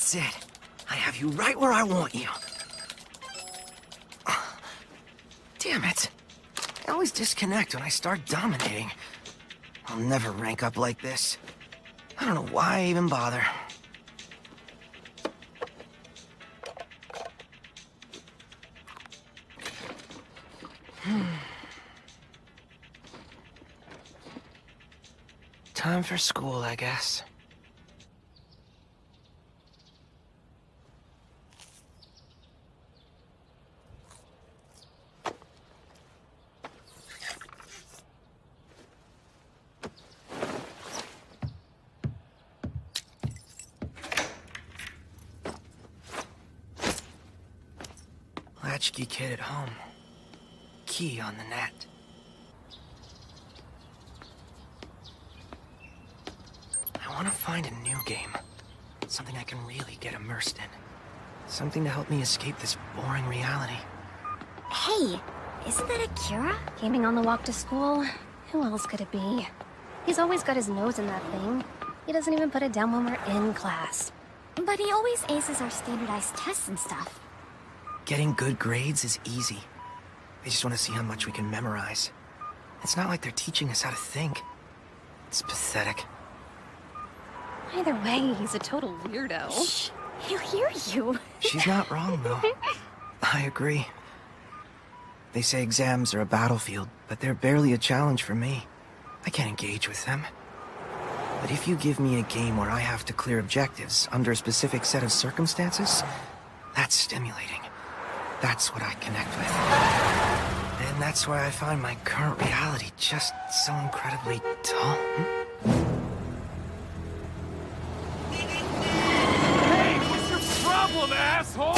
That's it. I have you right where I want you. Damn it. I always disconnect when I start dominating. I'll never rank up like this. I don't know why I even bother. Time for school, I guess. Latchkey kid at home. Key on the net. I want to find a new game. Something I can really get immersed in. Something to help me escape this boring reality. Hey, isn't that Akira? Gaming on the walk to school? Who else could it be? He's always got his nose in that thing. He doesn't even put it down when we're in class. But he always aces our standardized tests and stuff. Getting good grades is easy. They just want to see how much we can memorize. It's not like they're teaching us how to think. It's pathetic. Either way, he's a total weirdo. Shh, he'll hear you. She's not wrong, though. I agree. They say exams are a battlefield, but they're barely a challenge for me. I can't engage with them. But if you give me a game where I have to clear objectives under a specific set of circumstances, that's stimulating. That's what I connect with. And that's why I find my current reality just so incredibly dull. Hey, what's your problem, asshole?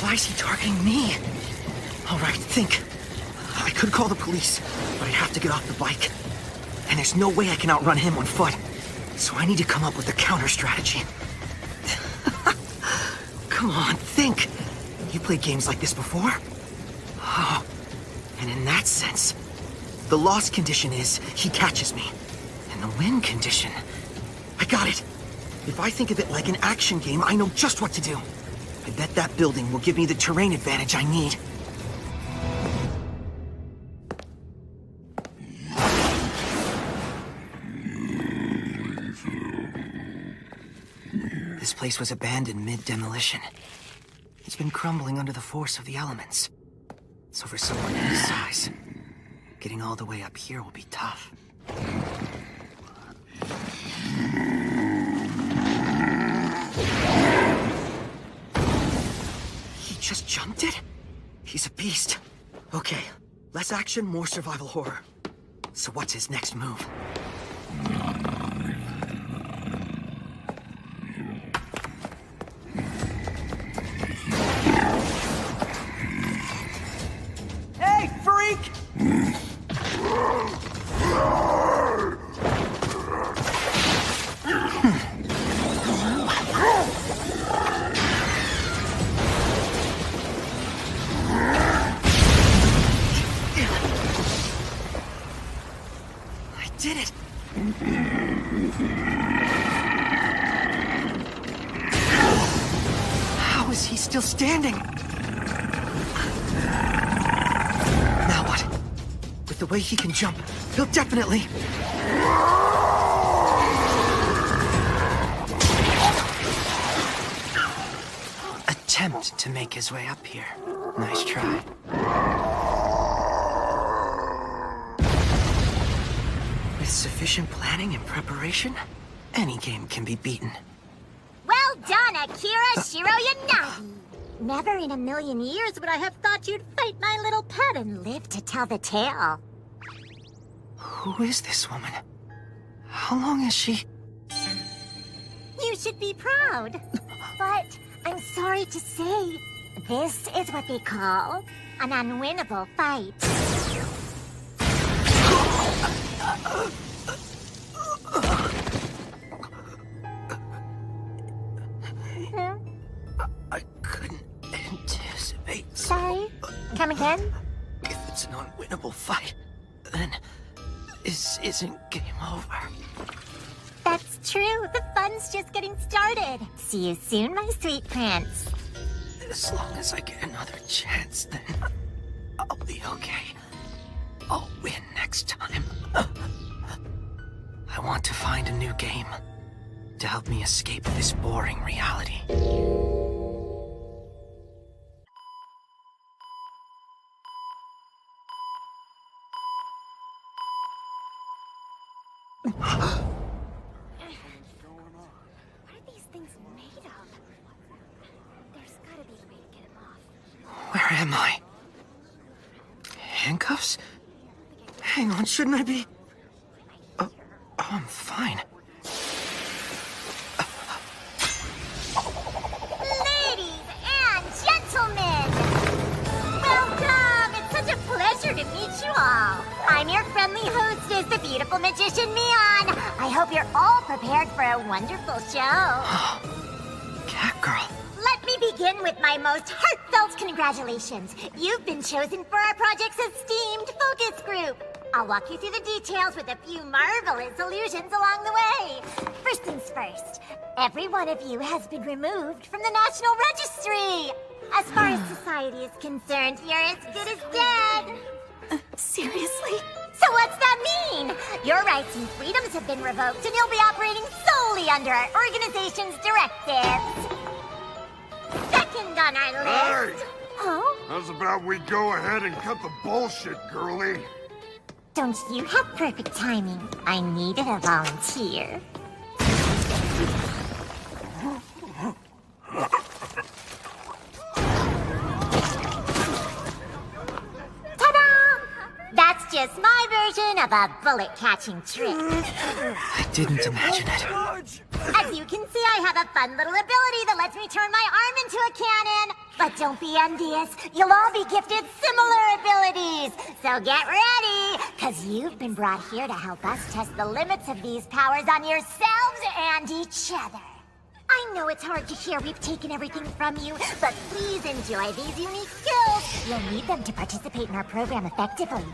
Why is he targeting me? All right, think. I could call the police, but I'd have to get off the bike. And there's no way I can outrun him on foot. So I need to come up with a counter strategy. Come on, think. You played games like this before? Oh, and in that sense, the loss condition is he catches me. And the win condition, I got it. If I think of it like an action game, I know just what to do. I bet that building will give me the terrain advantage I need. This place was abandoned mid-demolition. It's been crumbling under the force of the elements. So for someone his size, getting all the way up here will be tough. He just jumped it? He's a beast. Okay, less action, more survival horror. So what's his next move? Hey, freak! I did it! How is he still standing? Now what? With the way he can jump, he'll definitely... attempt to make his way up here. Nice try. With sufficient planning and preparation, any game can be beaten. Well done, Akira Shiroyanagi! Never in a million years would I have thought you'd fight my little pet and live to tell the tale. Who is this woman? How long is she? You should be proud. But I'm sorry to say, This is what they call an unwinnable fight. I couldn't anticipate. Sorry? Come again? If it's an unwinnable fight, then this isn't game over. That's true. The fun's just getting started. See you soon, my sweet prince. As long as I get another chance, then I'll be okay. I'll win next time. I want to find a new game to help me escape this boring reality. What are these things made of? There's gotta be a way to get them off. Where am I? Handcuffs? Hang on, shouldn't I be? Oh, I'm fine. Ladies and gentlemen, welcome! It's such a pleasure to meet you all. I'm your friendly hostess, the beautiful magician Mion. I hope you're all prepared for a wonderful show. Catgirl. Let me begin with my most heartfelt congratulations. You've been chosen for our project's esteemed focus group. I'll walk you through the details with a few marvelous illusions along the way. First things first, every one of you has been removed from the National Registry. As far as society is concerned, you're as good as dead. Seriously? So what's that mean? Your rights and freedoms have been revoked and you'll be operating solely under our organization's directives. Second on our list. Hey! Oh? How's about we go ahead and cut the bullshit, girlie? Don't you have perfect timing? I needed a volunteer. Ta-da! That's just my version of a bullet-catching trick. I didn't imagine it. As you can see, I have a fun little ability that lets me turn my arm into a cannon. But don't be envious. You'll all be gifted similar abilities. So get ready, because you've been brought here to help us test the limits of these powers on yourselves and each other. I know it's hard to hear we've taken everything from you, but please enjoy these unique skills. You'll need them to participate in our program effectively.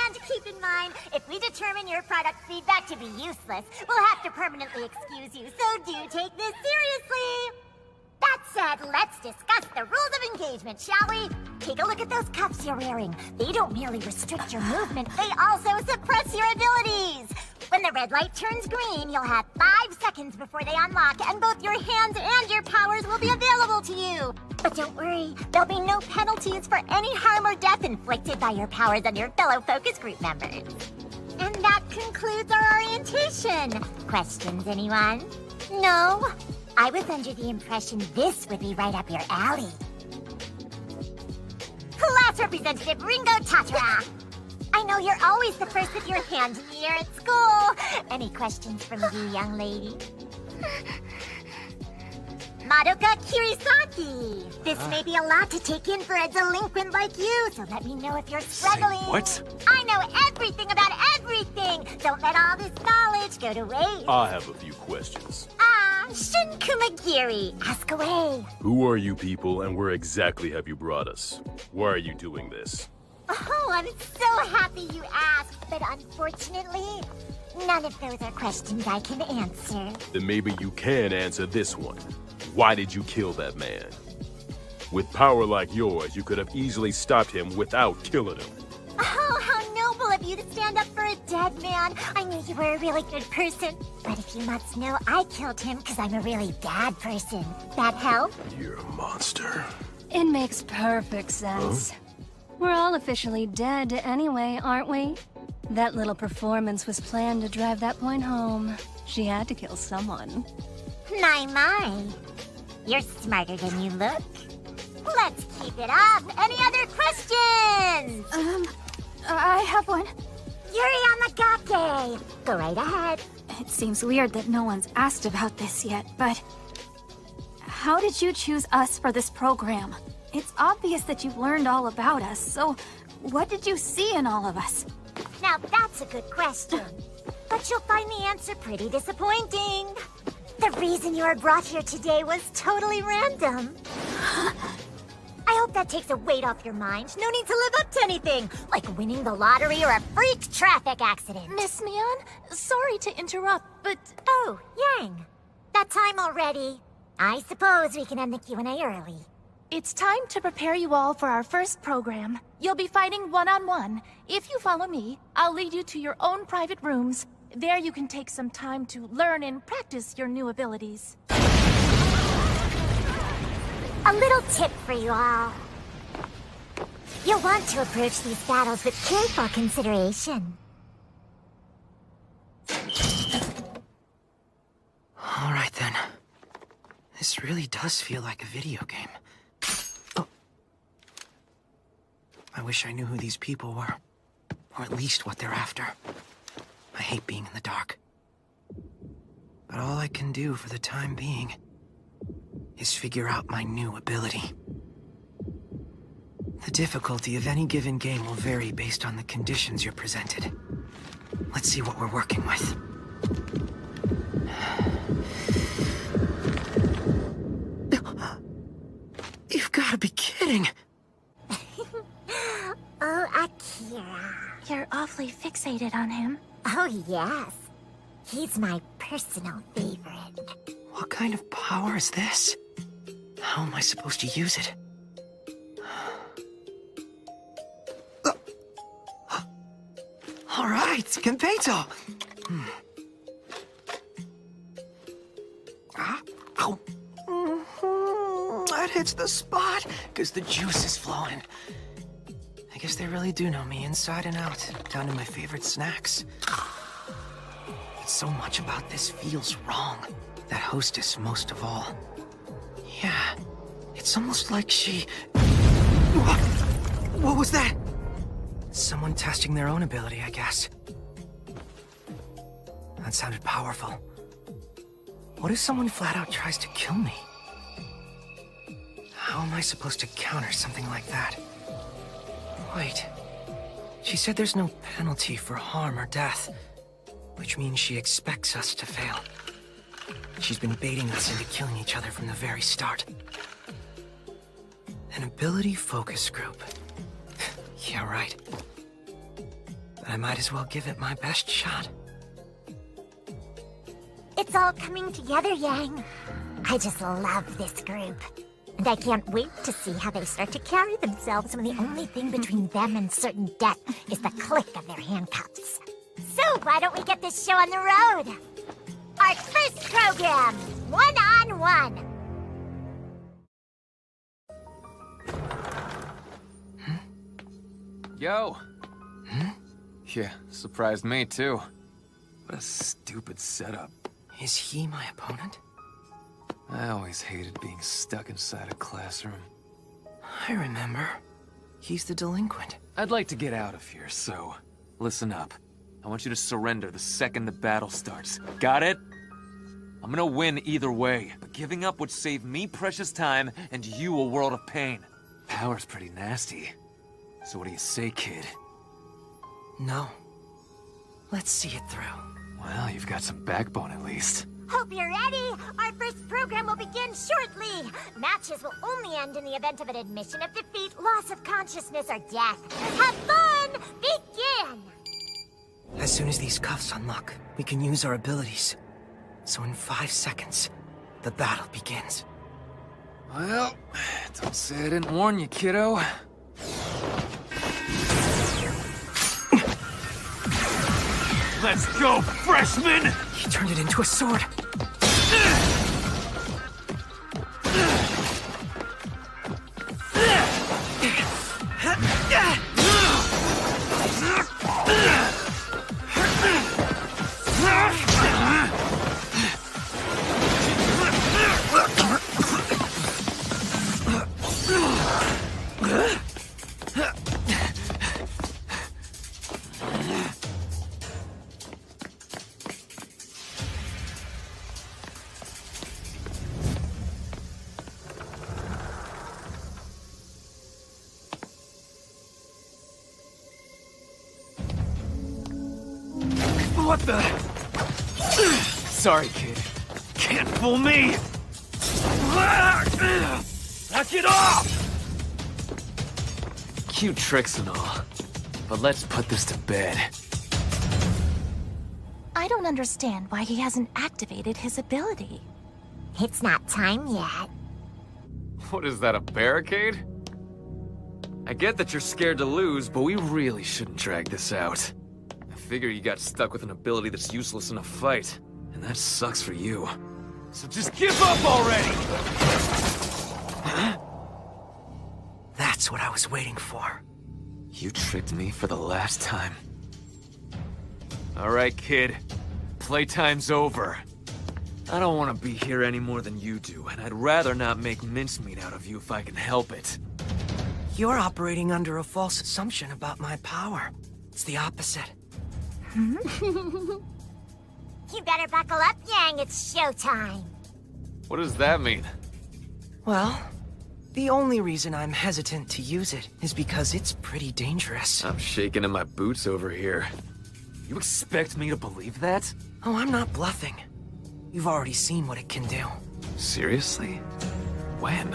And keep in mind, if we determine your product feedback to be useless, we'll have to permanently excuse you, so do take this seriously. That said, let's discuss the rules of engagement, shall we? Take a look at those cuffs you're wearing. They don't merely restrict your movement, they also suppress your abilities. When the red light turns green, you'll have 5 seconds before they unlock, and both your hands and your powers will be available to you. But don't worry, there'll be no penalties for any harm or death inflicted by your powers on your fellow focus group members. And that concludes our orientation. Questions, anyone? No? I was under the impression this would be right up your alley. Class Representative Ringo Tatara. I know you're always the first with your hand in the air at school. Any questions from you, young lady? Madoka Kirisaki. This may be a lot to take in for a delinquent like you, so let me know if you're struggling. What? I know everything about everything. Don't let all this knowledge go to waste. I have a few questions. Shun Kumagiri. Ask away. Who are you people, and where exactly have you brought us? Why are you doing this? Oh, I'm so happy you asked, but unfortunately, none of those are questions I can answer. Then maybe you can answer this one. Why did you kill that man? With power like yours, you could have easily stopped him without killing him. Oh, how noble of you to stand up for a dead man. I knew you were a really good person. But if you must know, I killed him because I'm a really bad person. That help? You're a monster. It makes perfect sense. Huh? We're all officially dead anyway, aren't we? That little performance was planned to drive that point home. She had to kill someone. My. You're smarter than you look. Let's keep it up. Any other questions? I have one. Yuri Yamagake. Go right ahead. It seems weird that no one's asked about this yet, but... how did you choose us for this program? It's obvious that you've learned all about us, so what did you see in all of us? Now that's a good question. But you'll find the answer pretty disappointing. The reason you were brought here today was totally random. I hope that takes a weight off your mind. No need to live up to anything, like winning the lottery or a freak traffic accident. Miss Mion, sorry to interrupt, but... Oh, Yang. That time already. I suppose we can end the Q&A early. It's time to prepare you all for our first program. You'll be fighting one-on-one. If you follow me, I'll lead you to your own private rooms. There you can take some time to learn and practice your new abilities. A little tip for you all. You'll want to approach these battles with careful consideration. All right then. This really does feel like a video game. Oh. I wish I knew who these people were. Or at least what they're after. I hate being in the dark. But all I can do for the time being is figure out my new ability. The difficulty of any given game will vary based on the conditions you're presented. Let's see what we're working with. You've got to be kidding! Oh, Akira. You're awfully fixated on him. Oh, yes. He's my personal favorite. What kind of power is this? How am I supposed to use it? All right, Genpeito! Ow. That hits the spot, because the juice is flowing. I guess they really do know me inside and out, down to my favorite snacks. But so much about this feels wrong. That hostess most of all. Yeah, it's almost like she... What was that? Someone testing their own ability, I guess. That sounded powerful. What if someone flat out tries to kill me? How am I supposed to counter something like that? Wait. She said there's no penalty for harm or death, which means she expects us to fail. She's been baiting us into killing each other from the very start. An ability focus group. Yeah, right. But I might as well give it my best shot. It's all coming together, Yang. I just love this group. And I can't wait to see how they start to carry themselves when the only thing between them and certain death is the click of their handcuffs. So why don't we get this show on the road? Our first program, one-on-one. Yo! Yeah, surprised me too. What a stupid setup. Is he my opponent? I always hated being stuck inside a classroom. I remember. He's the delinquent. I'd like to get out of here, so listen up. I want you to surrender the second the battle starts. Got it? I'm gonna win either way, but giving up would save me precious time and you a world of pain. Power's pretty nasty. So what do you say, kid? No. Let's see it through. Well, you've got some backbone at least. Hope you're ready. Our first program will begin shortly. Matches will only end in the event of an admission of defeat, loss of consciousness, or death. Have fun! Begin! As soon as these cuffs unlock, we can use our abilities. So in 5 seconds, the battle begins. Well, don't say I didn't warn you, kiddo. Let's go, freshman! He turned it into a sword. What the? Sorry, kid. Can't fool me! Knock it off! Cute tricks and all. But let's put this to bed. I don't understand why he hasn't activated his ability. It's not time yet. What is that, a barricade? I get that you're scared to lose, but we really shouldn't drag this out. I figure you got stuck with an ability that's useless in a fight, and that sucks for you. So just give up already! That's what I was waiting for. You tricked me for the last time. Alright, kid. Playtime's over. I don't want to be here any more than you do, and I'd rather not make mincemeat out of you if I can help it. You're operating under a false assumption about my power. It's the opposite. You better buckle up, Yang. It's showtime. What does that mean? Well, the only reason I'm hesitant to use it is because it's pretty dangerous. I'm shaking in my boots over here. You expect me to believe that? Oh, I'm not bluffing. You've already seen what it can do. Seriously? When?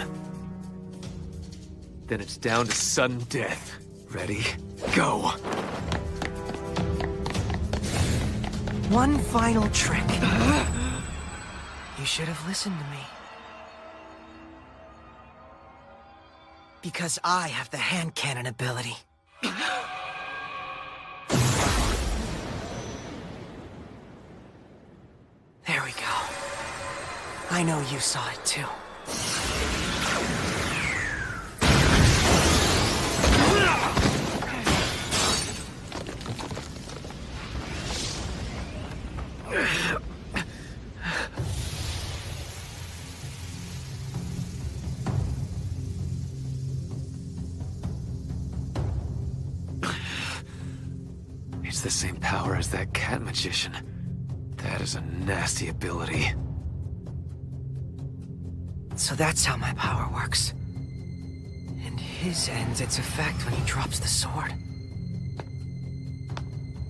Then it's down to sudden death. Ready? Go! One final trick. You should have listened to me. Because I have the hand cannon ability. There we go. I know you saw it too. It's the same power as that cat magician. That is a nasty ability. So that's how my power works. And his ends its effect when he drops the sword.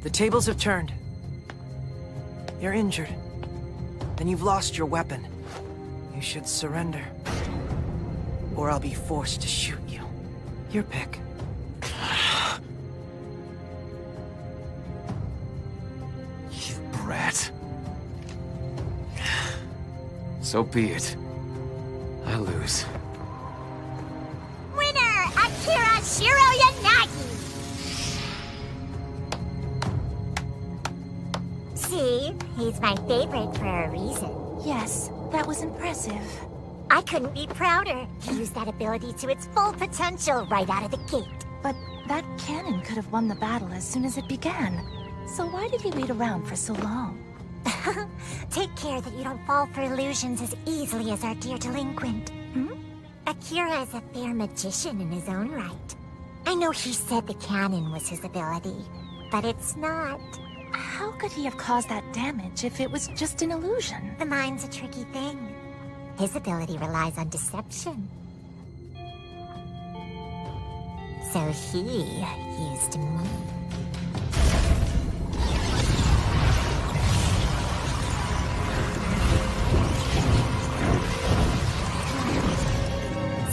The tables have turned. You're injured. And you've lost your weapon. You should surrender. Or I'll be forced to shoot you. Your pick. You brat. So be it. I lose. Winner, Akira Shiroyanagi! See? He's my favorite for a reason. Yes, that was impressive. I couldn't be prouder. He used that ability to its full potential right out of the gate. But that cannon could have won the battle as soon as it began. So why did he wait around for so long? Take care that you don't fall for illusions as easily as our dear delinquent. Akira is a fair magician in his own right. I know he said the cannon was his ability, but it's not. How could he have caused that damage if it was just an illusion? The mind's a tricky thing. His ability relies on deception. So he used me.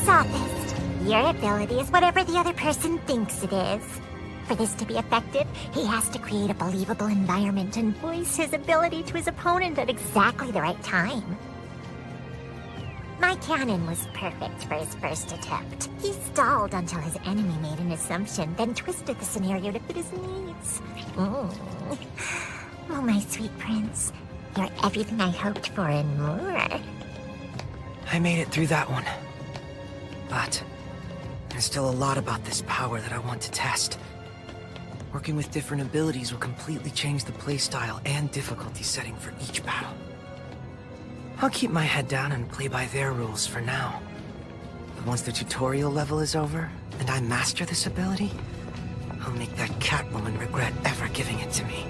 Sophist, your ability is whatever the other person thinks it is. For this to be effective, he has to create a believable environment and voice his ability to his opponent at exactly the right time. My cannon was perfect for his first attempt. He stalled until his enemy made an assumption, then twisted the scenario to fit his needs. Oh, my sweet prince, you're everything I hoped for and more. I made it through that one. But there's still a lot about this power that I want to test. Working with different abilities will completely change the playstyle and difficulty setting for each battle. I'll keep my head down and play by their rules for now. But once the tutorial level is over, and I master this ability, I'll make that Catwoman regret ever giving it to me.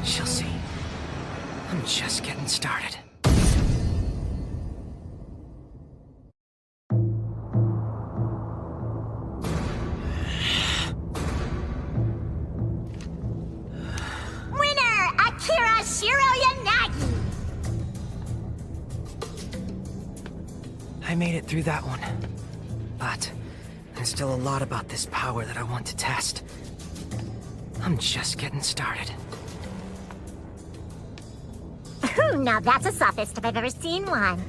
She'll see. I'm just getting started. Winner, Shiro Yanagi! I made it through that one. But there's still a lot about this power that I want to test. I'm just getting started. Now that's the sophist if I've ever seen one.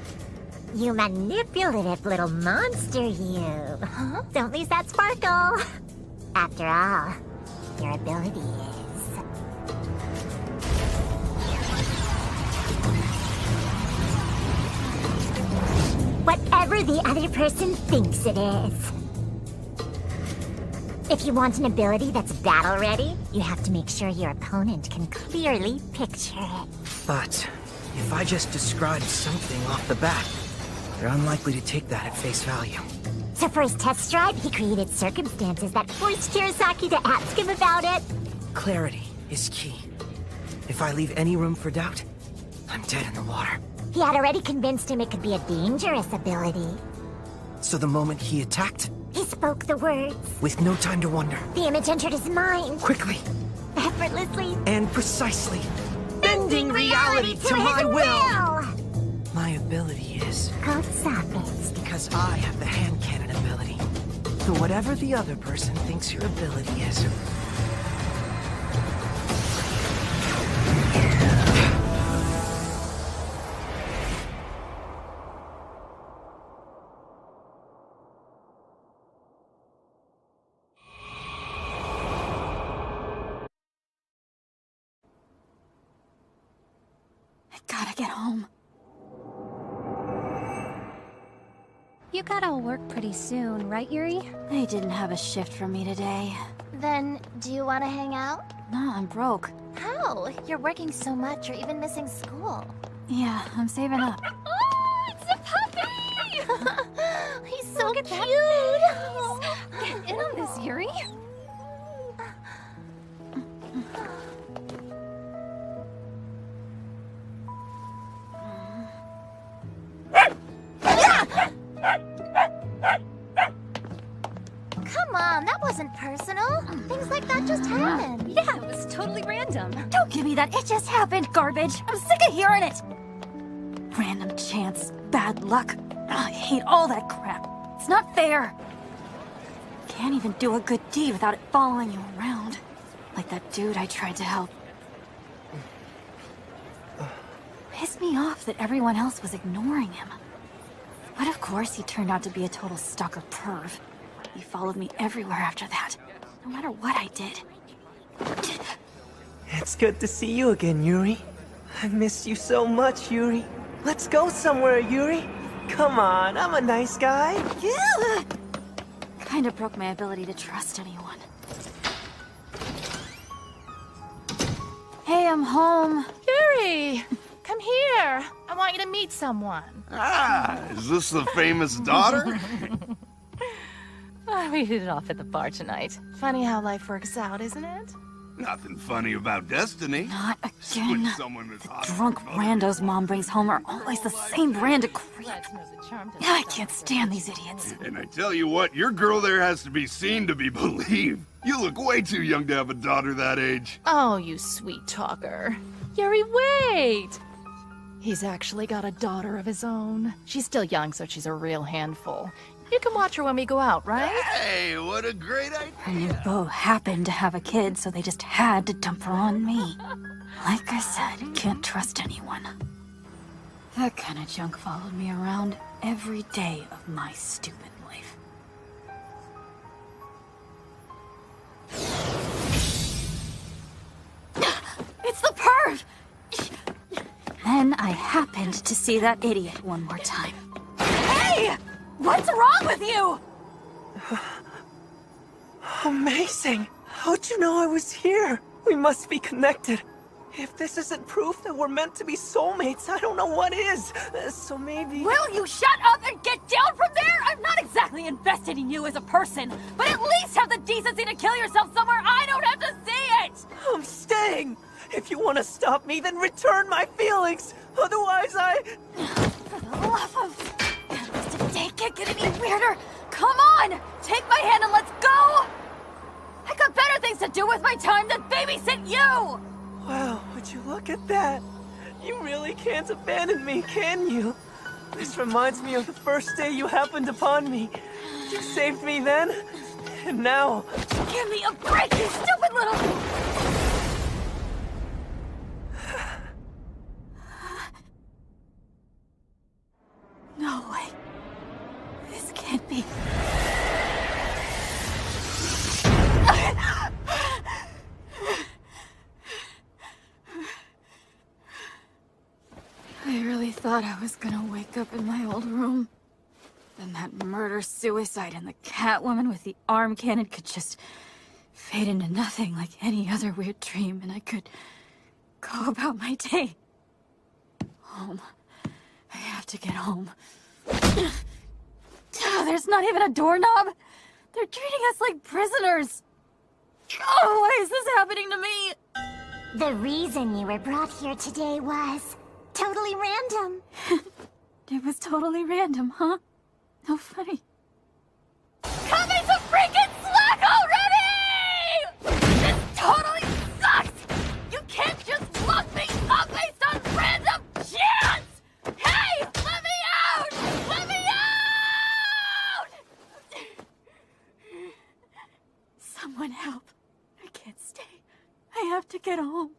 You manipulative little monster, you. Huh? Don't lose that sparkle. After all, your ability is... whatever the other person thinks it is. If you want an ability that's battle-ready, you have to make sure your opponent can clearly picture it. But if I just describe something off the bat, they're unlikely to take that at face value. So for his test drive, he created circumstances that forced Kirasaki to ask him about it. Clarity is key. If I leave any room for doubt, I'm dead in the water. He had already convinced him it could be a dangerous ability. So the moment he attacked, He spoke the words. with no time to wonder, The image entered his mind. quickly Effortlessly. and precisely, bending reality to my his will! My ability is Code Sophist. because I have the hand cannon ability. So whatever the other person thinks your ability is, I gotta get home. You gotta work pretty soon, right, Yuri? They didn't have a shift for me today. Then, do you want to hang out? No, I'm broke. How? You're working so much, you're even missing school. Yeah, I'm saving up. Oh, it's a puppy! He's so Look at cute! that face. Get in on this, Yuri. Come on, that wasn't personal. Things like that just happen. Yeah, it was totally random. Don't give me that it just happened garbage. I'm sick of hearing it. Random chance, bad luck. Ugh, I hate all that crap. It's not fair. Can't even do a good deed without it following you around. Like that dude I tried to help. Pissed me off that everyone else was ignoring him. But of course he turned out to be a total stalker perv. He followed me everywhere after that, no matter what I did. It's good to see you again, Yuri. I missed you so much, Yuri. Let's go somewhere, Yuri. Come on, I'm a nice guy. Kinda broke my ability to trust anyone. Hey, I'm home. Yuri, come here. I want you to meet someone. Ah, is this the famous daughter? We hit it off at the bar tonight. Funny how life works out, isn't it? Nothing funny about destiny. Not Split again. someone as hot as Drunk your mother. randos Mom brings home are always the same brand of creep. I can't stand these idiots. And I tell you what, your girl there has to be seen to be believed. You look way too young to have a daughter that age. Oh, you sweet talker. Yuri, wait! He's actually got a daughter of his own. She's still young, so she's a real handful. You can watch her when we go out, right? Hey, what a great Her new idea. beau happened to have a kid, so they just had to dump her on me. Like I said, can't trust anyone. That kind of junk followed me around every day of my stupid life. It's the perv! Then I happened to see that idiot one more time. Hey! What's wrong with you? Amazing. How'd you know I was here? We must be connected. If this isn't proof that we're meant to be soulmates, I don't know what is. So maybe... Will you shut up and get down from there? I'm not exactly invested in you as a person, but at least have the decency to kill yourself somewhere I don't have to see it! I'm staying. If you want to stop me, then return my feelings. Otherwise, For the love of... Today can't get any weirder. Come on! Take my hand and let's go! I got better things to do with my time than babysit you! Wow, would you look at that? You really can't abandon me, can you? This reminds me of the first day you happened upon me. You saved me then, and now... Give me a break, you stupid little... No way. This can't be... I really thought I was gonna wake up in my old room. Then that murder-suicide and the Catwoman with the arm cannon could just fade into nothing like any other weird dream, and I could go about my day. Home. I have to get home. There's not even a doorknob! They're treating us like prisoners! Oh, why is this happening to me? The reason you were brought here today was totally random. It was totally random, huh? How funny. Cut me some freaking slack already! This totally sucks! You can't just lock me up based on random chance! Hey! Let me out! Let me out! Someone help. I can't stay. I have to get home.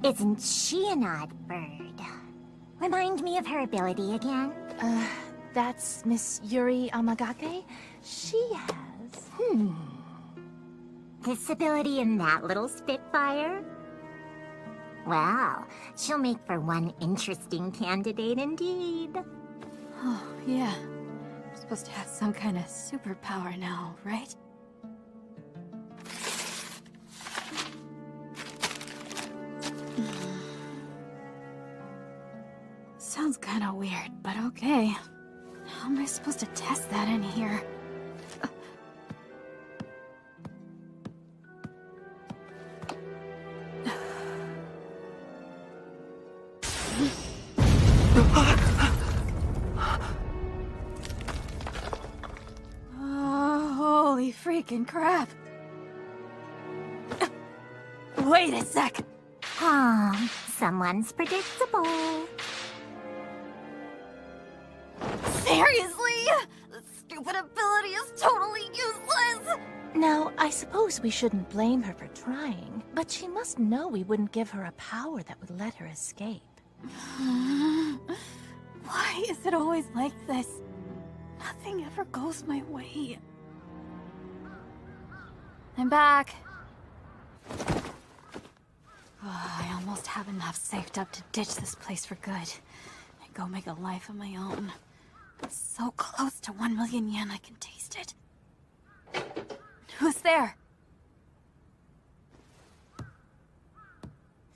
Isn't she an odd bird? Remind me of her ability again. That's Miss Yuri Amagake. She has... This ability and that little spitfire? Well, she'll make for one interesting candidate indeed. Oh, yeah. I'm supposed to have some kind of superpower now, right? Sounds kind of weird, but okay. How am I supposed to test that in here? Oh, holy freaking crap. Wait a sec. Oh, someone's predictable. Seriously? This stupid ability is totally useless! Now, I suppose we shouldn't blame her for trying, but she must know we wouldn't give her a power that would let her escape. Why is it always like this? Nothing ever goes my way. I'm back. I almost have enough saved up to ditch this place for good and go make a life of my own. So close to 1 million yen, I can taste it. Who's there?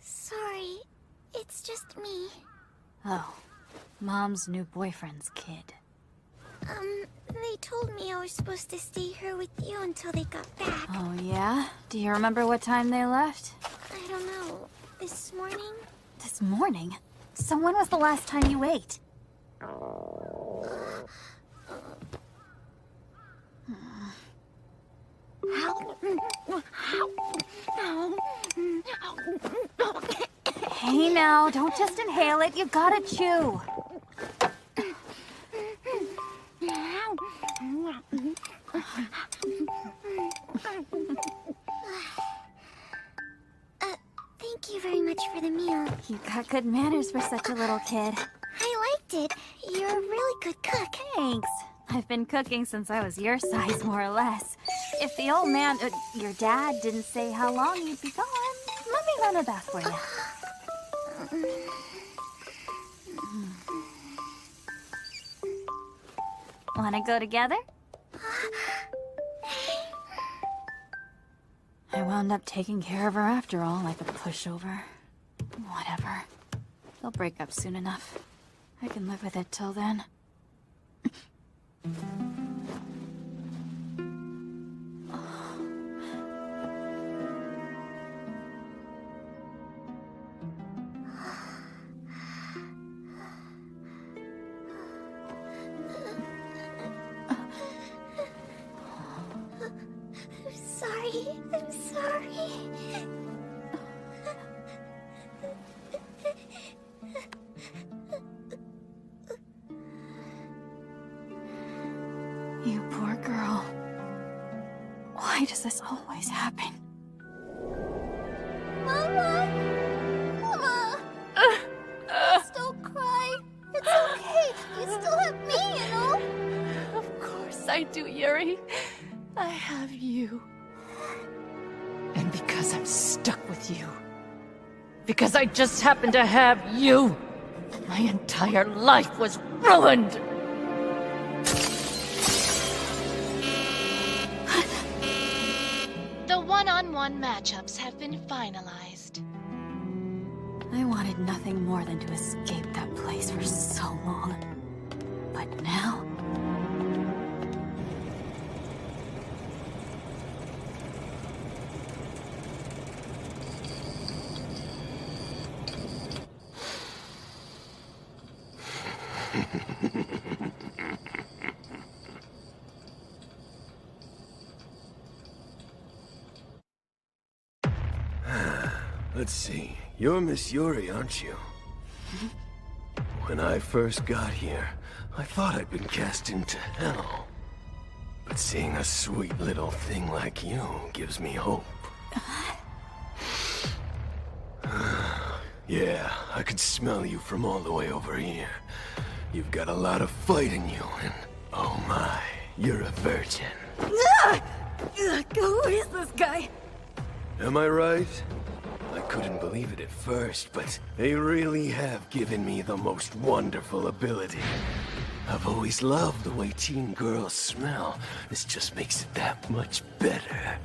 Sorry, it's just me. Oh, Mom's new boyfriend's kid. They told me I was supposed to stay here with you until they got back. Oh, yeah? Do you remember what time they left? I don't know. This morning? This morning? So when was the last time you ate? Hey now, don't just inhale it, you gotta chew. Thank you very much for the meal. You got good manners for such a little kid. I liked it. You're a really good cook. Thanks. I've been cooking since I was your size, more or less. If the old man, your dad, didn't say how long you'd be gone, let me run a bath for you. Wanna go together? I wound up taking care of her after all, like a pushover. Whatever. They'll break up soon enough. I can live with it till then. I'm sorry. does this always happen? Mama! Mama! Please don't cry. It's okay. You still have me, you know? Of course I do, Yuri. I have you. And because I'm stuck with you, because I just happen to have you, my entire life was ruined! The one-on-one matchups have been finalized. I wanted nothing more than to escape that place for so long. But now... Let's see. You're Miss Yuri, aren't you? When I first got here, I thought I'd been cast into hell. But seeing a sweet little thing like you gives me hope. Yeah, I could smell you from all the way over here. You've got a lot of fight in you, and oh my, you're a virgin. Who is this guy? Am I right? I couldn't believe it at first, but they really have given me the most wonderful ability. I've always loved the way teen girls smell. This just makes it that much better.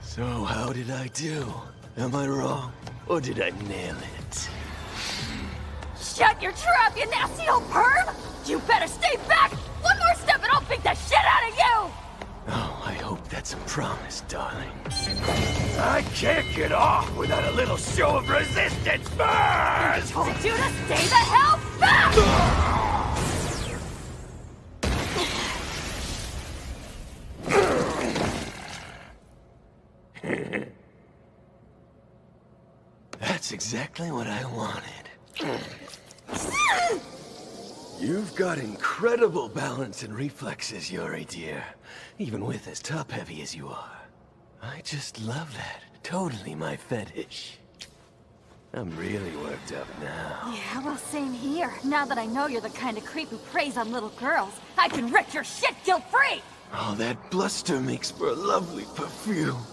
So how did I do? Am I wrong? Or did I nail it? Shut your trap, you nasty old perv! You better stay back! One more step and I'll beat the shit out of you! Oh, I hope that's a promise, darling. I can't get off without a little show of resistance first! I told you to stay the hell back! That's exactly what I wanted. You've got incredible balance and reflexes, Yuri dear. Even with as top-heavy as you are. I just love that. Totally my fetish. I'm really worked up now. Yeah, well, same here. Now that I know you're the kind of creep who preys on little girls, I can wreck your shit guilt-free! Oh, that bluster makes for a lovely perfume.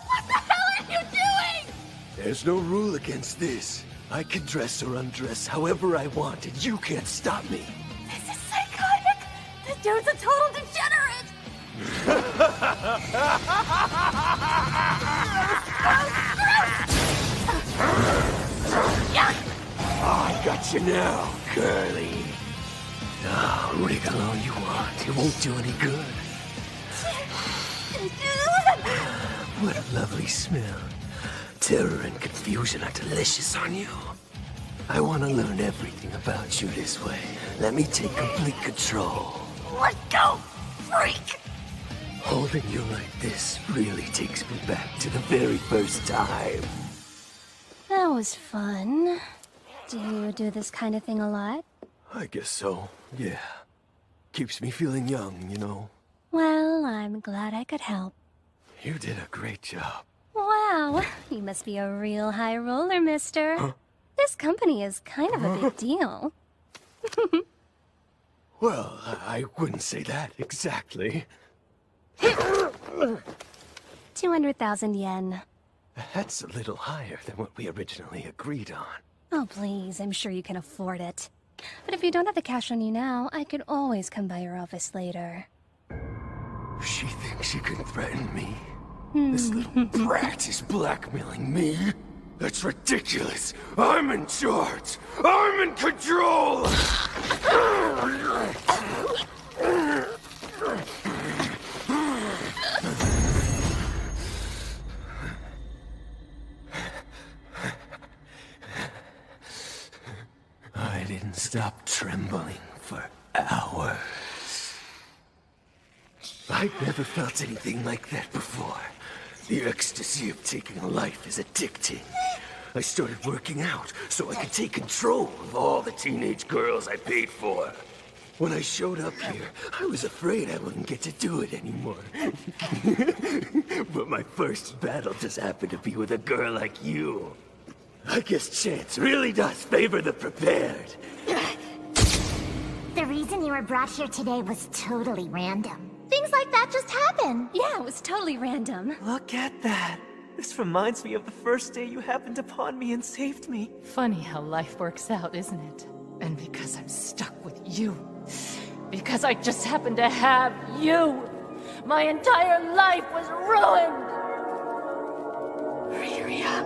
What the hell are you doing? There's no rule against this. I can dress or undress however I want, and you can't stop me. This is psychotic! This dude's a total degenerate! I got you now, girlie. Oh, wriggle all you want. It won't do any good. What a lovely smell. Terror and confusion are delicious on you. I want to learn everything about you this way. Let me take complete control. Let go, freak! Holding you like this really takes me back to the very first time. That was fun. Do you do this kind of thing a lot? I guess so, yeah. Keeps me feeling young, you know. Well, I'm glad I could help. You did a great job. Wow, you must be a real high roller, mister. Huh? This company is kind of a big deal. Well, I wouldn't say that exactly. 200,000 yen. That's a little higher than what we originally agreed on. Oh, please, I'm sure you can afford it. But if you don't have the cash on you now, I could always come by your office later. She thinks she can threaten me. This little brat is blackmailing me. That's ridiculous. I'm in charge. I'm in control. I didn't stop trembling for hours. I'd never felt anything like that before. The ecstasy of taking a life is addicting. I started working out so I could take control of all the teenage girls I paid for. When I showed up here, I was afraid I wouldn't get to do it anymore. But my first battle just happened to be with a girl like you. I guess chance really does favor the prepared. The reason you were brought here today was totally random. Things like that just happen. Yeah, it was totally random. Look at that. This reminds me of the first day you happened upon me and saved me. Funny how life works out, isn't it? And because I'm stuck with you. Because I just happen to have you. My entire life was ruined. Ryria.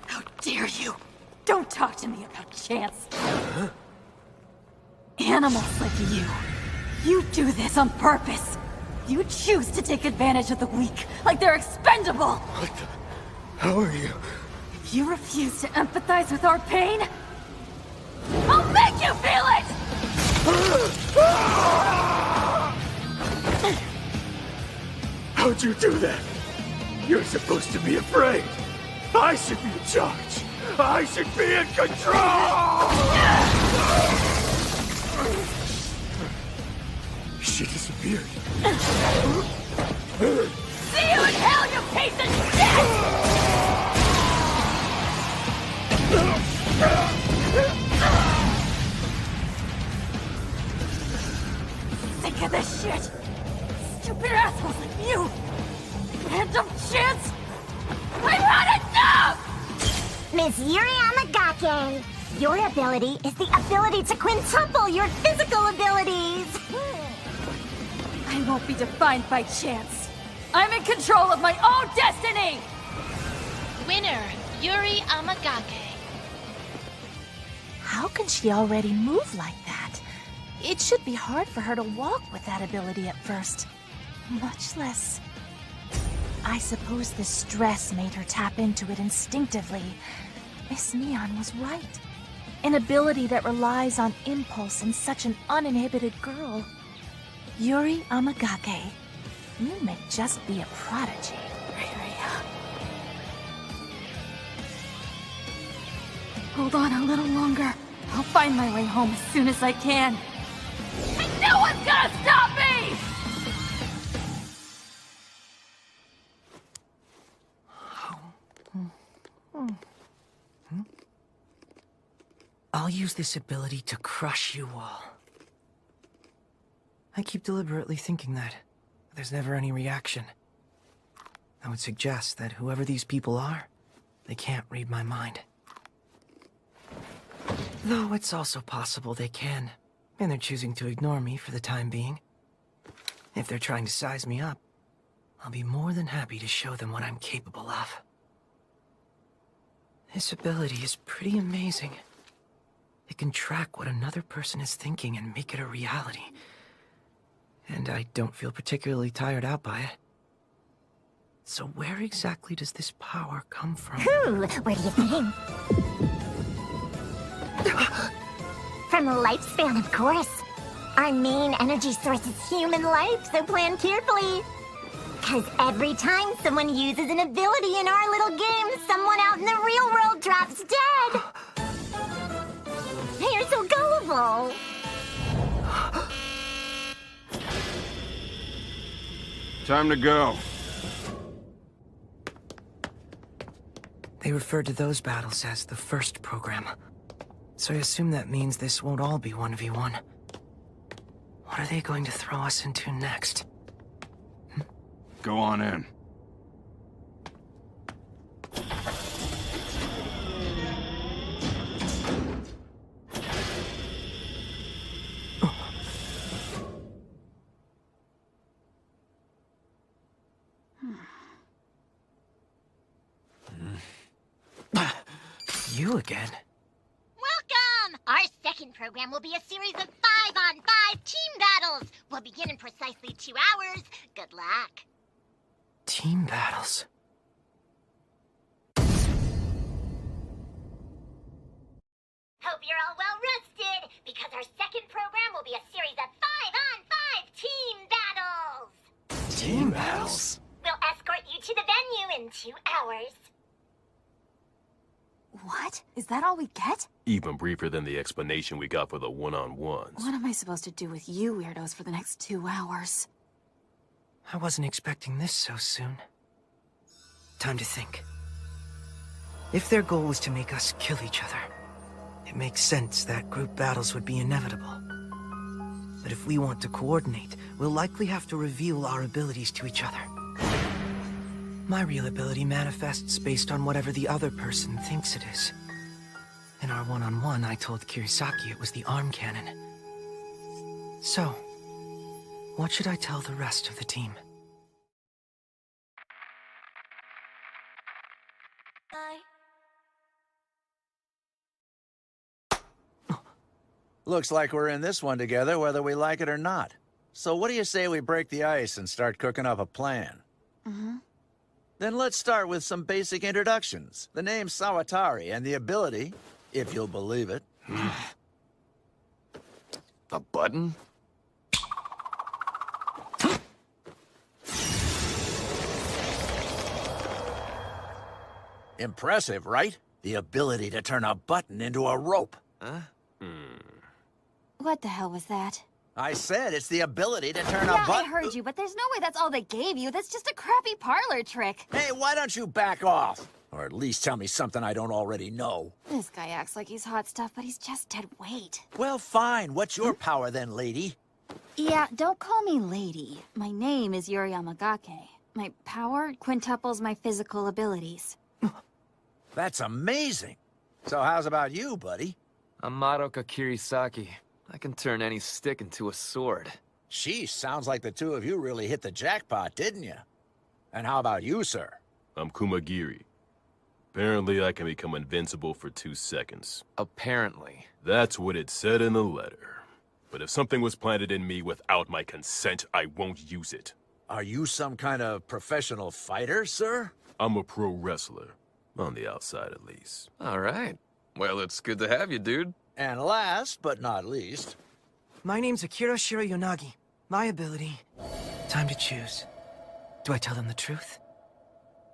How dare you? Don't talk to me about chance. Huh? Animals like you do this on purpose. You choose to take advantage of the weak, like they're expendable. What the? How are you? If you refuse to empathize with our pain, I'll make you feel it! How'd you do that? You're supposed to be afraid. I should be in charge. I should be in control! She disappeared. See you in hell, you piece of shit! Sick of this shit! Stupid assholes like you! Random chance! I've had enough! Miss Yuri Amagake, your ability is the ability to quintuple your physical abilities. I won't be defined by chance. I'm in control of my own destiny! Winner, Yuri Amagake. How can she already move like that? It should be hard for her to walk with that ability at first. Much less... I suppose the stress made her tap into it instinctively. Miss Neon was right. An ability that relies on impulse in such an uninhibited girl. Yuri Amagake, you may just be a prodigy. Hold on a little longer. I'll find my way home as soon as I can. And no one's gonna stop me! I'll use this ability to crush you all. I keep deliberately thinking that. But there's never any reaction. I would suggest that whoever these people are, they can't read my mind. Though it's also possible they can, and they're choosing to ignore me for the time being. If they're trying to size me up, I'll be more than happy to show them what I'm capable of. This ability is pretty amazing. It can track what another person is thinking and make it a reality. And I don't feel particularly tired out by it. So where exactly does this power come from? Who? Where do you think? From lifespan, of course. Our main energy source is human life, so plan carefully. Because every time someone uses an ability in our little game, someone out in the real world drops dead. You're so gullible. Time to go. They referred to those battles as the first program. So I assume that means this won't all be 1v1. What are they going to throw us into next? Go on in. You again? Welcome! Our second program will be a series of 5-on-5 team battles. We'll begin in precisely 2 hours. Good luck. Team battles? Hope you're all well rested, because our second program will be a series of 5-on-5 team battles. Team battles? We'll escort you to the venue in 2 hours. What? Is that all we get? Even briefer than the explanation we got for the one-on-ones. What am I supposed to do with you weirdos for the next 2 hours? I wasn't expecting this so soon. Time to think. If their goal was to make us kill each other, it makes sense that group battles would be inevitable. But if we want to coordinate, we'll likely have to reveal our abilities to each other. My real ability manifests based on whatever the other person thinks it is. In our one-on-one, I told Kirisaki it was the arm cannon. So, what should I tell the rest of the team? Looks like we're in this one together, whether we like it or not. So what do you say we break the ice and start cooking up a plan? Then let's start with some basic introductions. The name Sawatari and the ability, if you'll believe it. A button? Impressive, right? The ability to turn a button into a rope. Huh? What the hell was that? I said it's the ability to turn a Yeah, I button. heard you, but there's no way that's all they gave you. That's just a crappy parlor trick. Hey, why don't you back off? Or at least tell me something I don't already know. This guy acts like he's hot stuff, but he's just dead weight. Well, fine. What's your power then, lady? Yeah, don't call me lady. My name is Yuri Yamagake. My power quintuples my physical abilities. That's amazing. So how's about you, buddy? I'm Madoka Kirisaki. I can turn any stick into a sword. Sheesh, sounds like the two of you really hit the jackpot, didn't you? And how about you, sir? I'm Kumagiri. Apparently, I can become invincible for 2 seconds. Apparently. That's what it said in the letter. But if something was planted in me without my consent, I won't use it. Are you some kind of professional fighter, sir? I'm a pro wrestler. On the outside, at least. All right. Well, it's good to have you, dude. And last, but not least... My name's Akira Shiroyanagi. My ability... Time to choose. Do I tell them the truth?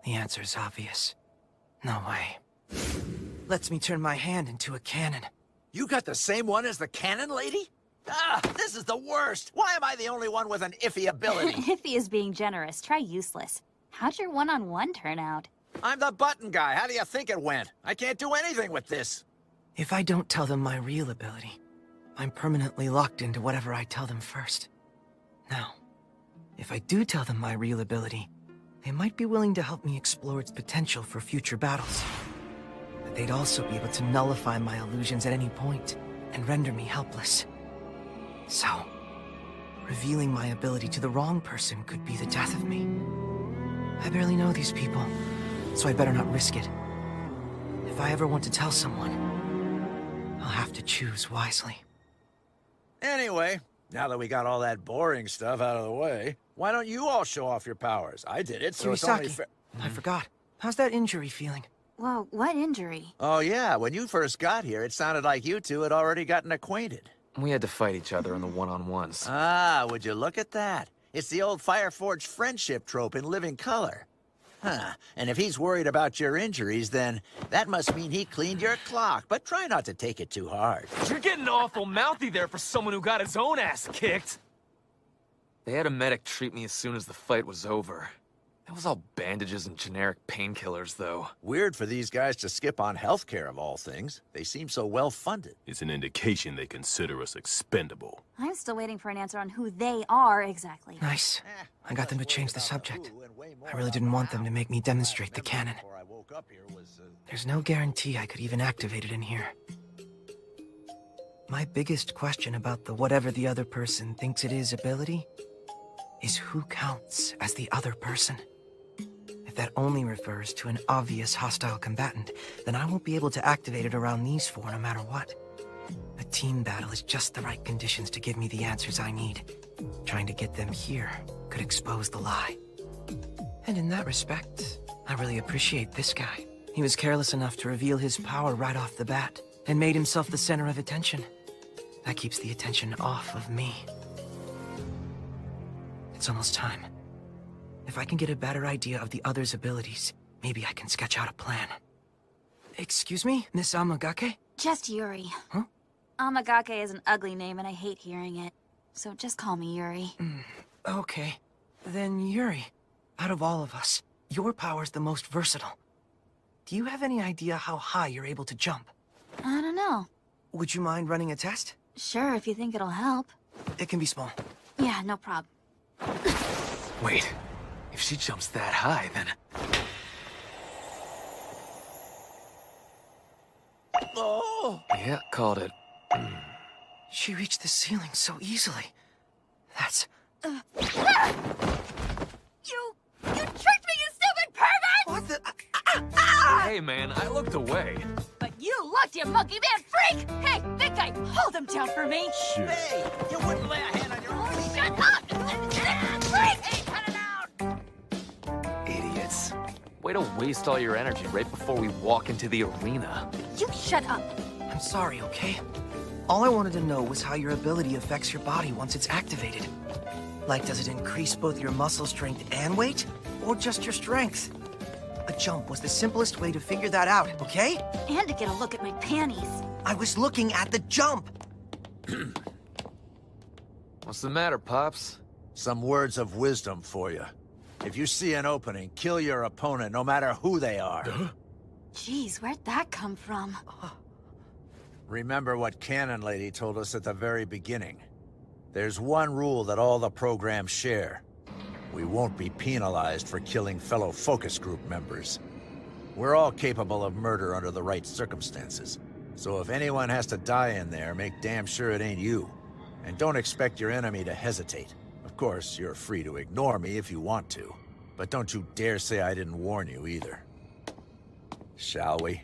The answer's obvious. No way. Lets me turn my hand into a cannon. You got the same one as the cannon lady? Ah, this is the worst! Why am I the only one with an iffy ability? Iffy is being generous. Try useless. How'd your one-on-one turn out? I'm the button guy. How do you think it went? I can't do anything with this. If I don't tell them my real ability, I'm permanently locked into whatever I tell them first. Now, if I do tell them my real ability, they might be willing to help me explore its potential for future battles. But they'd also be able to nullify my illusions at any point and render me helpless. So, revealing my ability to the wrong person could be the death of me. I barely know these people, so I better not risk it. If I ever want to tell someone, I'll have to choose wisely. Anyway, now that we got all that boring stuff out of the way, why don't you all show off your powers? I did it, so it's only Kirisaki, fair... I forgot. How's that injury feeling? Whoa, what injury? Oh yeah, when you first got here, it sounded like you two had already gotten acquainted. We had to fight each other in the one-on-ones. Ah, would you look at that? It's the old Fireforge friendship trope in living color. Huh, and if he's worried about your injuries, then that must mean he cleaned your clock, but try not to take it too hard. You're getting awful mouthy there for someone who got his own ass kicked. They had a medic treat me as soon as the fight was over. That was all bandages and generic painkillers, though. Weird for these guys to skip on healthcare of all things. They seem so well-funded. It's an indication they consider us expendable. I'm still waiting for an answer on who they are exactly. Nice. I got them to change the subject. I really didn't want them to make me demonstrate the cannon. There's no guarantee I could even activate it in here. My biggest question about the whatever the other person thinks it is ability is who counts as the other person. If that only refers to an obvious hostile combatant, then I won't be able to activate it around these four no matter what. A team battle is just the right conditions to give me the answers I need. Trying to get them here could expose the lie. And in that respect, I really appreciate this guy. He was careless enough to reveal his power right off the bat, and made himself the center of attention. That keeps the attention off of me. It's almost time. If I can get a better idea of the other's abilities, maybe I can sketch out a plan. Excuse me, Miss Amagake? Just Yuri. Huh? Amagake is an ugly name and I hate hearing it. So just call me Yuri. Okay. Then Yuri, out of all of us, your power's the most versatile. Do you have any idea how high you're able to jump? I don't know. Would you mind running a test? Sure, if you think it'll help. It can be small. Yeah, no problem. Wait, if she jumps that high, then... Oh! Yeah, called it. She reached the ceiling so easily. That's... You tricked me, you stupid pervert! What the... Hey, man, I looked away. But you looked, you monkey man freak! Hey, big guy, hold him down for me! Shit. Hey, you wouldn't lay a hand on your own. Shut up! Freak! Hey, cut it out! Idiots. Way to waste all your energy right before we walk into the arena. You shut up! I'm sorry, okay? All I wanted to know was how your ability affects your body once it's activated. Like, does it increase both your muscle strength and weight? Or just your strength? A jump was the simplest way to figure that out, okay? And to get a look at my panties. I was looking at the jump! What's the matter, Pops? Some words of wisdom for you. If you see an opening, kill your opponent no matter who they are. Jeez, where'd that come from? Remember what Cannon Lady told us at the very beginning. There's one rule that all the programs share. We won't be penalized for killing fellow focus group members. We're all capable of murder under the right circumstances. So if anyone has to die in there, make damn sure it ain't you. And don't expect your enemy to hesitate. Of course, you're free to ignore me if you want to. But don't you dare say I didn't warn you either. Shall we?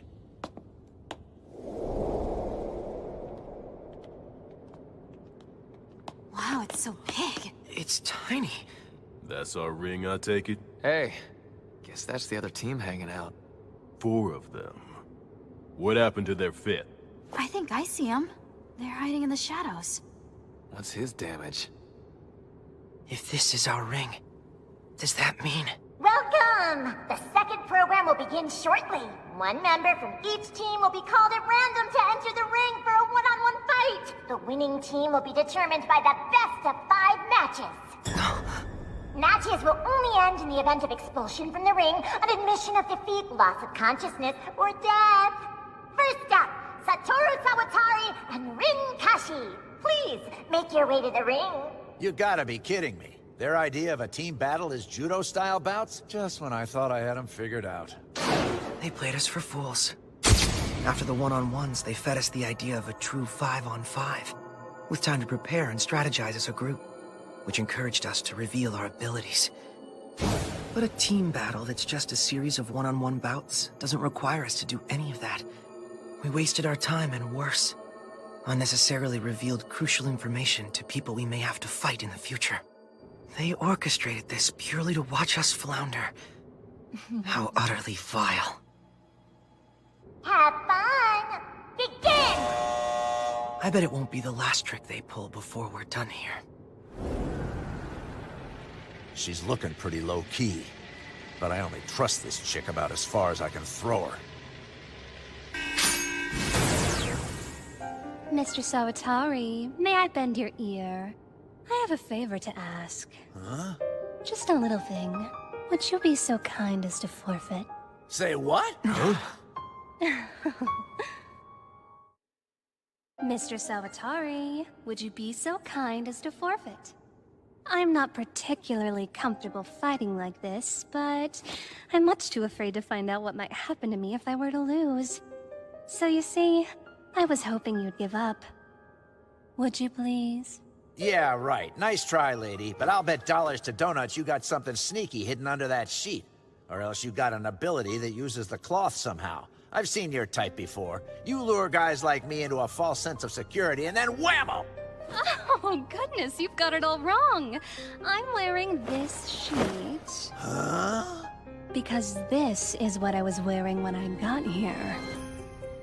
Wow, it's so big. It's tiny. That's our ring, I take it? Hey, guess that's the other team hanging out. 4 of them. What happened to their 5th? I think I see them. They're hiding in the shadows. What's his damage? If this is our ring, does that mean... Welcome! The second program will begin shortly. One member from each team will be called at random to enter the ring for a one-on-one fight. The winning team will be determined by the best of 5 matches. Matches will only end in the event of expulsion from the ring, an admission of defeat, loss of consciousness, or death. First up, Satoru Sawatari and Rin Kashi. Please, make your way to the ring. You gotta be kidding me. Their idea of a team battle is judo-style bouts? Just when I thought I had them figured out. They played us for fools. After the one-on-ones, they fed us the idea of a true 5-on-5, with time to prepare and strategize as a group, which encouraged us to reveal our abilities. But a team battle that's just a series of one-on-one bouts doesn't require us to do any of that. We wasted our time and worse, unnecessarily revealed crucial information to people we may have to fight in the future. They orchestrated this purely to watch us flounder. How utterly vile. Have fun! Begin! I bet it won't be the last trick they pull before we're done here. She's looking pretty low-key, but I only trust this chick about as far as I can throw her. Mr. Sawatari, may I bend your ear? I have a favor to ask. Huh? Just a little thing. Would you be so kind as to forfeit? Say what? Mr. Salvatore, would you be so kind as to forfeit? I'm not particularly comfortable fighting like this, but I'm much too afraid to find out what might happen to me if I were to lose. So you see, I was hoping you'd give up. Would you please? Yeah, right. Nice try, lady. But I'll bet dollars to donuts you got something sneaky hidden under that sheet. Or else you got an ability that uses the cloth somehow. I've seen your type before. You lure guys like me into a false sense of security and then whammo! Oh, goodness, you've got it all wrong. I'm wearing this sheet. Huh? Because this is what I was wearing when I got here.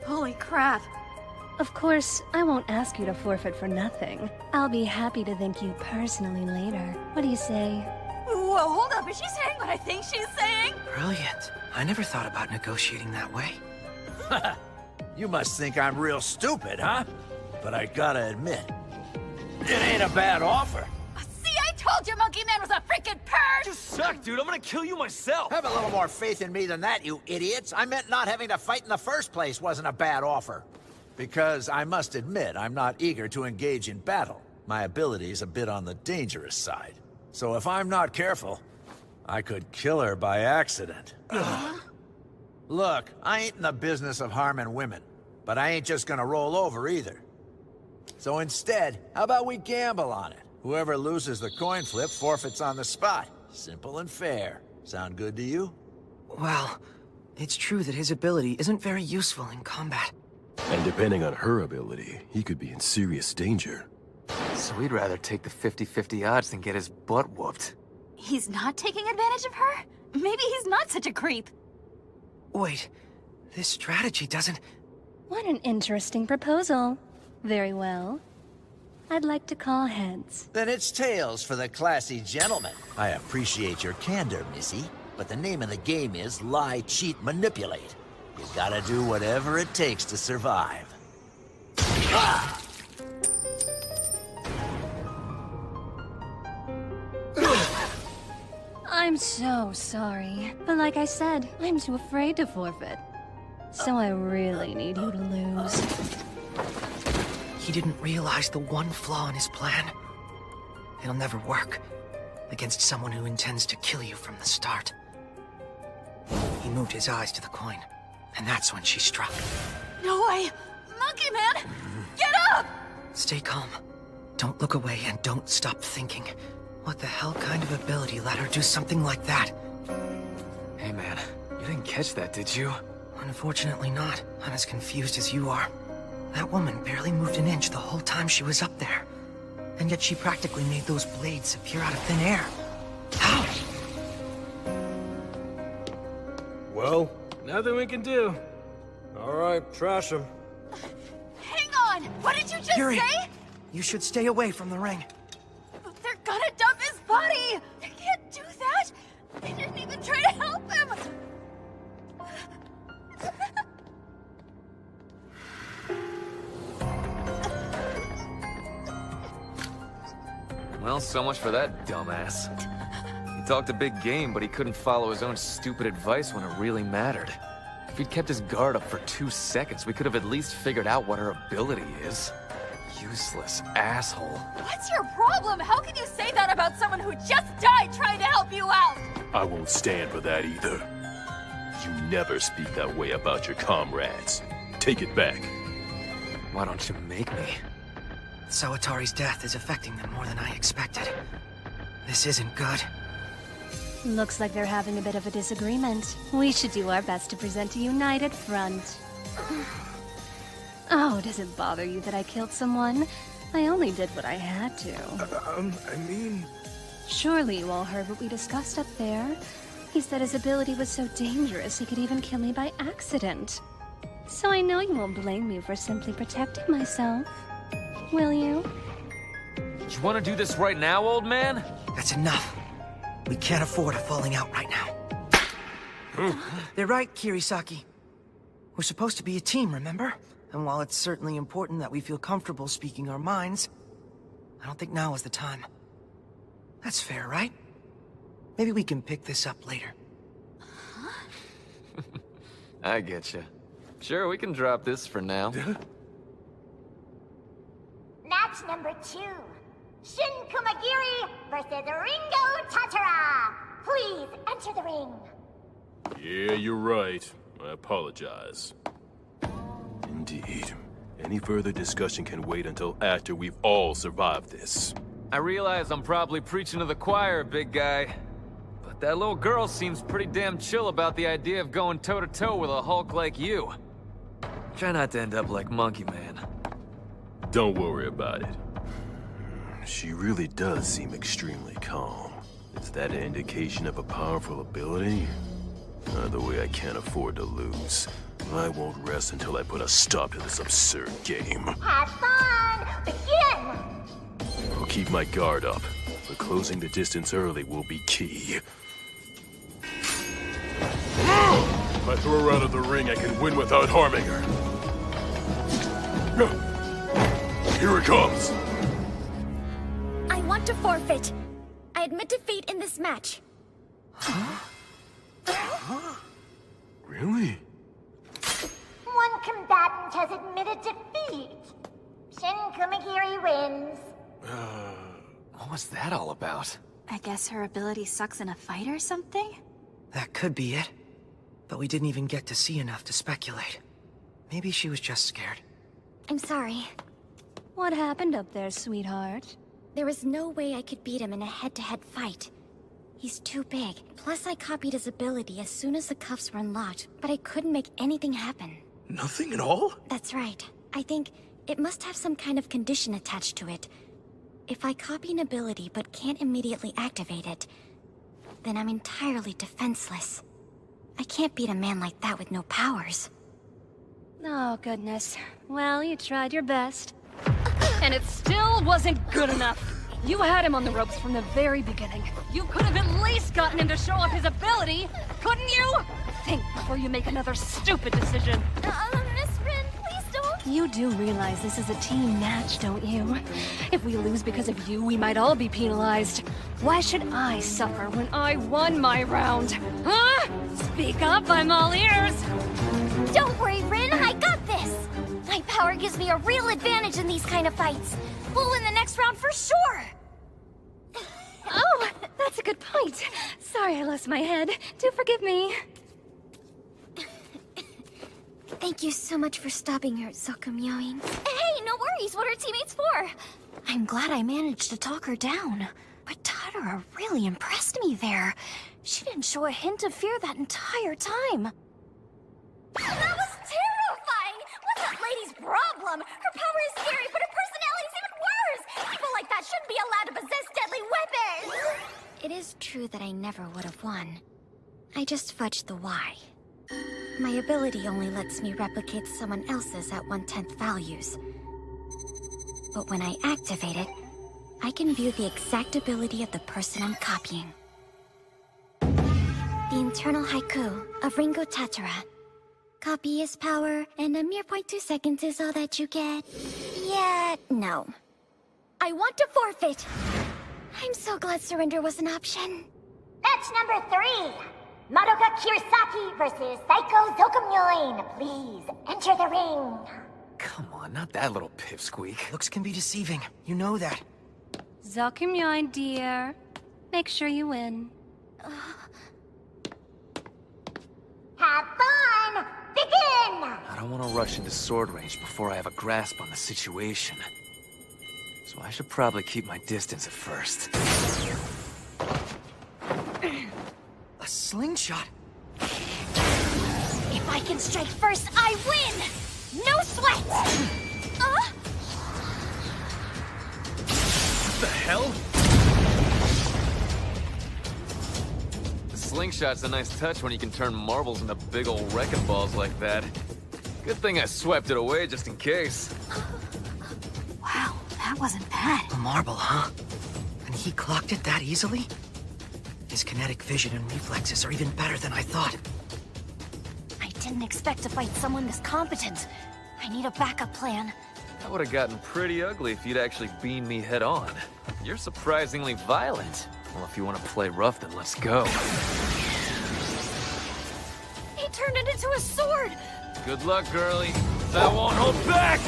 Holy crap. Of course, I won't ask you to forfeit for nothing. I'll be happy to thank you personally later. What do you say? Whoa, hold up. Is she saying what I think she's saying? Brilliant. I never thought about negotiating that way. You must think I'm real stupid, huh? But I gotta admit, it ain't a bad offer. See, I told you Monkey Man was a freaking perv! You suck, dude. I'm gonna kill you myself. Have a little more faith in me than that, you idiots. I meant not having to fight in the first place wasn't a bad offer. Because I must admit, I'm not eager to engage in battle. My ability's a bit on the dangerous side. So if I'm not careful, I could kill her by accident. Look, I ain't in the business of harming women, but I ain't just gonna roll over either. So instead, how about we gamble on it? Whoever loses the coin flip forfeits on the spot. Simple and fair. Sound good to you? Well, it's true that his ability isn't very useful in combat. And depending on her ability, he could be in serious danger. So we'd rather take the 50-50 odds than get his butt whooped. He's not taking advantage of her? Maybe he's not such a creep. Wait, this strategy doesn't... What an interesting proposal. Very well. I'd like to call heads. Then it's tails for the classy gentleman. I appreciate your candor, Missy, but the name of the game is lie, cheat, manipulate. You gotta do whatever it takes to survive. Ah! I'm so sorry, but like I said, I'm too afraid to forfeit. So I really need you to lose. He didn't realize the one flaw in his plan. It'll never work against someone who intends to kill you from the start. He moved his eyes to the coin, and that's when she struck. No way! Monkey Man! Get up! Stay calm. Don't look away and don't stop thinking. What the hell kind of ability let her do something like that? Hey, man. You didn't catch that, did you? Unfortunately not. I'm as confused as you are. That woman barely moved an inch the whole time she was up there. And yet she practically made those blades appear out of thin air. How? Well, nothing we can do. All right, trash him. Hang on! What did you just Yuri, say? you should stay away from the ring. But they're gonna dump his body! They can't do that! They didn't even try to help him! Well, so much for that dumbass. He talked a big game, but he couldn't follow his own stupid advice when it really mattered. If he'd kept his guard up for 2 seconds, we could have at least figured out what her ability is. Useless asshole. What's your problem? How can you say that about someone who just died trying to help you out? I won't stand for that either. You never speak that way about your comrades. Take it back. Why don't you make me? Sawatari's death is affecting them more than I expected. This isn't good. Looks like they're having a bit of a disagreement. We should do our best to present a united front. Oh, does it bother you that I killed someone? I only did what I had to. I mean... Surely you all heard what we discussed up there. He said his ability was so dangerous he could even kill me by accident. So I know you won't blame me for simply protecting myself. Will you? You want to do this right now, old man? That's enough. We can't afford a falling out right now. They're right, Kirisaki. We're supposed to be a team, remember? And while it's certainly important that we feel comfortable speaking our minds, I don't think now is the time. That's fair, right? Maybe we can pick this up later. I getcha. Sure, we can drop this for now. Match number 2. Shin Kumagiri versus Ringo Tatara. Please enter the ring. Yeah, you're right. I apologize. Indeed. Any further discussion can wait until after we've all survived this. I realize I'm probably preaching to the choir, big guy. But that little girl seems pretty damn chill about the idea of going toe-to-toe with a Hulk like you. Try not to end up like Monkey Man. Don't worry about it. She really does seem extremely calm. Is that an indication of a powerful ability? Either way, I can't afford to lose. I won't rest until I put a stop to this absurd game. Have fun! Begin! I'll keep my guard up, but but closing the distance early will be key. If I throw her out of the ring, I can win without harming her. Here it comes! I want to forfeit. I admit defeat in this match. Really? One combatant has admitted defeat. Shin Kumagiri wins. What was that all about? I guess her ability sucks in a fight or something? That could be it. But we didn't even get to see enough to speculate. Maybe she was just scared. I'm sorry. What happened up there, sweetheart? There was no way I could beat him in a head-to-head fight. He's too big. Plus, I copied his ability as soon as the cuffs were unlocked, but I couldn't make anything happen. Nothing at all? That's right. I think it must have some kind of condition attached to it. If I copy an ability but can't immediately activate it, then I'm entirely defenseless. I can't beat a man like that with no powers. Oh, goodness. Well, you tried your best. And it still wasn't good enough. You had him on the ropes from the very beginning. You could have at least gotten him to show off his ability, couldn't you? Think before you make another stupid decision. Miss Rin, please don't. You do realize this is a team match, don't you? If we lose because of you, we might all be penalized. Why should I suffer when I won my round? Huh? Speak up, I'm all ears. Don't worry, Rin, I got this. My power gives me a real advantage in these kind of fights. We'll win the next round for sure. Oh, that's a good point. Sorry I lost my head. Do forgive me. Thank you so much for stopping her, Zokumyoing. Hey, no worries. What are teammates for? I'm glad I managed to talk her down. But Tadara really impressed me there. She didn't show a hint of fear that entire time. That was terrifying! What's that lady's problem? Her power is scary, but her personality's even worse! People like that shouldn't be allowed to possess deadly weapons! It is true that I never would have won. I just fudged the why. My ability only lets me replicate someone else's at 1/10 values. But when I activate it, I can view the exact ability of the person I'm copying. The internal haiku of Ringo Tatara. Copy is power, and a mere 0.2 seconds is all that you get. Yeah, no. I want to forfeit! I'm so glad surrender was an option. Match number 3. Madoka Kirisaki versus Psycho Zokumyoin. Please, enter the ring. Come on, not that little pipsqueak. Looks can be deceiving. You know that. Zokumyoin, dear. Make sure you win. Have fun! Begin! I don't want to rush into sword range before I have a grasp on the situation. So I should probably keep my distance at first. A slingshot? If I can strike first, I win! No sweat! What the hell? The slingshot's a nice touch when you can turn marbles into big old wrecking balls like that. Good thing I swept it away just in case. Wow, that wasn't bad. A marble, huh? And he clocked it that easily? His kinetic vision and reflexes are even better than I thought. I didn't expect to fight someone this competent. I need a backup plan. That would have gotten pretty ugly if you'd actually beamed me head on. You're surprisingly violent. Well, if you want to play rough, then let's go. He turned it into a sword! Good luck, girlie. That won't hold back!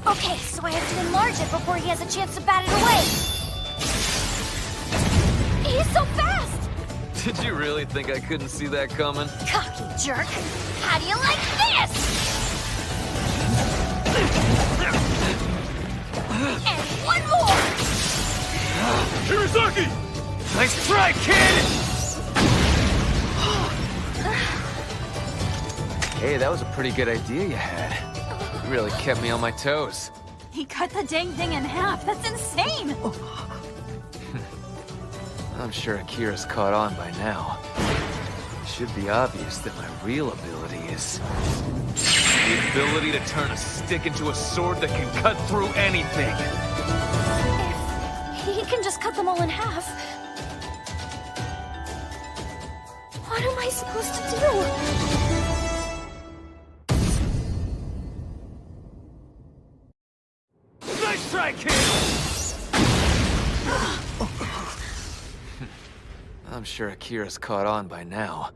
Okay, so I have to enlarge it before he has a chance to bat it away. He's so fast! Did you really think I couldn't see that coming? Cocky jerk! How do you like this? And one more! Kirisaki! Nice try, kid! Hey, that was a pretty good idea you had. You really kept me on my toes. He cut the dang thing in half. That's insane! I'm sure Akira's caught on by now. It should be obvious that my real ability is the ability to turn a stick into a sword that can cut through anything. If he can just cut them all in half. What am I supposed to do? Nice try, kid! I'm sure Akira's caught on by now.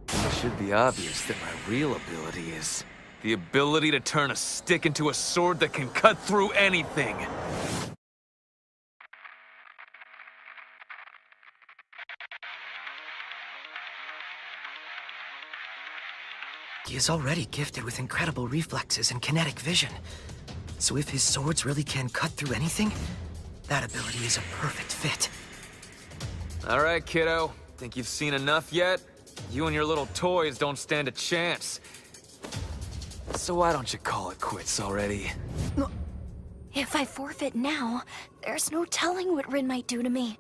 It should be obvious that my real ability is the ability to turn a stick into a sword that can cut through anything. He is already gifted with incredible reflexes and kinetic vision. So if his swords really can cut through anything, that ability is a perfect fit. All right, kiddo. Think you've seen enough yet? You and your little toys don't stand a chance. So why don't you call it quits already? If I forfeit now, there's no telling what Rin might do to me.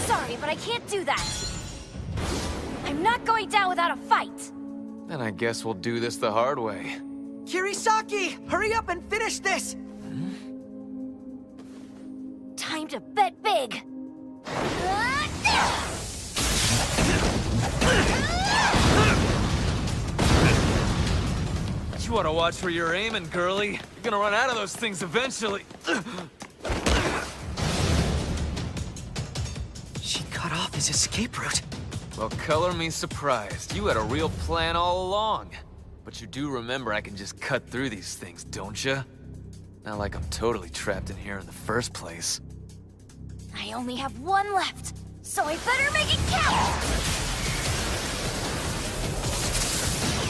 Sorry, but I can't do that. I'm not going down without a fight. Then I guess we'll do this the hard way. Kirisaki! Hurry up and finish this! Time to bet big. You ought to watch where you're aiming, girlie. You're gonna run out of those things eventually. She cut off his escape route. Well, color me surprised. You had a real plan all along. But you do remember I can just cut through these things, don't you? Not like I'm totally trapped in here in the first place. I only have one left, so I better make it count!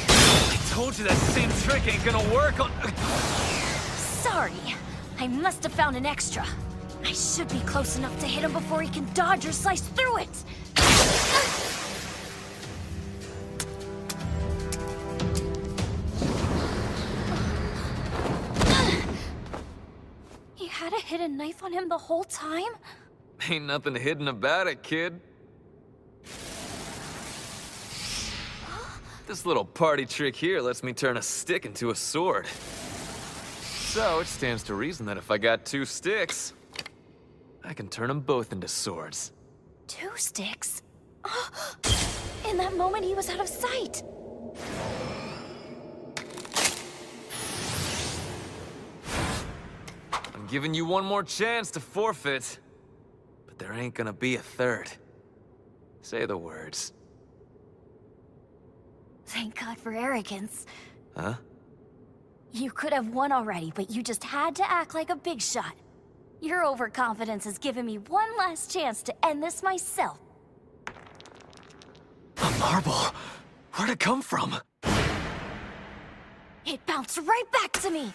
I told you that same trick ain't gonna work on... Sorry. I must have found an extra. I should be close enough to hit him before he can dodge or slice through it. He had a hidden knife on him the whole time? Ain't nothing hidden about it, kid. This little party trick here lets me turn a stick into a sword. So it stands to reason that if I got 2 sticks, I can turn them both into swords. 2 sticks? In that moment, he was out of sight. I'm giving you one more chance to forfeit, but there ain't gonna be a third. Say the words. Thank God for arrogance. Huh? You could have won already, but you just had to act like a big shot. Your overconfidence has given me one last chance to end this myself. A marble? Where'd it come from? It bounced right back to me!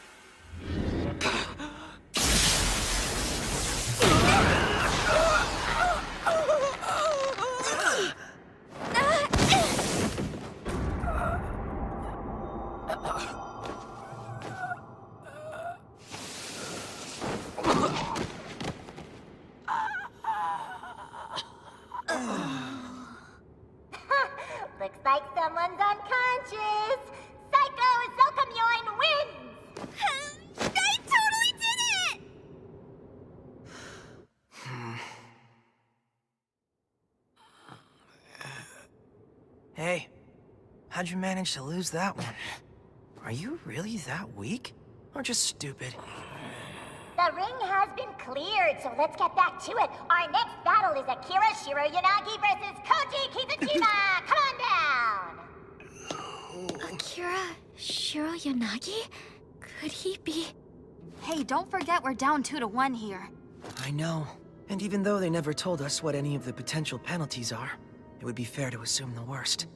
Looks like someone's unconscious. Psycho Zokamyoin wins! I totally did it! Hey, how'd you manage to lose that one? Are you really that weak? Or just stupid? The ring has been cleared, so let's get back to it. Our next battle is Akira Shiroyanagi versus Koji Kizujima. Come on down! Akira Shiroyanagi? Could he be... Hey, don't forget we're down 2-1 here. I know. And even though they never told us what any of the potential penalties are, it would be fair to assume the worst.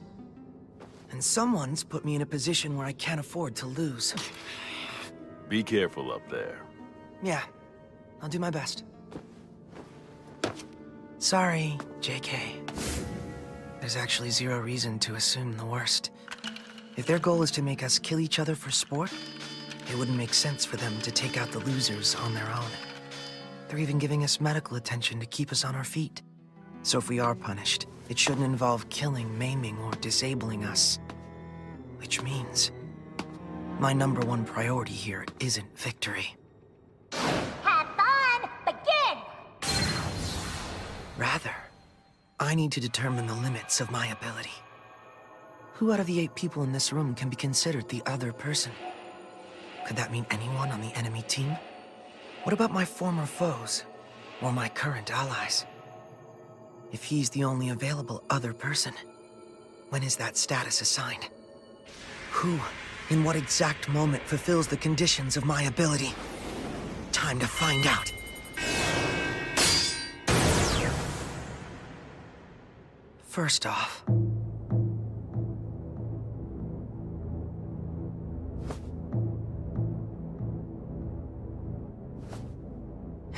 And someone's put me in a position where I can't afford to lose. Be careful up there. Yeah, I'll do my best. Sorry, JK. There's actually zero reason to assume the worst. If their goal is to make us kill each other for sport, it wouldn't make sense for them to take out the losers on their own. They're even giving us medical attention to keep us on our feet. So if we are punished, it shouldn't involve killing, maiming, or disabling us. Which means... My #1 priority here isn't victory. Have fun! Begin! Rather, I need to determine the limits of my ability. Who out of the 8 people in this room can be considered the other person? Could that mean anyone on the enemy team? What about my former foes? Or my current allies? If he's the only available other person, when is that status assigned? Who, in what exact moment, fulfills the conditions of my ability? Time to find out. First off,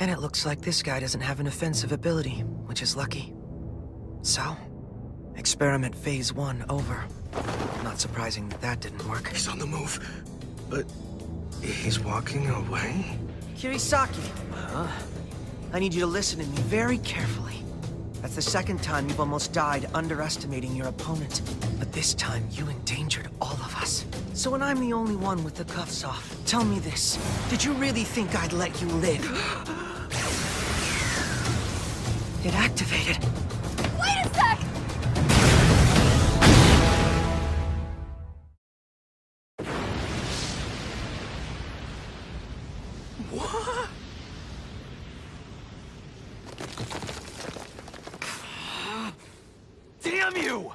and it looks like this guy doesn't have an offensive ability, which is lucky. So, experiment phase 1 over. Not surprising that that didn't work. He's on the move, but he's walking away? Kirisaki, I need you to listen to me very carefully. That's the second time you've almost died underestimating your opponent. But this time, you endangered all of us. So when I'm the only one with the cuffs off, tell me this. Did you really think I'd let you live? It activated. Wait a sec! What? Damn you!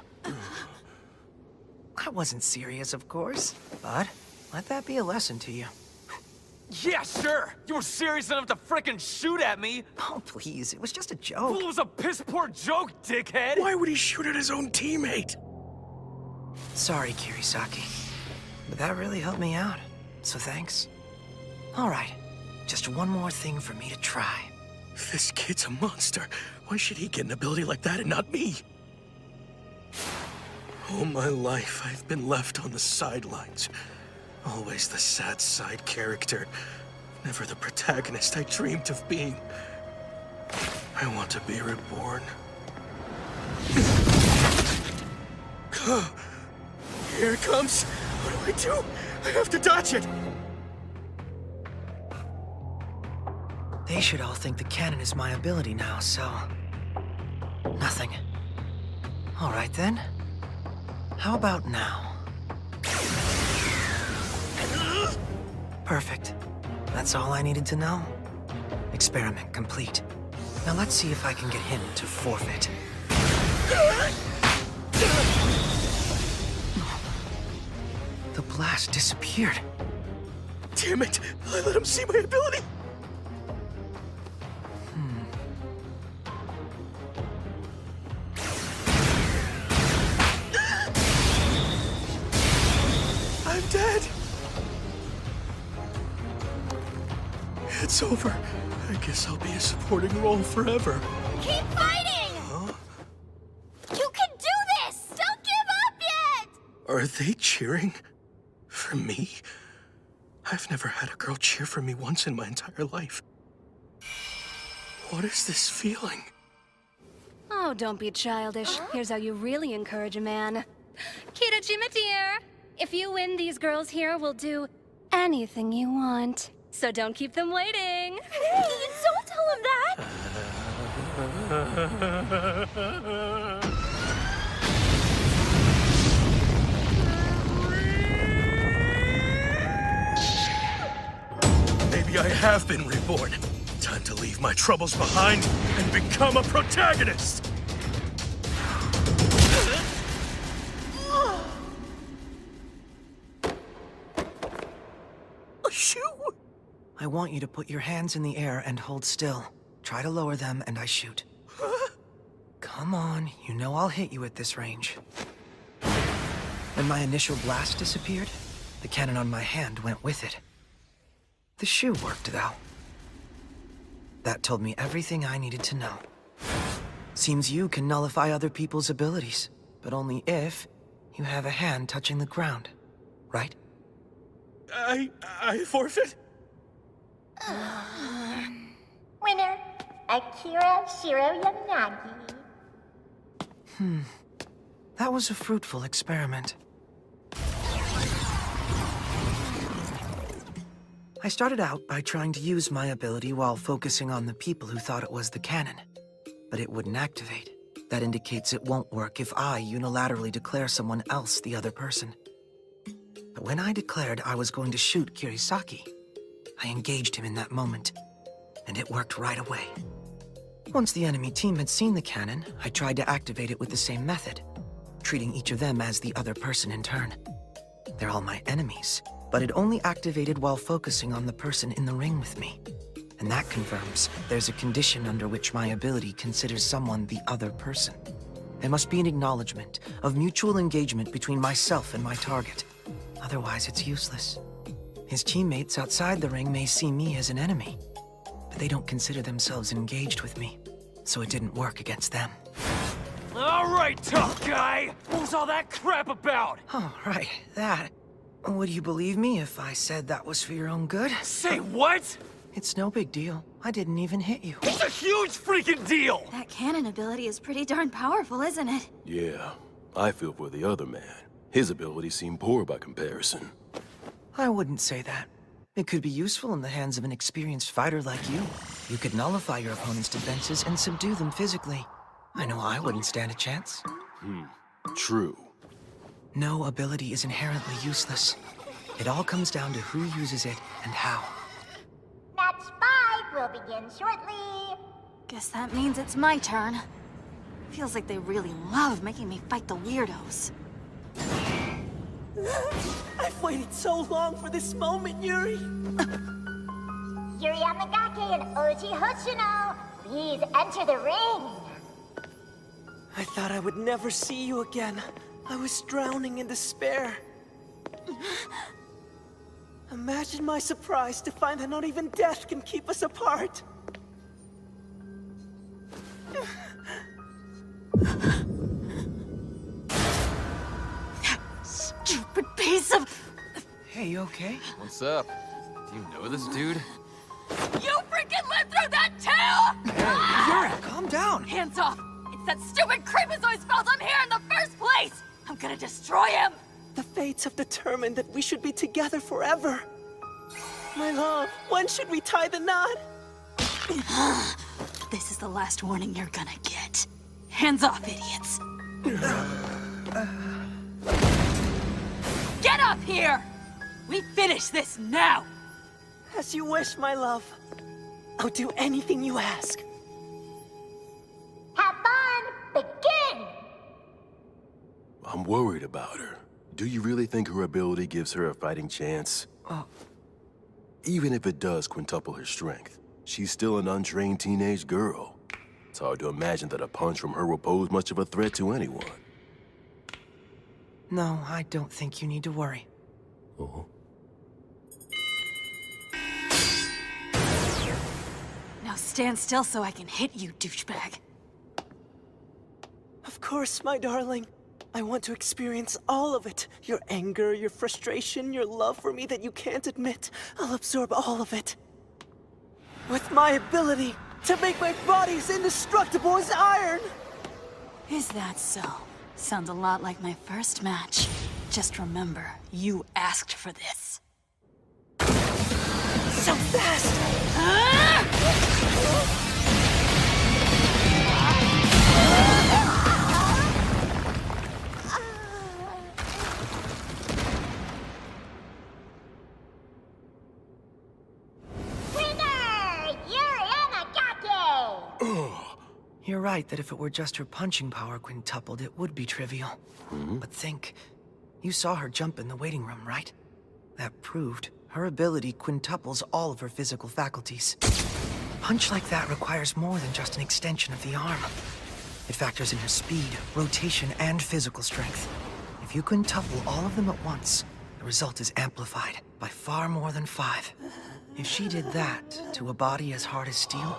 I wasn't serious, of course. But let that be a lesson to you. Yeah, sure! You were serious enough to frickin' shoot at me! Oh, please, it was just a Well, joke. it was a piss-poor joke, dickhead! Why would he shoot at his own teammate? Sorry, Kirisaki. But that really helped me out. So thanks. All right, just one more thing for me to try. This kid's a monster. Why should he get an ability like that and not me? All my life, I've been left on the sidelines. Always the sad side character. Never the protagonist I dreamed of being. I want to be reborn. Here it comes. What do? I have to dodge it. They should all think the cannon is my ability now, so... nothing. All right, then. How about now? Perfect. That's all I needed to know. Experiment complete. Now let's see if I can get him to forfeit. The blast disappeared. Damn it! I let him see my ability! I'm dead! It's over. I guess I'll be a supporting role forever. Keep fighting! Huh? You can do this! Don't give up yet! Are they cheering? For me? I've never had a girl cheer for me once in my entire life. What is this feeling? Oh, don't be childish. Here's how you really encourage a man. Kirajima dear, if you win, these girls here will do anything you want. So don't keep them waiting. Don't tell him that! Maybe I have been reborn. Time to leave my troubles behind and become a protagonist! A shoe? I want you to put your hands in the air and hold still. Try to lower them and I shoot. Come on, you know I'll hit you at this range. When my initial blast disappeared, the cannon on my hand went with it. The shoe worked, though. That told me everything I needed to know. Seems you can nullify other people's abilities, but only if you have a hand touching the ground, right? I forfeit? Winner, Akira Shiro Yanagi. That was a fruitful experiment. I started out by trying to use my ability while focusing on the people who thought it was the cannon. But it wouldn't activate. That indicates it won't work if I unilaterally declare someone else the other person. But when I declared I was going to shoot Kirisaki, I engaged him in that moment, and it worked right away. Once the enemy team had seen the cannon, I tried to activate it with the same method, treating each of them as the other person in turn. They're all my enemies, but it only activated while focusing on the person in the ring with me. And that confirms there's a condition under which my ability considers someone the other person. There must be an acknowledgement of mutual engagement between myself and my target. Otherwise, it's useless. His teammates outside the ring may see me as an enemy, but they don't consider themselves engaged with me, so it didn't work against them. All right, tough guy! What was all that crap about? Oh, right, that. Would you believe me if I said that was for your own good? Say what? It's no big deal. I didn't even hit you. It's a huge freaking deal! That cannon ability is pretty darn powerful, isn't it? Yeah, I feel for the other man. His abilities seem poor by comparison. I wouldn't say that. It could be useful in the hands of an experienced fighter like you. You could nullify your opponent's defenses and subdue them physically. I know I wouldn't stand a chance. True. No ability is inherently useless. It all comes down to who uses it and how. Match 5 will begin shortly. Guess that means it's my turn. Feels like they really love making me fight the weirdos. I've waited so long for this moment, Yuri. Yuri Yamagaki and Oji Hoshino, please enter the ring. I thought I would never see you again. I was drowning in despair. Imagine my surprise to find that not even death can keep us apart. Stupid piece of... Hey, you okay? What's up? Do you know this dude? You freaking lived through that too! Yuri, calm down! Hands off! It's that stupid creep who's always felt I'm here in the first place! I'm gonna destroy him! The fates have determined that we should be together forever. My love, when should we tie the knot? This is the last warning you're gonna get. Hands off, idiots. Get up here! We finish this now! As you wish, my love. I'll do anything you ask. Have fun! Begin! I'm worried about her. Do you really think her ability gives her a fighting chance? Even if it does quintuple her strength, she's still an untrained teenage girl. It's hard to imagine that a punch from her will pose much of a threat to anyone. No, I don't think you need to worry. Oh? Now stand still so I can hit you, douchebag. Of course, my darling. I want to experience all of it. Your anger, your frustration, your love for me that you can't admit. I'll absorb all of it. With my ability to make my body as indestructible as iron! Is that so? Sounds a lot like my first match. Just remember, you asked for this. So fast! You're right that if it were just her punching power quintupled, it would be trivial. But think, you saw her jump in the waiting room, right? That proved her ability quintuples all of her physical faculties. A punch like that requires more than just an extension of the arm. It factors in her speed, rotation, and physical strength. If you quintuple all of them at once, the result is amplified by far more than 5. If she did that to a body as hard as steel,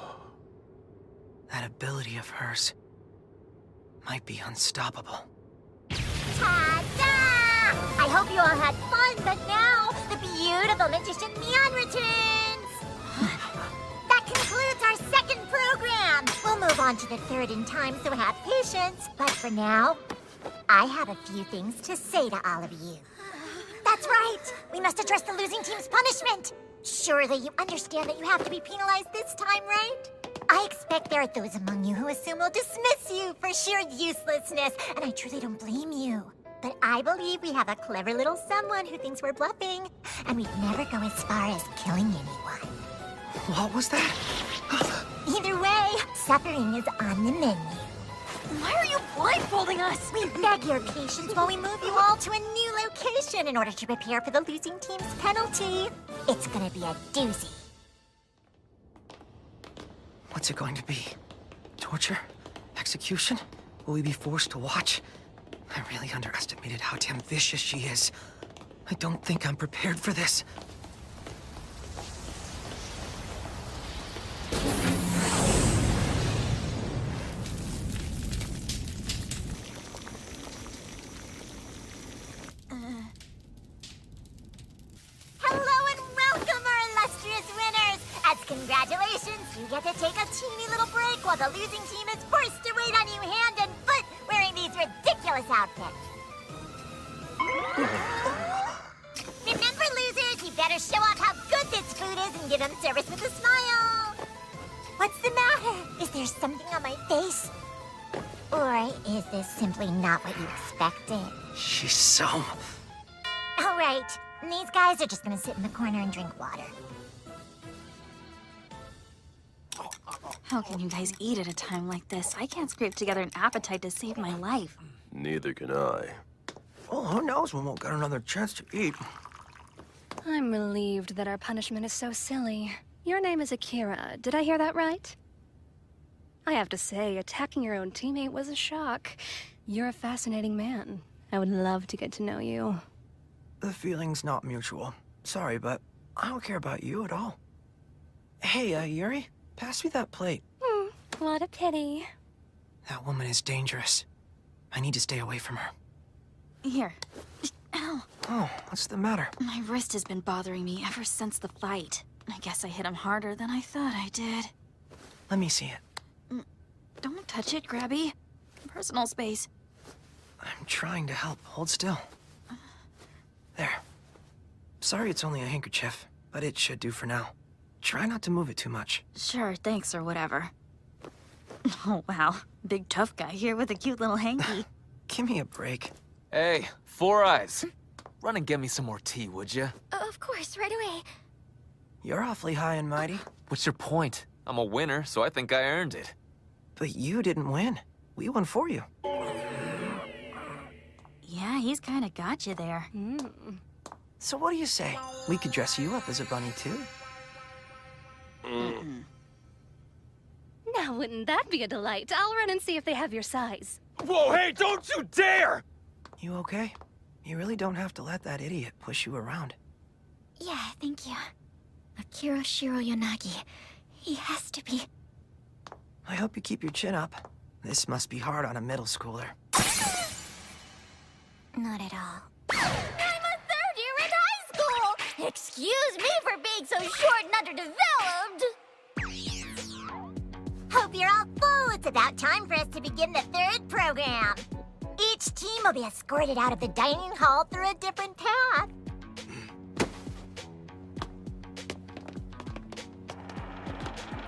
that ability of hers might be unstoppable. Ta-da! I hope you all had fun, but now the beautiful magician Neon returns! That concludes our second program! We'll move on to the third in time, so have patience. But for now, I have a few things to say to all of you. That's right! We must address the losing team's punishment! Shh! Surely you understand that you have to be penalized this time, right? I expect there are those among you who assume we'll dismiss you for sheer uselessness, and I truly don't blame you. But I believe we have a clever little someone who thinks we're bluffing, and we'd never go as far as killing anyone. What was that? Either way, suffering is on the menu. Why are you blindfolding us? We beg your patience while we move you all to a new location in order to prepare for the losing team's penalty. It's gonna be a doozy. What's it going to be? Torture? Execution? Will we be forced to watch? I really underestimated how damn vicious she is. I don't think I'm prepared for this. Hello and welcome, our illustrious winners! As congratulations, you get to take a teeny little break while the losing team is forced to wait on you hand and foot wearing these ridiculous outfits. Remember, losers, you better show off how good this food is and give them service with a smile. What's the matter? Is there something on my face? Or is this simply not what you expected? She's so... All right, these guys are just gonna sit in the corner and drink water. How can you guys eat at a time like this? I can't scrape together an appetite to save my life. Neither can I. Well, who knows when we'll get another chance to eat. I'm relieved that our punishment is so silly. Your name is Akira. Did I hear that right? I have to say, attacking your own teammate was a shock. You're a fascinating man. I would love to get to know you. The feeling's not mutual. Sorry, but I don't care about you at all. Hey, Yuri, pass me that plate. What a pity. That woman is dangerous. I need to stay away from her. Here. Ow. Oh, what's the matter? My wrist has been bothering me ever since the fight. I guess I hit him harder than I thought I did. Let me see it. Don't touch it, Grabby. Personal space. I'm trying to help. Hold still. There. Sorry it's only a handkerchief, but it should do for now. Try not to move it too much. Sure, thanks or whatever. Oh, wow. Big tough guy here with a cute little hanky. Give me a break. Hey, Four Eyes. Run and get me some more tea, would you? Of course, right away. You're awfully high and mighty. What's your point? I'm a winner, so I think I earned it. But you didn't win. We won for you. Yeah, he's kinda got you there. So what do you say? We could dress you up as a bunny, too. Now, wouldn't that be a delight? I'll run and see if they have your size. Whoa, hey, don't you dare! You okay? You really don't have to let that idiot push you around. Yeah, thank you. Akira Shiroyanagi. He has to be... I hope you keep your chin up. This must be hard on a middle schooler. Not at all. I'm a third year in high school! Excuse me for being so short and underdeveloped! Hope you're all full. It's about time for us to begin the third program. Each team will be escorted out of the dining hall through a different path.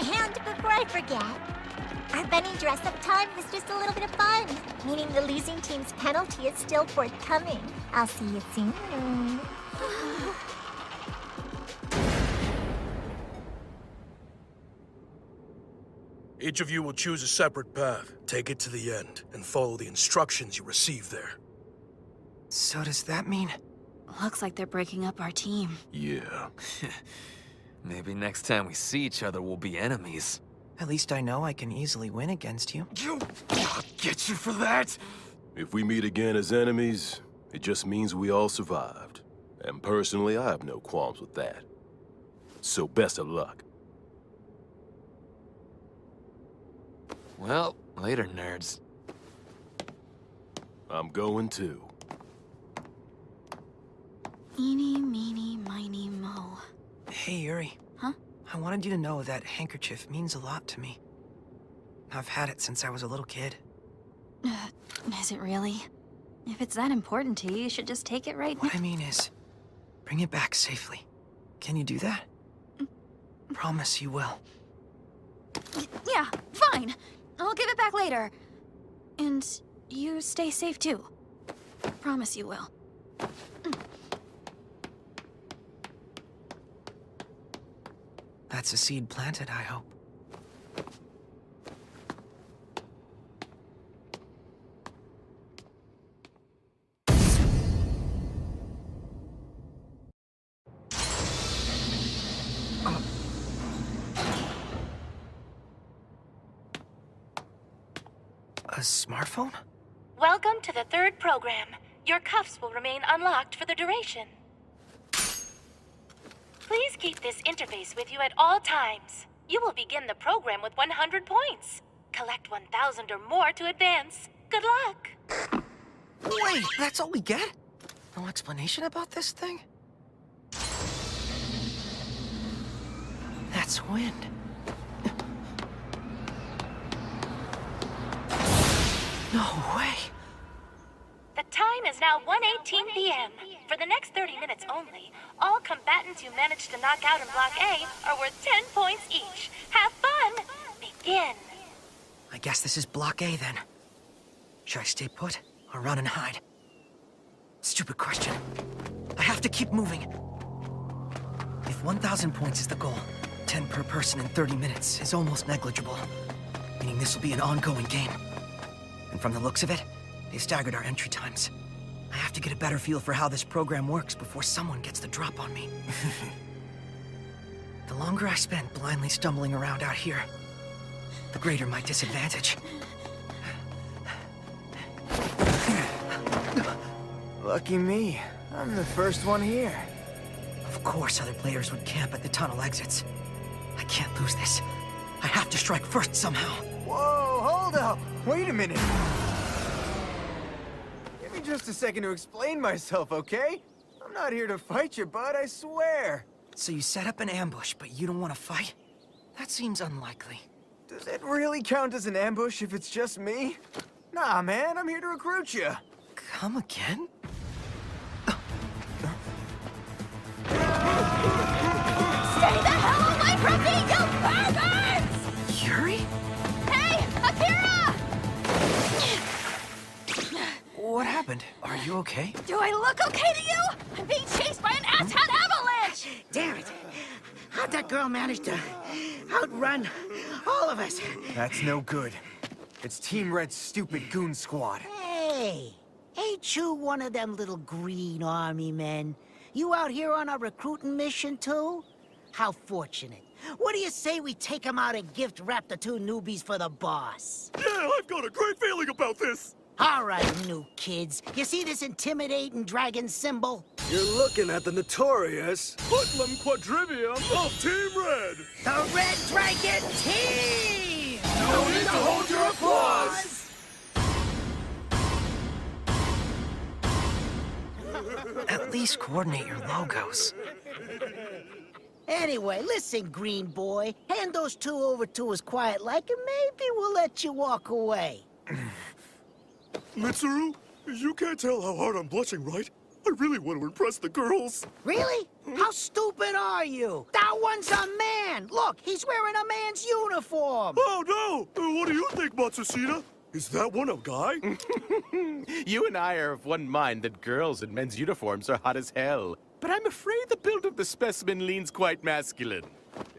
And before I forget, our bunny dress-up time was just a little bit of fun, meaning the losing team's penalty is still forthcoming. I'll see you soon. Each of you will choose a separate path, take it to the end, and follow the instructions you receive there. So does that mean... Looks like they're breaking up our team. Yeah. Maybe next time we see each other, we'll be enemies. At least I know I can easily win against you. I'll get you for that! If we meet again as enemies, it just means we all survived. And personally, I have no qualms with that. So best of luck. Well, later, nerds. I'm going too. Eeny, meeny, miny, mo. Hey, Yuri. Huh? I wanted you to know that handkerchief means a lot to me. I've had it since I was a little kid. Is it really? If it's that important to you, you should just take it right now. What I mean is, bring it back safely. Can you do that? Promise you will. Yeah, fine. I'll give it back later. And you stay safe too. Promise you will. That's a seed planted, I hope. A smartphone? Welcome to the third program. Your cuffs will remain unlocked for the duration. Please keep this interface with you at all times. You will begin the program with 100 points. Collect 1,000 or more to advance. Good luck. Wait, that's all we get? No explanation about this thing? That's wind. No way. The time is now 1:18 p.m. For the next 30 minutes only, all combatants you manage to knock out in Block A are worth 10 points each. Have fun! Begin. I guess this is Block A then. Should I stay put or run and hide? Stupid question. I have to keep moving. If 1,000 points is the goal, 10 per person in 30 minutes is almost negligible. Meaning this will be an ongoing game. And from the looks of it, they staggered our entry times. I have to get a better feel for how this program works before someone gets the drop on me. The longer I spend blindly stumbling around out here, the greater my disadvantage. Lucky me. I'm the first one here. Of course other players would camp at the tunnel exits. I can't lose this. I have to strike first somehow. Whoa, hold up! Wait a minute! Give me just a second to explain myself, okay? I'm not here to fight you, bud, I swear. So you set up an ambush, but you don't want to fight? That seems unlikely. Does it really count as an ambush if it's just me? Nah, man, I'm here to recruit you. Come again? Stay the hell away from me, you perverts! Yuri? Hey, Akira! What happened? Are you okay? Do I look okay to you? I'm being chased by an asshat avalanche! Damn it! How'd that girl manage to outrun all of us? That's no good. It's Team Red's stupid goon squad. Hey, ain't you one of them little green army men? You out here on a recruiting mission too? How fortunate. What do you say we take him out and gift wrap the two newbies for the boss? Yeah, I've got a great feeling about this! All right, new kids. You see this intimidating dragon symbol? You're looking at the notorious Hoodlum Quadrivium of Team Red! The Red Dragon Team! No need to hold your applause! At least coordinate your logos. Anyway, listen, green boy. Hand those two over to us quiet like, and maybe we'll let you walk away. Mitsuru, you can't tell how hard I'm blushing, right? I really want to impress the girls. Really? How stupid are you? That one's a man! Look, he's wearing a man's uniform! Oh, no! What do you think, Matsushita? Is that one a guy? You and I are of one mind that girls in men's uniforms are hot as hell. But I'm afraid the build of the specimen leans quite masculine.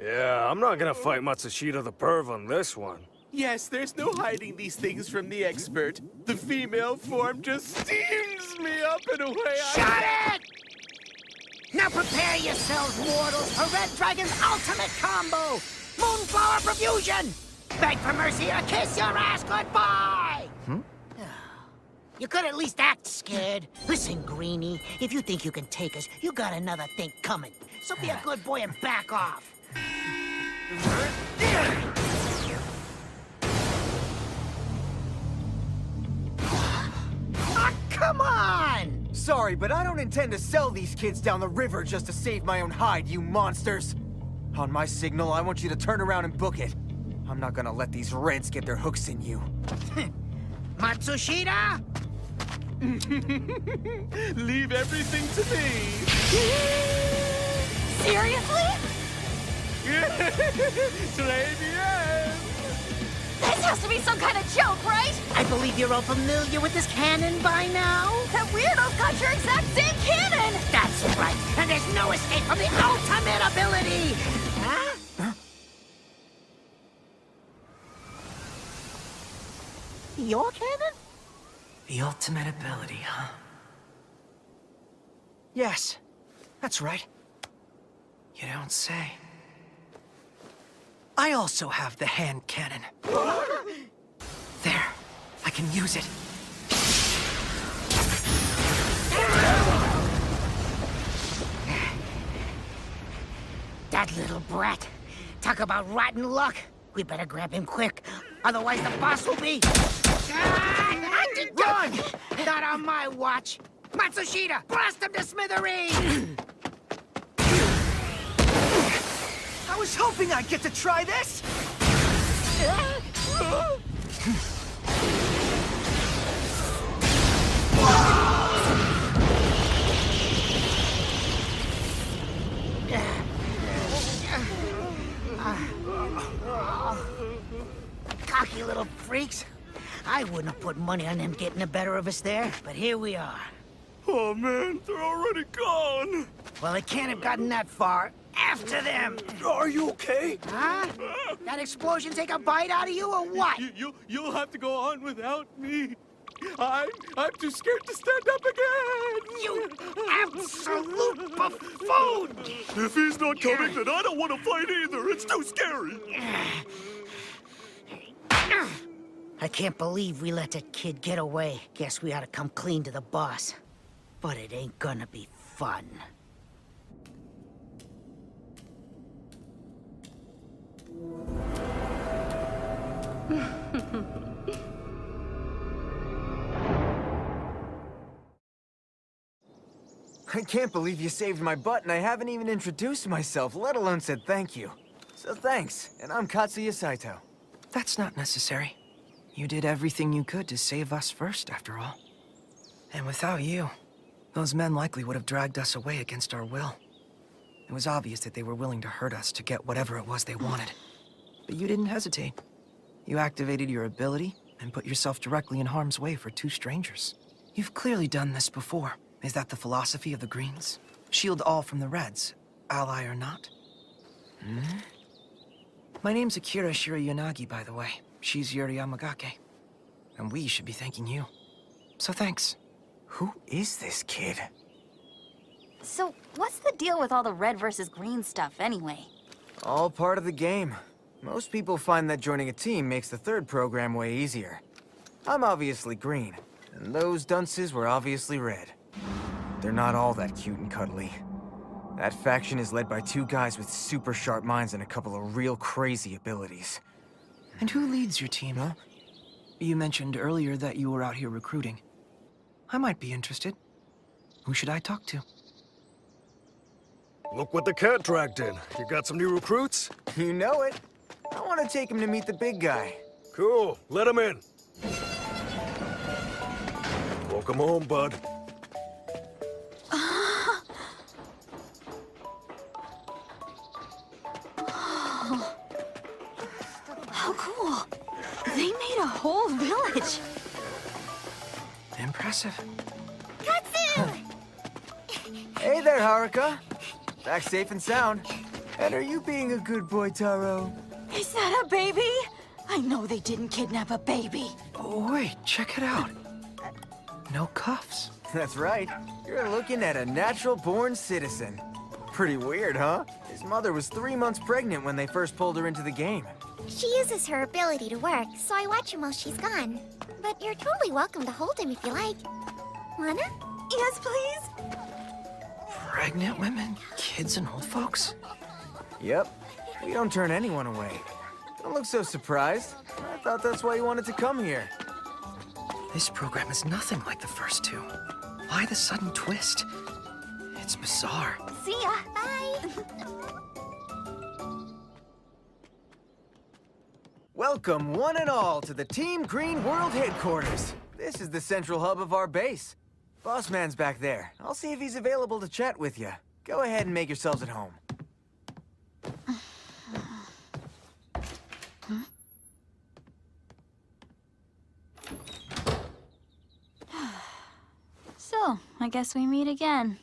Yeah, I'm not gonna fight Matsushita the perv on this one. Yes, there's no hiding these things from the expert. The female form just steams me up in a way Shut it! Now prepare yourselves, mortals, for Red Dragon's ultimate combo! Moonflower Profusion! Beg for mercy or kiss your ass goodbye! You could at least act scared. Listen, Greenie, if you think you can take us, you got another thing coming. So be a good boy and back off. Ah, come on! Sorry, but I don't intend to sell these kids down the river just to save my own hide, you monsters! On my signal, I want you to turn around and book it. I'm not gonna let these Reds get their hooks in you. Matsushita? Leave everything to me. Seriously? This has to be some kind of joke, right? I believe you're all familiar with this cannon by now? That weirdo's got your exact same cannon! That's right, and there's no escape from the ultimate ability! Huh? Your cannon? The ultimate ability, huh? Yes, that's right. You don't say. I also have the hand cannon. There, I can use it. That little brat. Talk about rotten luck. We better grab him quick. Otherwise the boss will be... Run! Not on my watch. Matsushita, blast him to smithereens! I was hoping I'd get to try this! Cocky little freaks. I wouldn't have put money on them getting the better of us there, but here we are. Oh man, they're already gone. Well, they can't have gotten that far. After them! Are you okay? Huh? That explosion take a bite out of you or what? You'll have to go on without me. I'm too scared to stand up again. You absolute buffoon! If he's not coming, then I don't want to fight either. It's too scary. I can't believe we let that kid get away. Guess we ought to come clean to the boss. But it ain't gonna be fun. I can't believe you saved my butt and I haven't even introduced myself, let alone said thank you. So thanks, and I'm Katsuya Saito. That's not necessary. You did everything you could to save us first, after all. And without you, those men likely would have dragged us away against our will. It was obvious that they were willing to hurt us to get whatever it was they wanted. But you didn't hesitate. You activated your ability and put yourself directly in harm's way for two strangers. You've clearly done this before. Is that the philosophy of the Greens? Shield all from the Reds, ally or not? My name's Akira Shirayanagi, by the way. She's Yuri Yamagake. And we should be thanking you. So thanks. Who is this kid? So, what's the deal with all the red versus green stuff, anyway? All part of the game. Most people find that joining a team makes the third program way easier. I'm obviously green, and those dunces were obviously red. They're not all that cute and cuddly. That faction is led by two guys with super sharp minds and a couple of real crazy abilities. And who leads your team, huh? You mentioned earlier that you were out here recruiting. I might be interested. Who should I talk to? Look what the cat dragged in. You got some new recruits? You know it. I want to take him to meet the big guy. Cool. Let him in. Welcome home, bud. How cool. They made a whole village. Impressive. Katsu! Hey there, Haruka. Back safe and sound. And are you being a good boy, Taro? Is that a baby? I know they didn't kidnap a baby. Oh, wait, check it out. No cuffs. That's right. You're looking at a natural-born citizen. Pretty weird, huh? His mother was 3 months pregnant when they first pulled her into the game. She uses her ability to work, so I watch him while she's gone. But you're totally welcome to hold him if you like. Wanna? Yes, please. Pregnant women, kids, and old folks. Yep. We don't turn anyone away. Don't look so surprised. I thought that's why you wanted to come here. This program is nothing like the first two. Why the sudden twist? It's bizarre. See ya. Bye. Welcome, one and all, to the Team Green World Headquarters. This is the central hub of our base. Boss man's back there. I'll see if he's available to chat with you. Go ahead and make yourselves at home. So, I guess we meet again.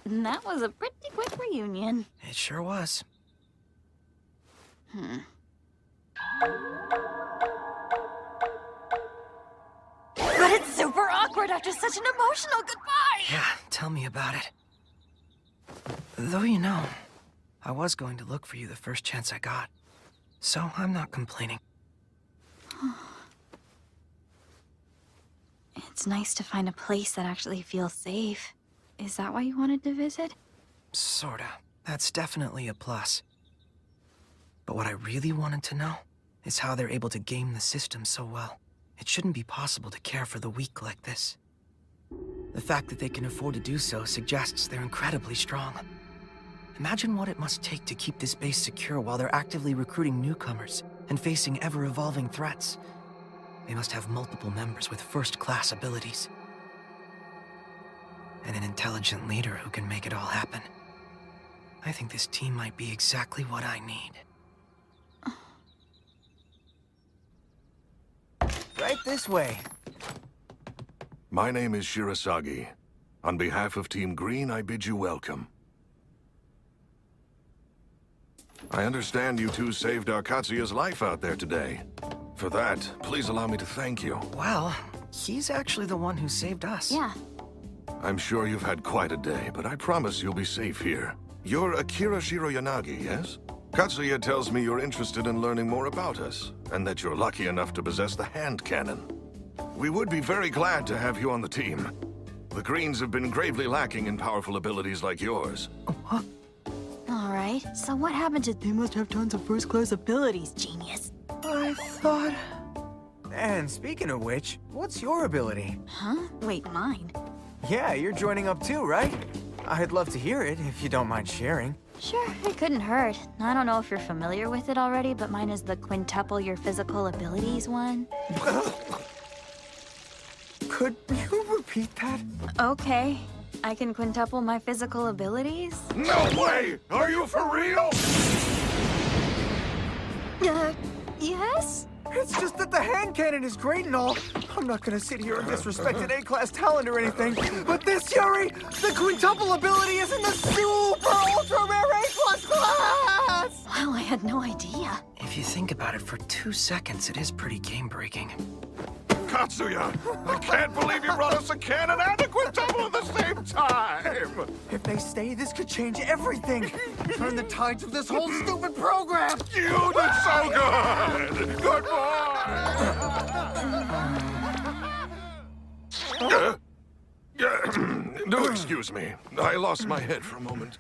That was a pretty quick reunion. It sure was. But it's super awkward after such an emotional goodbye! Yeah, tell me about it. Though you know, I was going to look for you the first chance I got. So I'm not complaining. It's nice to find a place that actually feels safe. Is that why you wanted to visit? Sorta. That's definitely a plus. But what I really wanted to know is how they're able to game the system so well. It shouldn't be possible to care for the weak like this. The fact that they can afford to do so suggests they're incredibly strong. Imagine what it must take to keep this base secure while they're actively recruiting newcomers and facing ever-evolving threats. They must have multiple members with first-class abilities. And an intelligent leader who can make it all happen. I think this team might be exactly what I need. Right this way. My name is Shirasagi. On behalf of Team Green, I bid you welcome. I understand you two saved our Katsuya's life out there today. For that, please allow me to thank you. Well, he's actually the one who saved us. Yeah. I'm sure you've had quite a day, but I promise you'll be safe here. You're Akira Shiroyanagi, yes? Katsuya tells me you're interested in learning more about us, and that you're lucky enough to possess the hand cannon. We would be very glad to have you on the team. The Greens have been gravely lacking in powerful abilities like yours. Alright, so what happened to— They must have tons of first-class abilities, genius. I thought... And speaking of which, what's your ability? Huh? Wait, mine? Yeah, you're joining up too, right? I'd love to hear it, if you don't mind sharing. Sure, it couldn't hurt. I don't know if you're familiar with it already, but mine is the quintuple your physical abilities one. Could you repeat that? Okay. I can quintuple my physical abilities? No way! Are you for real? Yes? It's just that the hand cannon is great and all. I'm not gonna sit here and disrespect an A-class talent or anything, but this, Yuri, the quintuple ability is in the super ultra rare A+ class! Wow, I had no idea. If you think about it for 2 seconds, it is pretty game-breaking. Katsuya! I can't believe you brought us a cannon and a quintuple at the same time! If they stay, this could change everything. Turn the tides of this whole stupid program! You did so good! Good boy! Do excuse me. I lost my head for a moment.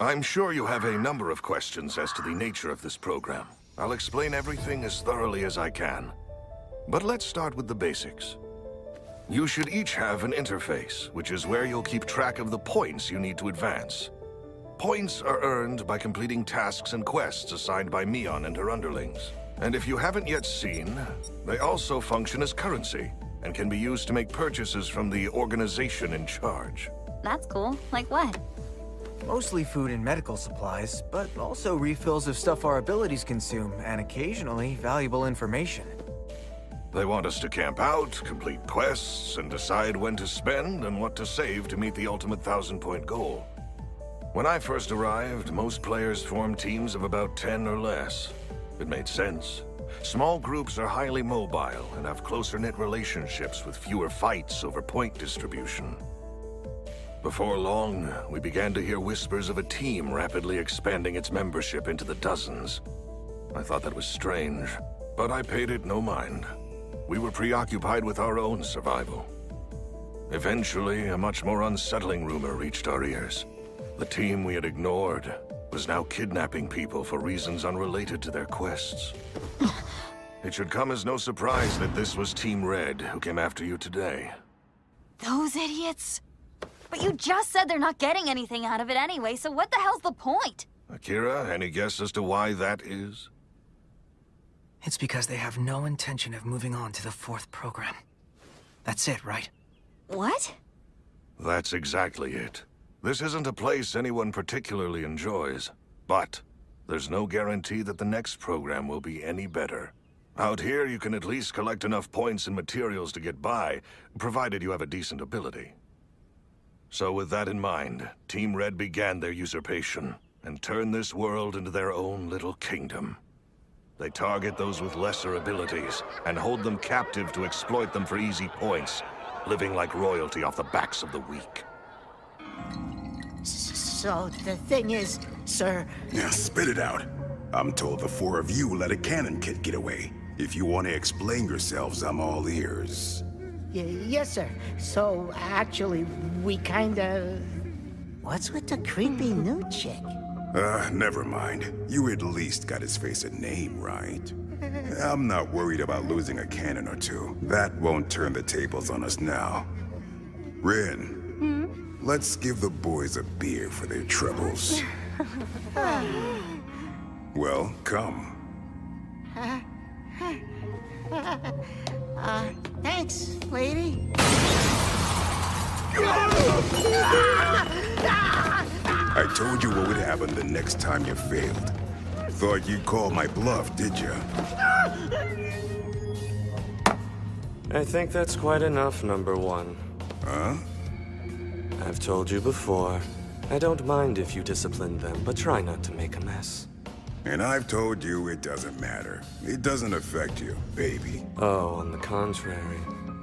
I'm sure you have a number of questions as to the nature of this program. I'll explain everything as thoroughly as I can. But let's start with the basics. You should each have an interface, which is where you'll keep track of the points you need to advance. Points are earned by completing tasks and quests assigned by Mion and her underlings. And if you haven't yet seen, they also function as currency and can be used to make purchases from the organization in charge. That's cool. Like what? Mostly food and medical supplies, but also refills of stuff our abilities consume, and occasionally valuable information. They want us to camp out, complete quests, and decide when to spend and what to save to meet the ultimate 1,000-point goal. When I first arrived, most players formed teams of about 10 or less. It made sense. Small groups are highly mobile and have closer-knit relationships with fewer fights over point distribution. Before long, we began to hear whispers of a team rapidly expanding its membership into the dozens. I thought that was strange, but I paid it no mind. We were preoccupied with our own survival. Eventually, a much more unsettling rumor reached our ears. The team we had ignored was now kidnapping people for reasons unrelated to their quests. It should come as no surprise that this was Team Red who came after you today. Those idiots? But you just said they're not getting anything out of it anyway, so what the hell's the point? Akira, any guess as to why that is? It's because they have no intention of moving on to the 4th program. That's it, right? What? That's exactly it. This isn't a place anyone particularly enjoys, but there's no guarantee that the next program will be any better. Out here, you can at least collect enough points and materials to get by, provided you have a decent ability. So with that in mind, Team Red began their usurpation, and turned this world into their own little kingdom. They target those with lesser abilities, and hold them captive to exploit them for easy points, living like royalty off the backs of the weak. So the thing is, sir... Now spit it out. I'm told the four of you let a cannon kid get away. If you want to explain yourselves, I'm all ears. Yes, sir. So, actually, we kinda... What's with the creepy new chick? Never mind. You at least got his face a name, right? I'm not worried about losing a cannon or two. That won't turn the tables on us now. Rin, let's give the boys a beer for their troubles. Well, come. Thanks, lady. I told you what would happen the next time you failed. Thought you'd call my bluff, did you? I think that's quite enough, number one. Huh? I've told you before, I don't mind if you discipline them, but try not to make a mess. And I've told you it doesn't matter. It doesn't affect you, baby. Oh, on the contrary.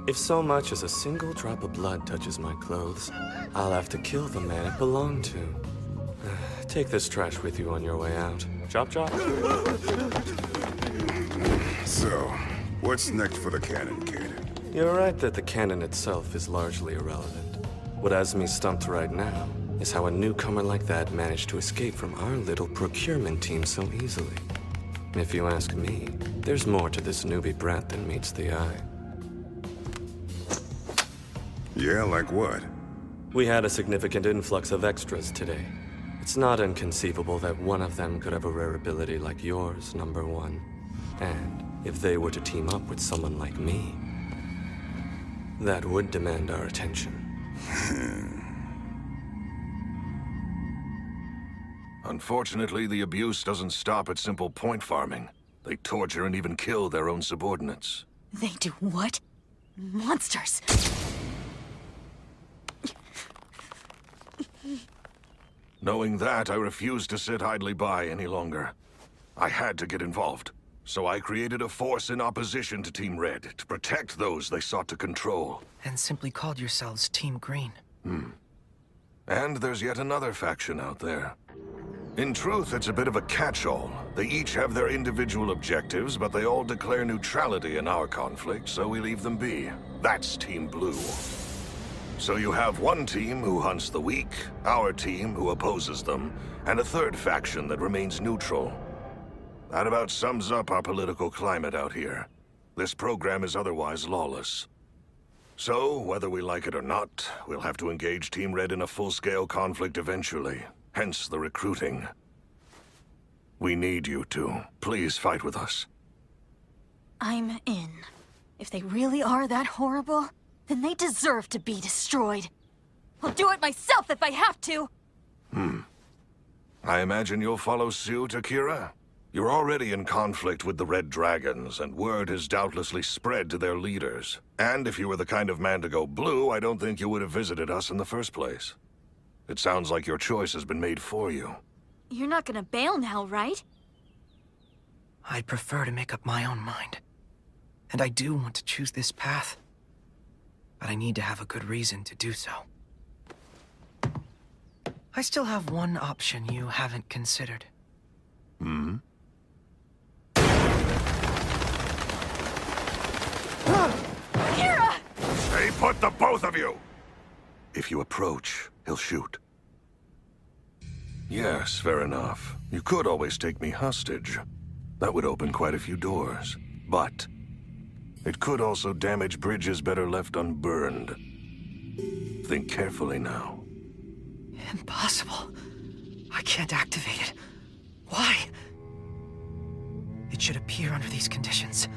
If so much as a single drop of blood touches my clothes, I'll have to kill the man it belonged to. Take this trash with you on your way out. Chop chop. So, what's next for the cannon kid? You're right that the cannon itself is largely irrelevant. What has me stumped right now is how a newcomer like that managed to escape from our little procurement team so easily. If you ask me, there's more to this newbie brat than meets the eye. Yeah, like what? We had a significant influx of extras today. It's not inconceivable that one of them could have a rare ability like yours, number one. And if they were to team up with someone like me, that would demand our attention. Unfortunately, the abuse doesn't stop at simple point farming. They torture and even kill their own subordinates. They do what? Monsters! Knowing that, I refused to sit idly by any longer. I had to get involved. So I created a force in opposition to Team Red to protect those they sought to control. And simply called yourselves Team Green. And there's yet another faction out there. In truth, it's a bit of a catch-all. They each have their individual objectives, but they all declare neutrality in our conflict, so we leave them be. That's Team Blue. So you have one team who hunts the weak, our team who opposes them, and a third faction that remains neutral. That about sums up our political climate out here. This program is otherwise lawless. So, whether we like it or not, we'll have to engage Team Red in a full-scale conflict eventually. Hence the recruiting. We need you to. Please fight with us. I'm in. If they really are that horrible, then they deserve to be destroyed. I'll do it myself if I have to! I imagine you'll follow suit, Akira? You're already in conflict with the Red Dragons, and word has doubtlessly spread to their leaders. And if you were the kind of man to go blue, I don't think you would have visited us in the first place. It sounds like your choice has been made for you. You're not gonna bail now, right? I'd prefer to make up my own mind. And I do want to choose this path. But I need to have a good reason to do so. I still have one option you haven't considered. Akira! Stay put, the both of you! If you approach, he'll shoot. Yes, fair enough. You could always take me hostage. That would open quite a few doors. But it could also damage bridges better left unburned. Think carefully now. Impossible. I can't activate it. Why? It should appear under these conditions.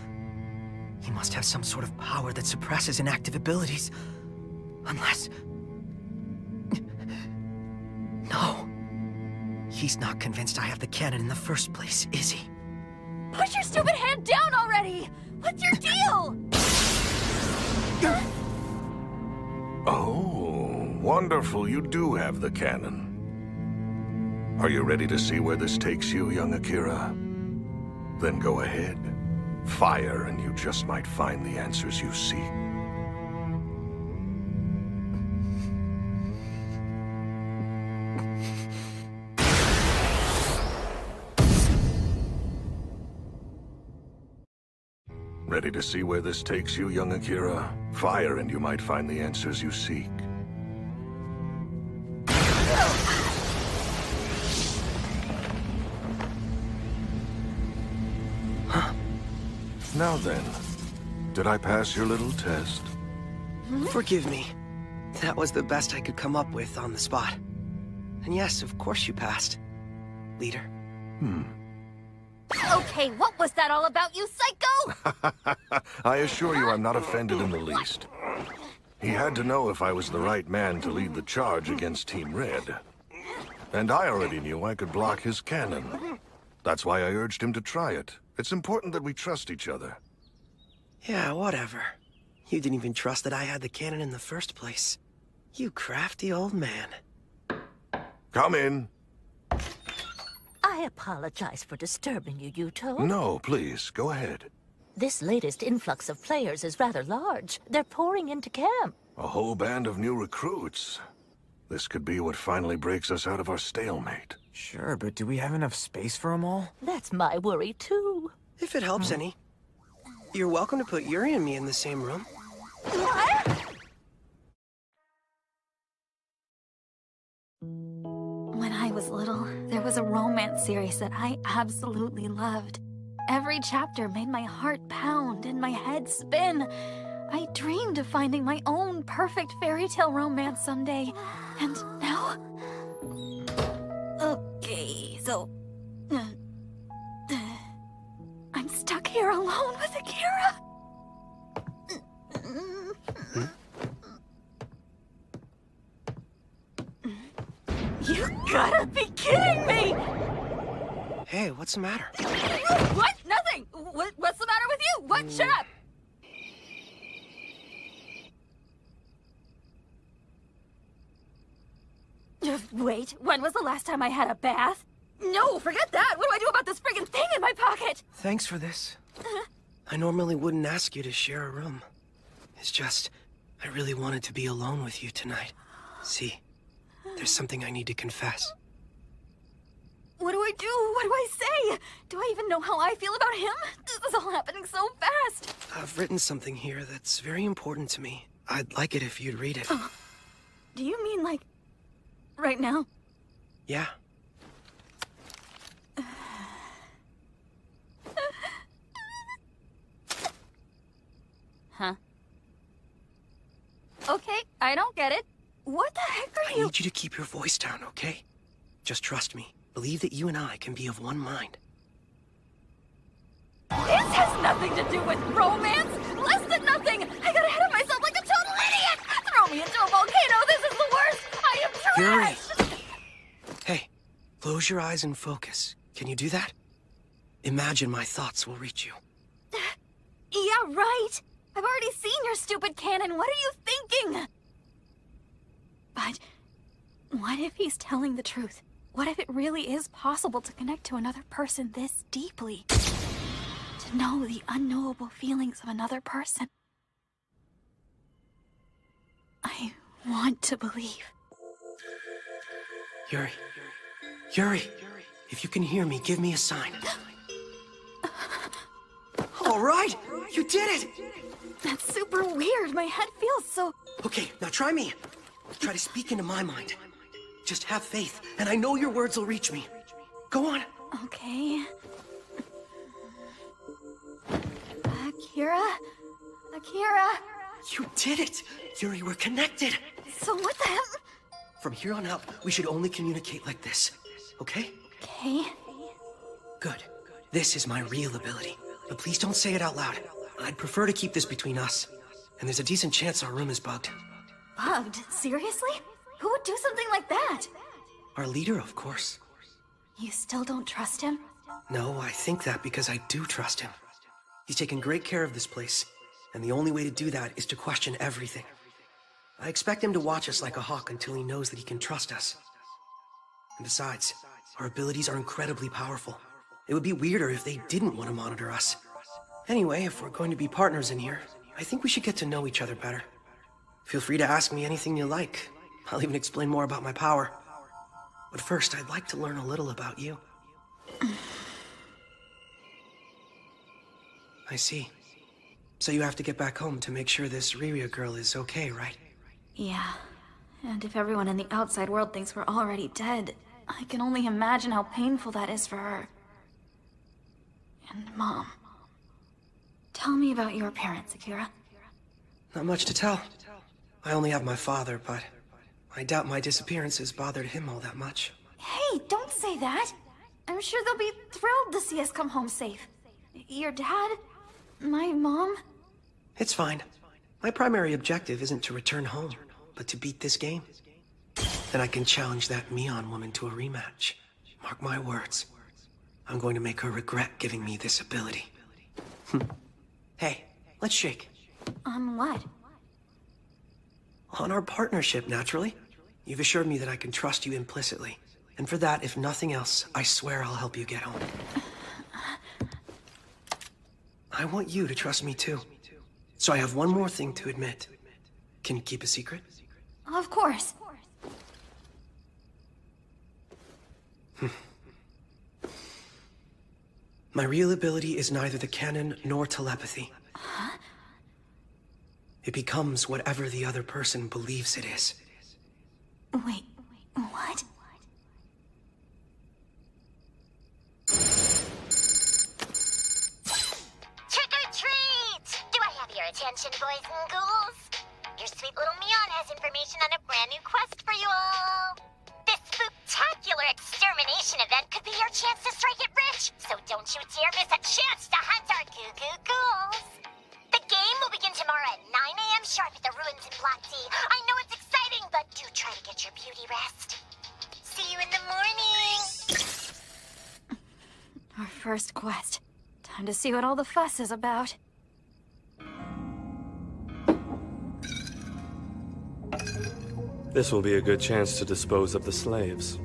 He must have some sort of power that suppresses inactive abilities. Unless... No. He's not convinced I have the cannon in the first place, is he? Put your stupid hand down already! What's your deal? Oh, wonderful. You do have the cannon. Are you ready to see where this takes you, young Akira? Then go ahead. Fire, and you just might find the answers you seek. Ready to see where this takes you, young Akira? Fire, and you might find the answers you seek. Now then, did I pass your little test? Forgive me. That was the best I could come up with on the spot. And yes, of course you passed. Leader. Okay, what was that all about, you psycho? I assure you I'm not offended in the least. He had to know if I was the right man to lead the charge against Team Red. And I already knew I could block his cannon. That's why I urged him to try it. It's important that we trust each other. Yeah, whatever. You didn't even trust that I had the cannon in the first place. You crafty old man. Come in. I apologize for disturbing you, Yuto. No, please, go ahead. This latest influx of players is rather large. They're pouring into camp. A whole band of new recruits. This could be what finally breaks us out of our stalemate. Sure, but do we have enough space for them all? That's my worry, too. If it helps any, you're welcome to put Yuri and me in the same room. What? When I was little, there was a romance series that I absolutely loved. Every chapter made my heart pound and my head spin. I dreamed of finding my own perfect fairy tale romance someday. And now? Okay, so... I'm stuck here alone with Akira. You gotta be kidding me! Hey, what's the matter? What? Nothing! What's the matter with you? What? Shut up! Wait, when was the last time I had a bath? No, forget that! What do I do about this friggin' thing in my pocket? Thanks for this. I normally wouldn't ask you to share a room. It's just, I really wanted to be alone with you tonight. See, there's something I need to confess. What do I do? What do I say? Do I even know how I feel about him? This is all happening so fast. I've written something here that's very important to me. I'd like it if you'd read it. Do you mean like... right now? Yeah. Huh? Okay, I don't get it. What the heck are you— I need you to keep your voice down, okay? Just trust me. Believe that you and I can be of one mind. This has nothing to do with romance! Less than nothing! I got ahead of myself like a total idiot! Throw me into a volcano! This is the worst! I am trash! Hey, close your eyes and focus. Can you do that? Imagine my thoughts will reach you. Yeah, right! I've already seen your stupid cannon. What are you thinking? But what if he's telling the truth? What if it really is possible to connect to another person this deeply? To know the unknowable feelings of another person? I want to believe. Yuri. Yuri! If you can hear me, give me a sign. All right! You did it! That's super weird. My head feels so... Okay, now try me. Try to speak into my mind. Just have faith, and I know your words will reach me. Go on. Okay. Akira? Akira? You did it! Yuri, we're connected! So what the hell? From here on out, we should only communicate like this. Okay? Okay. Good. This is my real ability. But please don't say it out loud. I'd prefer to keep this between us. And there's a decent chance our room is bugged. Bugged? Seriously? Who would do something like that? Our leader, of course. You still don't trust him? No, I think that because I do trust him. He's taken great care of this place, and the only way to do that is to question everything. I expect him to watch us like a hawk until he knows that he can trust us. And besides, our abilities are incredibly powerful. It would be weirder if they didn't want to monitor us. Anyway, if we're going to be partners in here, I think we should get to know each other better. Feel free to ask me anything you like. I'll even explain more about my power. But first, I'd like to learn a little about you. I see. So you have to get back home to make sure this Riria girl is okay, right? Yeah. And if everyone in the outside world thinks we're already dead, I can only imagine how painful that is for her. And Mom. Tell me about your parents, Akira. Not much to tell. I only have my father, but I doubt my disappearance has bothered him all that much. Hey, don't say that! I'm sure they'll be thrilled to see us come home safe. Your dad? My mom? It's fine. My primary objective isn't to return home, but to beat this game. Then I can challenge that Mion woman to a rematch. Mark my words. I'm going to make her regret giving me this ability. Hey, let's shake. On what? On our partnership, naturally. You've assured me that I can trust you implicitly. And for that, if nothing else, I swear I'll help you get home. I want you to trust me too. So I have one more thing to admit. Can you keep a secret? Of course. My real ability is neither the canon nor telepathy. Huh? It becomes whatever the other person believes it is. Wait, what? Trick or treat! Do I have your attention, boys and ghouls? Your sweet little Mion has information on a brand new quest for you all. This spectacular extermination event could be your chance to strike it rich, so don't you dare miss a chance to hunt our goo-goo ghouls. The game will begin tomorrow at 9 a.m. sharp at the ruins in Block D. I know it's exciting, but do try to get your beauty rest. See you in the morning! Our first quest. Time to see what all the fuss is about. This will be a good chance to dispose of the slaves.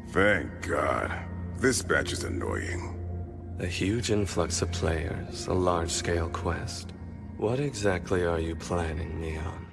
Thank God. This batch is annoying. A huge influx of players, a large-scale quest. What exactly are you planning, Neon?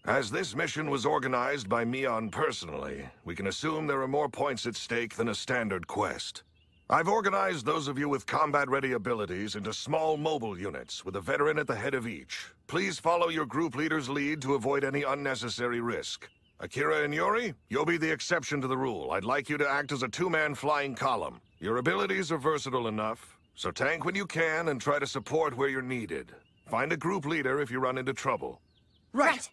As this mission was organized by Mion personally, we can assume there are more points at stake than a standard quest. I've organized those of you with combat-ready abilities into small mobile units, with a veteran at the head of each. Please follow your group leader's lead to avoid any unnecessary risk. Akira and Yuri, you'll be the exception to the rule. I'd like you to act as a two-man flying column. Your abilities are versatile enough, so tank when you can and try to support where you're needed. Find a group leader if you run into trouble. Right.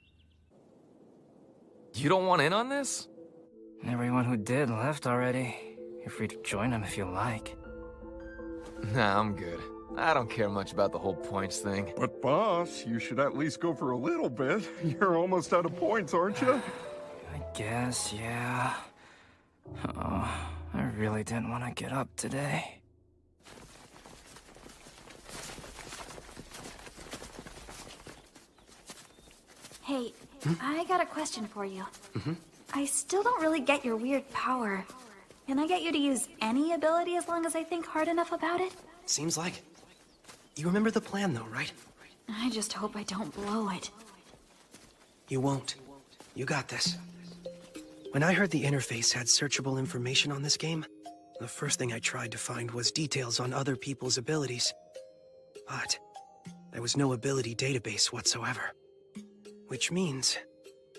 You don't want in on this? Everyone who did left already. You're free to join them if you like. Nah, I'm good. I don't care much about the whole points thing. But boss, you should at least go for a little bit. You're almost out of points, aren't you? I guess, yeah. Oh, I really didn't want to get up today. Hey, I got a question for you. I still don't really get your weird power. Can I get you to use any ability as long as I think hard enough about it? Seems like it. You remember the plan though, right? I just hope I don't blow it. You won't. You got this. When I heard the interface had searchable information on this game, the first thing I tried to find was details on other people's abilities. But there was no ability database whatsoever. Which means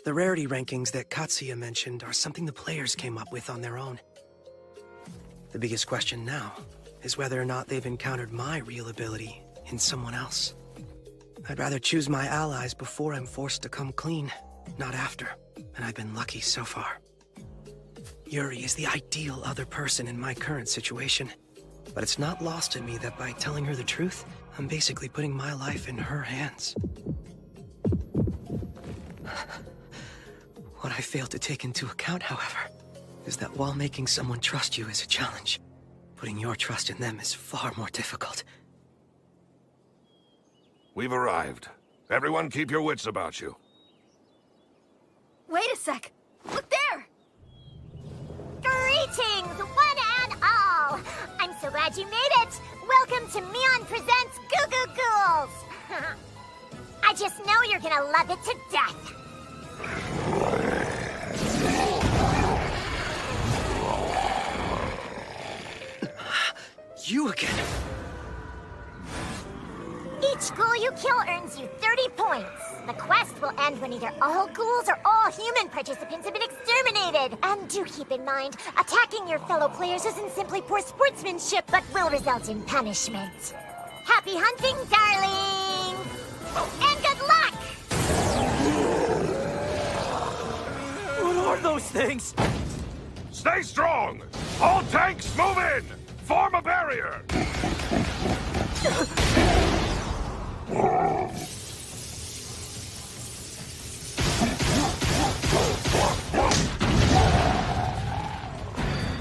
the rarity rankings that Katsuya mentioned are something the players came up with on their own. The biggest question now is whether or not they've encountered my real ability in someone else. I'd rather choose my allies before I'm forced to come clean, not after, and I've been lucky so far. Yuri is the ideal other person in my current situation, but it's not lost on me that by telling her the truth, I'm basically putting my life in her hands. What I fail to take into account, however, is that while making someone trust you is a challenge, putting your trust in them is far more difficult. We've arrived. Everyone keep your wits about you. Wait a sec! Look there! Greetings, one and all! I'm so glad you made it! Welcome to Mion Presents Goo Goo Ghouls! I just know you're gonna love it to death! You again! Each ghoul you kill earns you 30 points. The quest will end when either all ghouls or all human participants have been exterminated. And do keep in mind, attacking your fellow players isn't simply poor sportsmanship, but will result in punishment. Happy hunting, darlings! And good luck! What are those things? Stay strong! All tanks, move in! Form a barrier!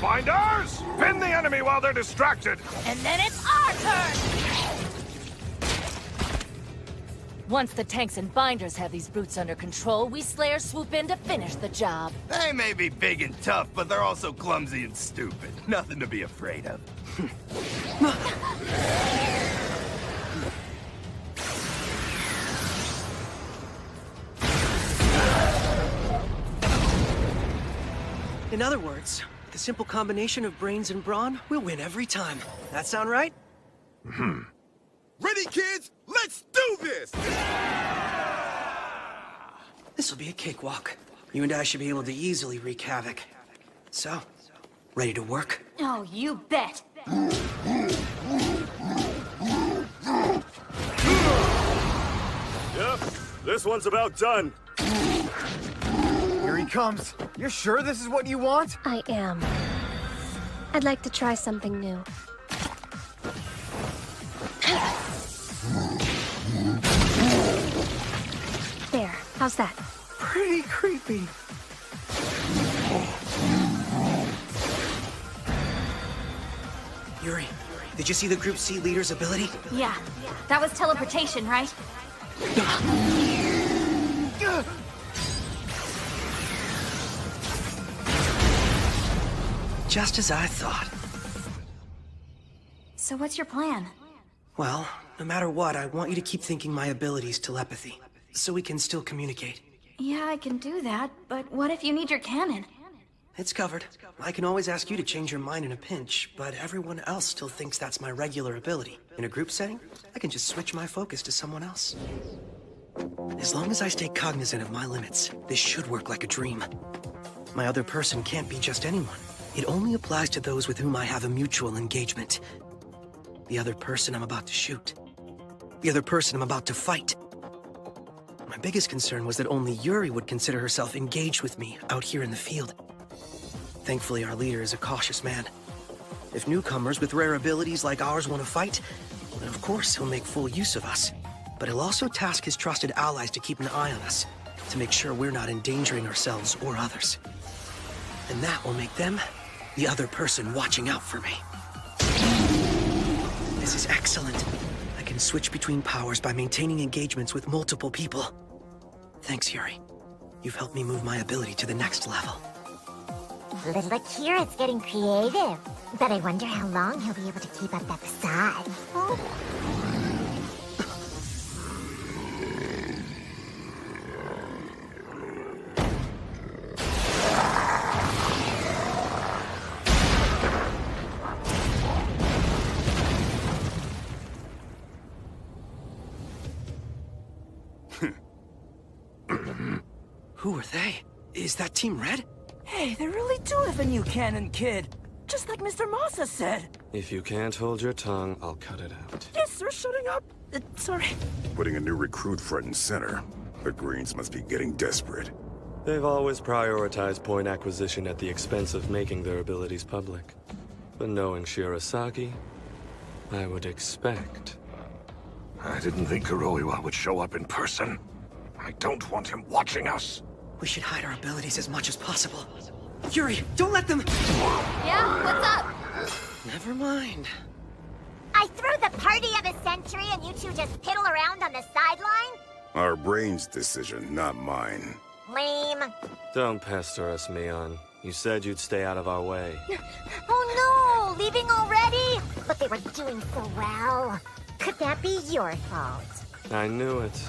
Finders! Pin the enemy while they're distracted! And then it's our turn! Once the tanks and binders have these brutes under control, we Slayers swoop in to finish the job. They may be big and tough, but they're also clumsy and stupid. Nothing to be afraid of. In other words, with a simple combination of brains and brawn, we'll win every time. That sound right? Ready, kids? Let's do this! This'll be a cakewalk. You and I should be able to easily wreak havoc. So, ready to work? Oh, you bet! Yep, this one's about done. Here he comes. You're sure this is what you want? I am. I'd like to try something new. There, how's that? Pretty creepy. Yuri, did you see the Group C leader's ability? Yeah, that was teleportation, right? Just as I thought. So what's your plan? Well, no matter what, I want you to keep thinking my ability's telepathy, so we can still communicate. Yeah, I can do that, but what if you need your cannon? It's covered. I can always ask you to change your mind in a pinch, but everyone else still thinks that's my regular ability. In a group setting, I can just switch my focus to someone else. As long as I stay cognizant of my limits, this should work like a dream. My other person can't be just anyone. It only applies to those with whom I have a mutual engagement. The other person I'm about to shoot. The other person I'm about to fight. My biggest concern was that only Yuri would consider herself engaged with me out here in the field. Thankfully, our leader is a cautious man. If newcomers with rare abilities like ours want to fight, then of course he'll make full use of us. But he'll also task his trusted allies to keep an eye on us, to make sure we're not endangering ourselves or others. And that will make them the other person watching out for me. This is excellent. I can switch between powers by maintaining engagements with multiple people. Thanks, Yuri. You've helped me move my ability to the next level. Little Akira's getting creative. But I wonder how long he'll be able to keep up that facade. Who are they? Is that Team Red? Hey, they really do have a new cannon, kid. Just like Mr. Masa said. If you can't hold your tongue, I'll cut it out. Yes, sir, shutting up. Sorry. Putting a new recruit front and center. The Greens must be getting desperate. They've always prioritized point acquisition at the expense of making their abilities public. But knowing Shirasaki, I would expect. I didn't think Kuroiwa would show up in person. I don't want him watching us. We should hide our abilities as much as possible. Yuri, don't let them... Yeah, what's up? Never mind. I threw the party of a century and you two just piddle around on the sideline? Our brain's decision, not mine. Lame. Don't pester us, Mion. You said you'd stay out of our way. Oh no! Leaving already? But they were doing so well. Could that be your fault? I knew it.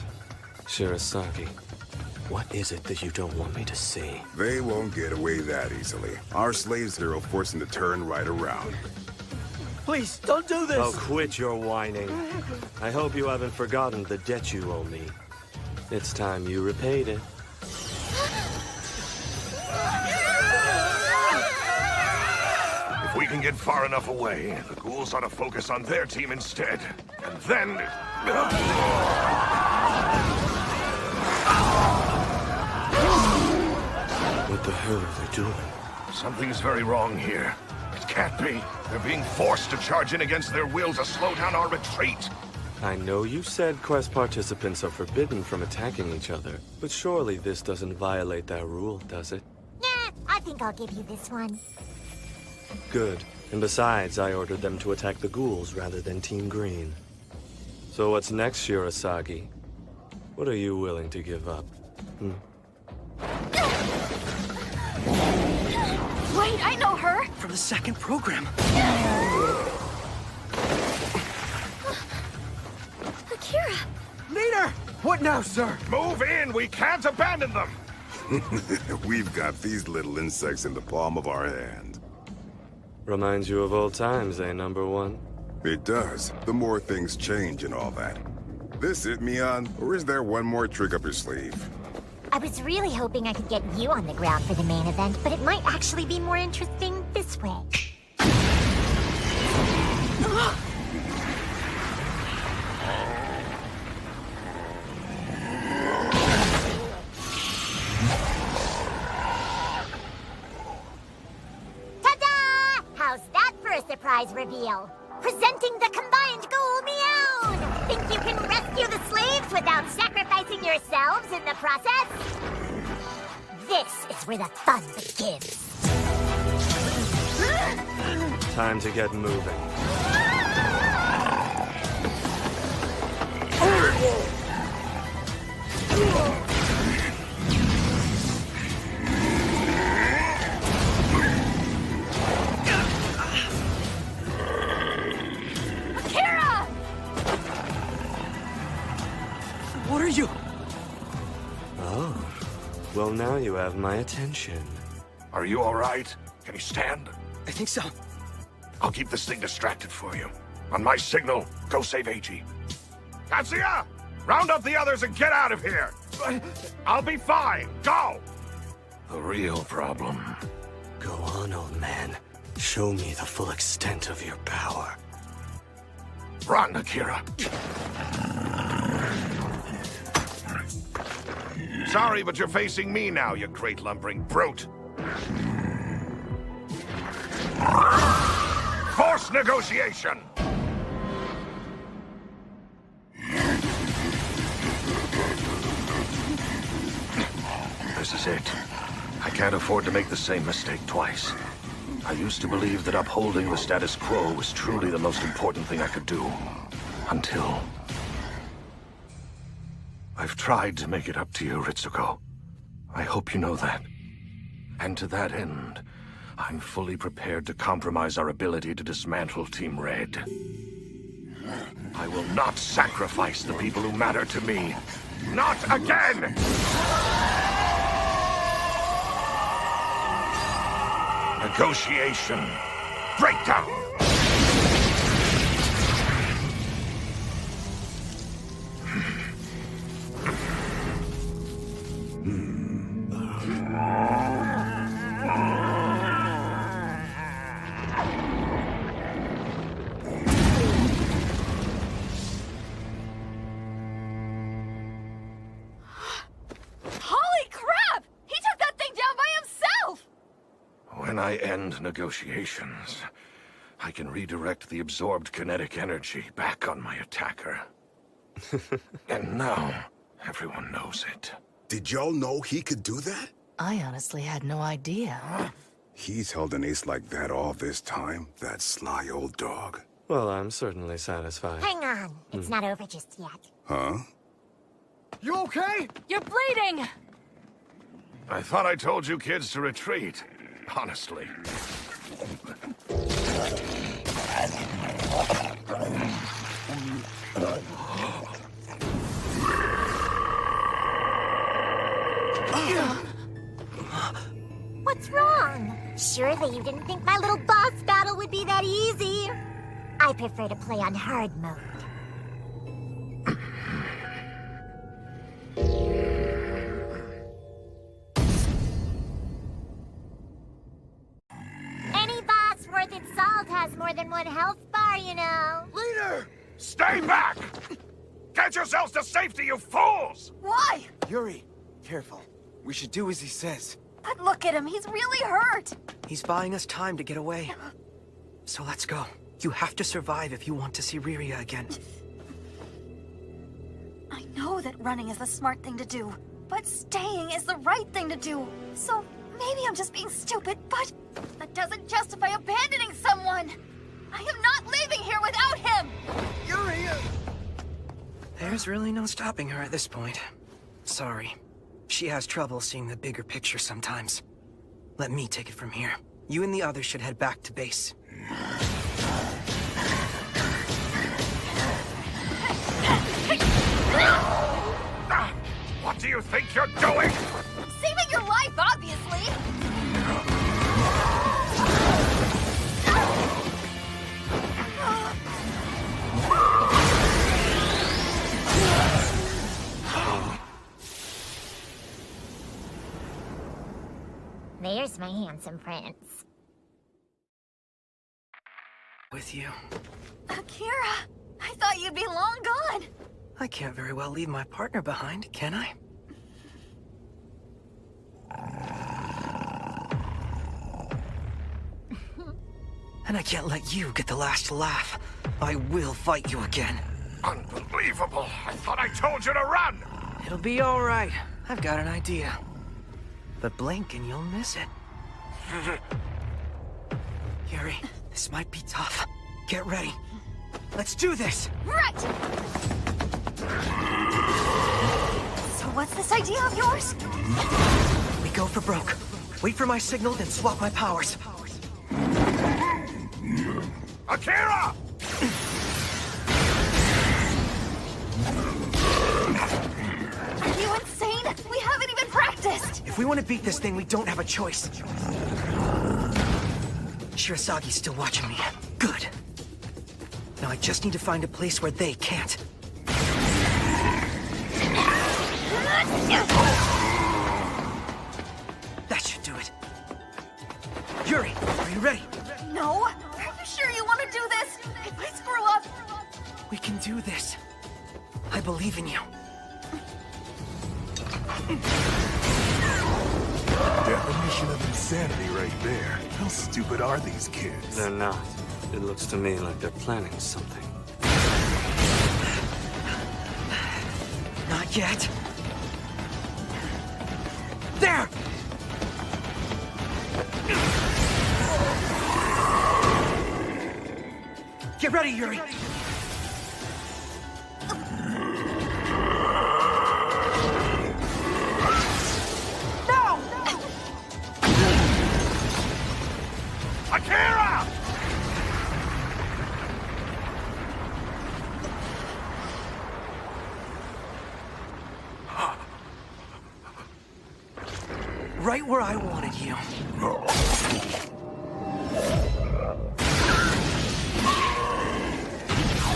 Shirasagi, what is it that you don't want me to see? They won't get away that easily. Our slaves here will force them to turn right around. Please, don't do this! Oh, quit your whining. I hope you haven't forgotten the debt you owe me. It's time you repaid it. If we can get far enough away, the ghouls ought to focus on their team instead. And then... What the hell are they doing? Something's very wrong here. It can't be. They're being forced to charge in against their will to slow down our retreat. I know you said quest participants are forbidden from attacking each other, but surely this doesn't violate that rule, does it? Nah, I think I'll give you this one. Good. And besides, I ordered them to attack the ghouls rather than Team Green. So what's next, Shirasagi? What are you willing to give up? Wait, I know her! From the second program. Akira! Leader! What now, sir? Move in! We can't abandon them! We've got these little insects in the palm of our hand. Reminds you of old times, eh, number one? It does. The more things change and all that. This it, Mion? Or is there one more trick up your sleeve? I was really hoping I could get you on the ground for the main event, but it might actually be more interesting this way. Ta-da! How's that for a surprise reveal? Presenting the combined Ghoul Meown! Think you can rescue the slaves without sacrificing yourselves in the process? This is where the fun begins. Time to get moving. Akira! What are you? Oh. Well, now you have my attention. Are you all right? Can you stand? I think so. I'll keep this thing distracted for you. On my signal, go save Eiji. Katsuya! Round up the others and get out of here! I'll be fine! Go! The real problem. Go on, old man. Show me the full extent of your power. Run, Akira. Sorry, but you're facing me now, you great lumbering brute. Force negotiation! This is it. I can't afford to make the same mistake twice. I used to believe that upholding the status quo was truly the most important thing I could do. Until... I've tried to make it up to you, Ritsuko. I hope you know that. And to that end, I'm fully prepared to compromise our ability to dismantle Team Red. I will not sacrifice the people who matter to me. Not again! Negotiation. Breakdown. Holy crap! He took that thing down by himself! When I end negotiations, I can redirect the absorbed kinetic energy back on my attacker. And now, everyone knows it. Did y'all know he could do that? I honestly had no idea. He's held an ace like that all this time? That sly old dog. Well, I'm certainly satisfied. Hang on. It's not over just yet. Huh? You okay? You're bleeding! I thought I told you kids to retreat. Honestly. What's wrong? Surely you didn't think my little boss battle would be that easy. I prefer to play on hard mode. Any boss worth its salt has more than one health bar, you know. Leader! Stay back! Get yourselves to safety, you fools! Why? Yuri, careful. We should do as he says. But look at him, he's really hurt! He's buying us time to get away. So let's go. You have to survive if you want to see Riria again. I know that running is the smart thing to do, but staying is the right thing to do. So maybe I'm just being stupid, but that doesn't justify abandoning someone! I am not leaving here without him! Yuri! There's really no stopping her at this point. Sorry. She has trouble seeing the bigger picture sometimes. Let me take it from here. You and the others should head back to base. What do you think you're doing? I'm saving your life, obviously! There's my handsome prince. With you. Akira, I thought you'd be long gone. I can't very well leave my partner behind, can I? And I can't let you get the last laugh. I will fight you again. Unbelievable! I thought I told you to run! It'll be all right. I've got an idea. But blink and you'll miss it. Yuri, this might be tough. Get ready. Let's do this! Right! So what's this idea of yours? We go for broke. Wait for my signal, then swap my powers. Akira! Are you insane? We haven't even practiced! If we want to beat this thing, we don't have a choice. Shirasagi's still watching me. Good. Now I just need to find a place where they can't. That should do it. Yuri, are you ready? No? Are you sure you want to do this? If I screw up... We can do this. I believe in you. Definition of insanity right there. How stupid are these kids? They're not. It looks to me like they're planning something. Not yet. There! Get ready, Yuri! No! Akira! Right where I wanted you.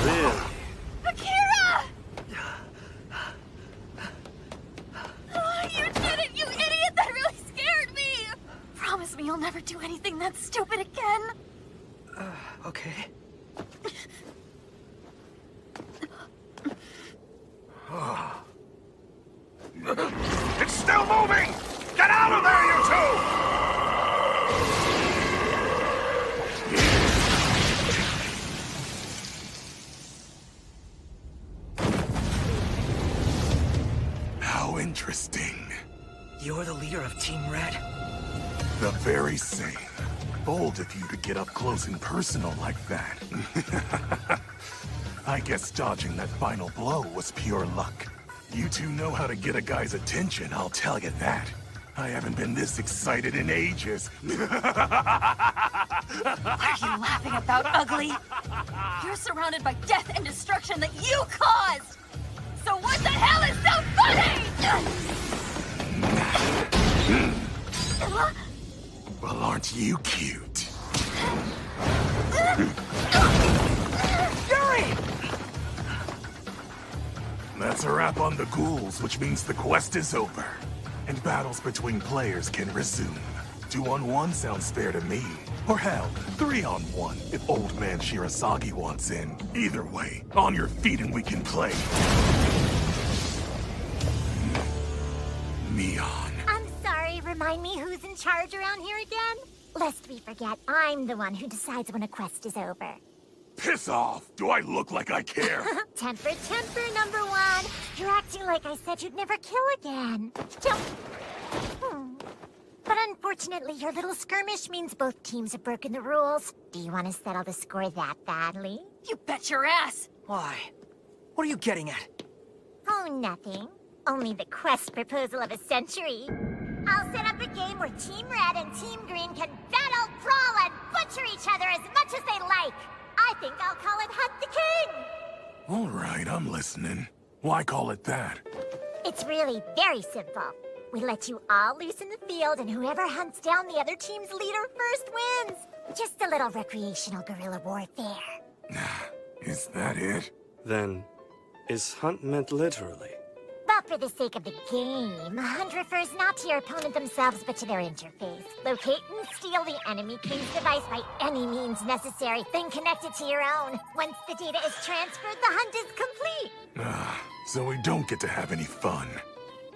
Really? Akira! Oh, you did it, you idiot! That really scared me! Promise me you'll never do anything that stupid again. Okay. It's still moving! Get out of there, you two! How interesting. Team Red? The very same. Bold of you to get up close and personal like that. I guess dodging that final blow was pure luck. You two know how to get a guy's attention, I'll tell you that. I haven't been this excited in ages. What are you laughing about, ugly? You're surrounded by death and destruction that you caused! So what the hell is so funny? Well, aren't you cute? Yuri! That's a wrap on the ghouls, which means the quest is over. And battles between players can resume. 2-on-1 sounds fair to me. Or hell, 3-on-1 if old man Shirasagi wants in. Either way, on your feet and we can play. Neon. I'm sorry, remind me who's in charge around here again? Lest we forget, I'm the one who decides when a quest is over. Piss off! Do I look like I care? Temper, number one. You're acting like I said you'd never kill again. Don't... But unfortunately, your little skirmish means both teams have broken the rules. Do you want to settle the score that badly? You bet your ass! Why? What are you getting at? Oh, nothing. Only the quest proposal of a century. I'll set up a game where Team Red and Team Green can battle, brawl, and butcher each other as much as they like. I think I'll call it Hunt the King! All right, I'm listening. Why call it that? It's really very simple. We let you all loose in the field, and whoever hunts down the other team's leader first wins. Just a little recreational guerrilla warfare. Is that it? Then, is hunt meant literally? Well, for the sake of the game, hunt refers not to your opponent themselves, but to their interface. Locate and steal the enemy king's device by any means necessary, then connect it to your own. Once the data is transferred, the hunt is complete. So we don't get to have any fun.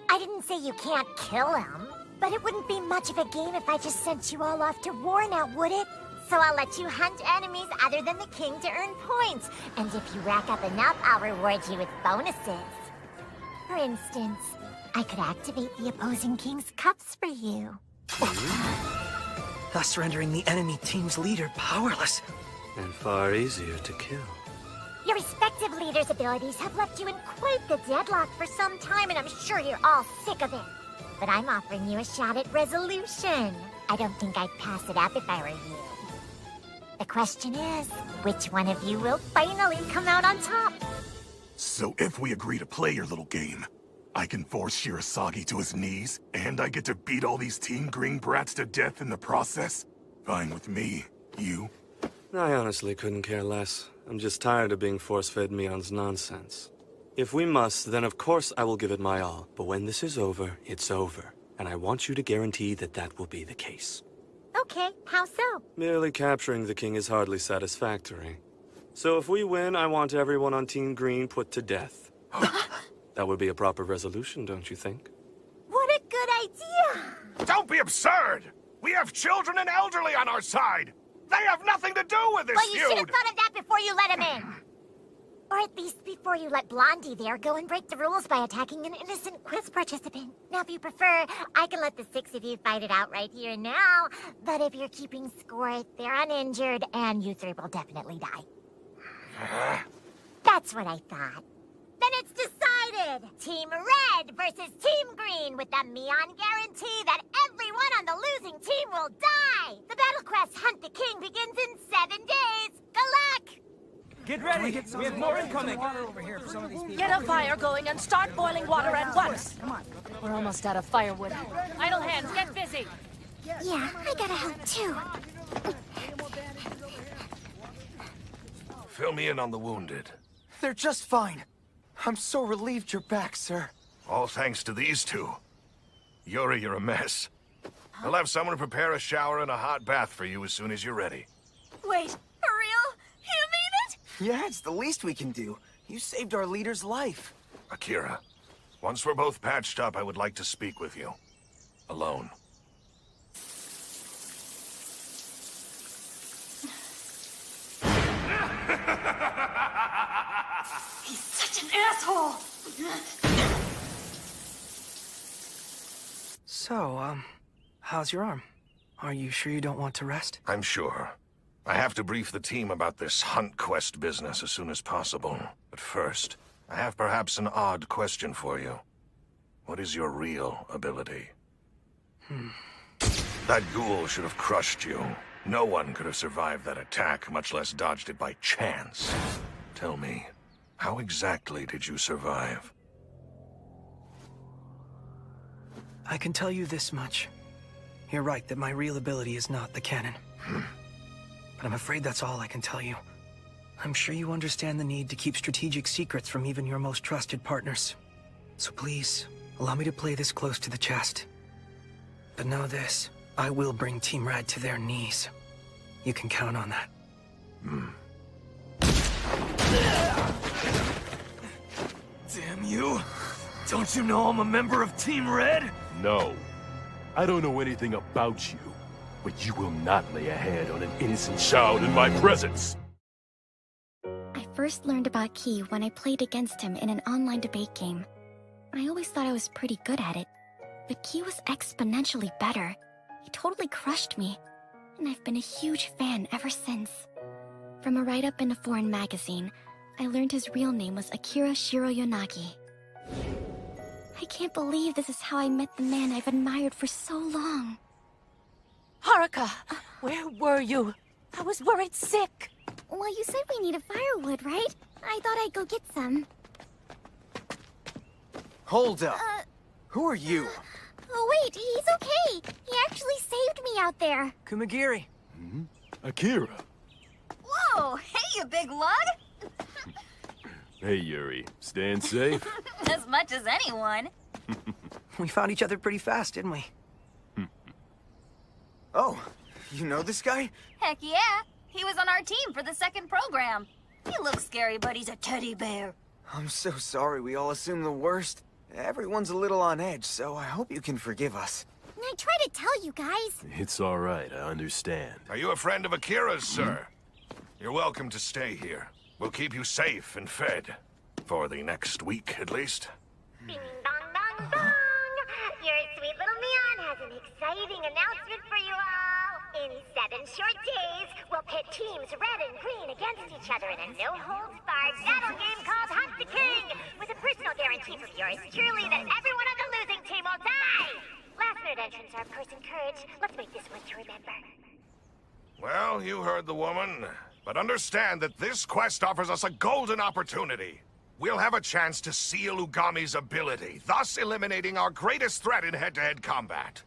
I didn't say you can't kill him, but it wouldn't be much of a game if I just sent you all off to war now, would it? So I'll let you hunt enemies other than the king to earn points. And if you rack up enough, I'll reward you with bonuses. For instance, I could activate the opposing king's cups for you. Thus rendering the enemy team's leader powerless. And far easier to kill. Your respective leaders' abilities have left you in quite the deadlock for some time, and I'm sure you're all sick of it. But I'm offering you a shot at resolution. I don't think I'd pass it up if I were you. The question is, which one of you will finally come out on top? So if we agree to play your little game, I can force Shirasagi to his knees, and I get to beat all these Team Green brats to death in the process? Fine with me. You? I honestly couldn't care less. I'm just tired of being force-fed Mion's nonsense. If we must, then of course I will give it my all. But when this is over, it's over. And I want you to guarantee that that will be the case. Okay, how so? Merely capturing the king is hardly satisfactory. So if we win, I want everyone on Team Green put to death. That would be a proper resolution, don't you think? What a good idea! Don't be absurd! We have children and elderly on our side! They have nothing to do with this Well, you feud! should have thought of that before you let him in! Or at least before you let Blondie there go and break the rules by attacking an innocent quiz participant. Now, if you prefer, I can let the six of you fight it out right here and now. But if you're keeping score, they're uninjured, and you three will definitely die. That's what I thought. Then it's decided! Team Red versus Team Green, with the Mion guarantee that everyone on the losing team will die! The battle quest Hunt the King begins in 7 days! Good luck! Get ready! We have more incoming! Get a fire going and start boiling water at once! Come on. We're almost out of firewood. Idle hands, get busy! Yeah, I gotta help too. Fill me in on the wounded. They're just fine. I'm so relieved you're back, sir. All thanks to these two. Yuri, you're a mess. I'll have someone prepare a shower and a hot bath for you as soon as you're ready. Wait, for real? You mean it? Yeah, it's the least we can do. You saved our leader's life. Akira, once we're both patched up, I would like to speak with you. Alone. He's such an asshole! So, How's your arm? Are you sure you don't want to rest? I'm sure. I have to brief the team about this hunt quest business as soon as possible. But first, I have perhaps an odd question for you. What is your real ability? That ghoul should have crushed you. No one could have survived that attack, much less dodged it by chance. Tell me, how exactly did you survive? I can tell you this much. You're right that my real ability is not the cannon. But I'm afraid that's all I can tell you. I'm sure you understand the need to keep strategic secrets from even your most trusted partners. So please, allow me to play this close to the chest. But know this, I will bring Team Red to their knees. You can count on that. Damn you! Don't you know I'm a member of Team Red? No. I don't know anything about you, but you will not lay a hand on an innocent child in my presence! I first learned about Key when I played against him in an online debate game. I always thought I was pretty good at it, but Key was exponentially better. He totally crushed me, and I've been a huge fan ever since. From a write-up in a foreign magazine, I learned his real name was Akira Shiroyanagi. I can't believe this is how I met the man I've admired for so long. Haruka, where were you? I was worried sick. Well, you said we needed firewood, right? I thought I'd go get some. Hold up. Who are you? Oh wait, he's okay. He actually saved me out there. Kumagiri. Akira. Whoa! Hey, you big lug! Hey, Yuri. Staying safe? As much as anyone. We found each other pretty fast, didn't we? Oh, you know this guy? Heck yeah! He was on our team for the second program. He looks scary, but he's a teddy bear. I'm so sorry we all assume the worst. Everyone's a little on edge, so I hope you can forgive us. I try to tell you guys. It's all right, I understand. Are you a friend of Akira's, sir? You're welcome to stay here. We'll keep you safe and fed. For the next week, at least. Bing bong bong bong! Your sweet little Neon has an exciting announcement for you all. In 7 short days, we'll pit teams red and green against each other in a no-holds-barred battle game called Hunt the King, with a personal guarantee from yours truly that everyone on the losing team will die. Last-minute entrants are of course encouraged. Let's make this one to remember. Well, you heard the woman. But understand that this quest offers us a golden opportunity. We'll have a chance to seal Ugami's ability, thus eliminating our greatest threat in head-to-head combat.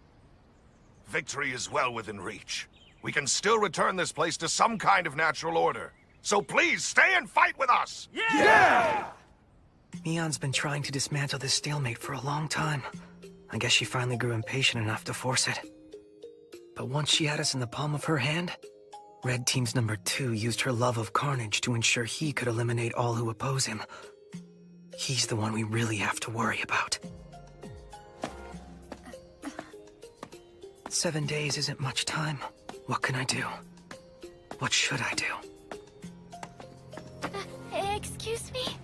Victory is well within reach. We can still return this place to some kind of natural order. So please, stay and fight with us! Yeah! Neon's been trying to dismantle this stalemate for a long time. I guess she finally grew impatient enough to force it. But once she had us in the palm of her hand, Red Team's number 2 used her love of carnage to ensure he could eliminate all who oppose him. He's the one we really have to worry about. 7 days isn't much time. What can I do? What should I do? Excuse me?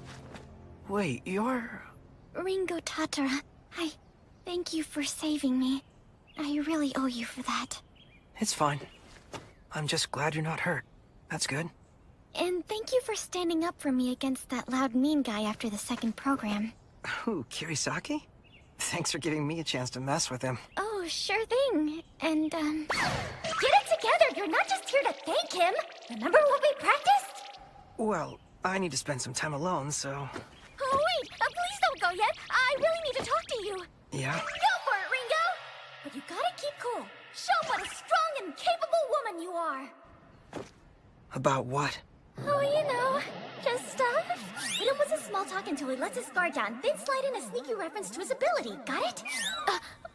Wait, you're... Ringo Tatara. I thank you for saving me. I really owe you for that. It's fine. I'm just glad you're not hurt. That's good. And thank you for standing up for me against that loud mean guy after the second program. Who, Kirisaki? Thanks for giving me a chance to mess with him. Oh, sure thing. And, Get it together! You're not just here to thank him! Remember what we practiced? Well, I need to spend some time alone, so... Oh, wait! Please don't go yet! I really need to talk to you! Yeah? Go for it, Ringo! But you gotta keep cool. Show what a strong and capable woman you are! About what? Oh, you know, just stuff. Hit him with some small talk until he lets his guard down, then slide in a sneaky reference to his ability. Got it?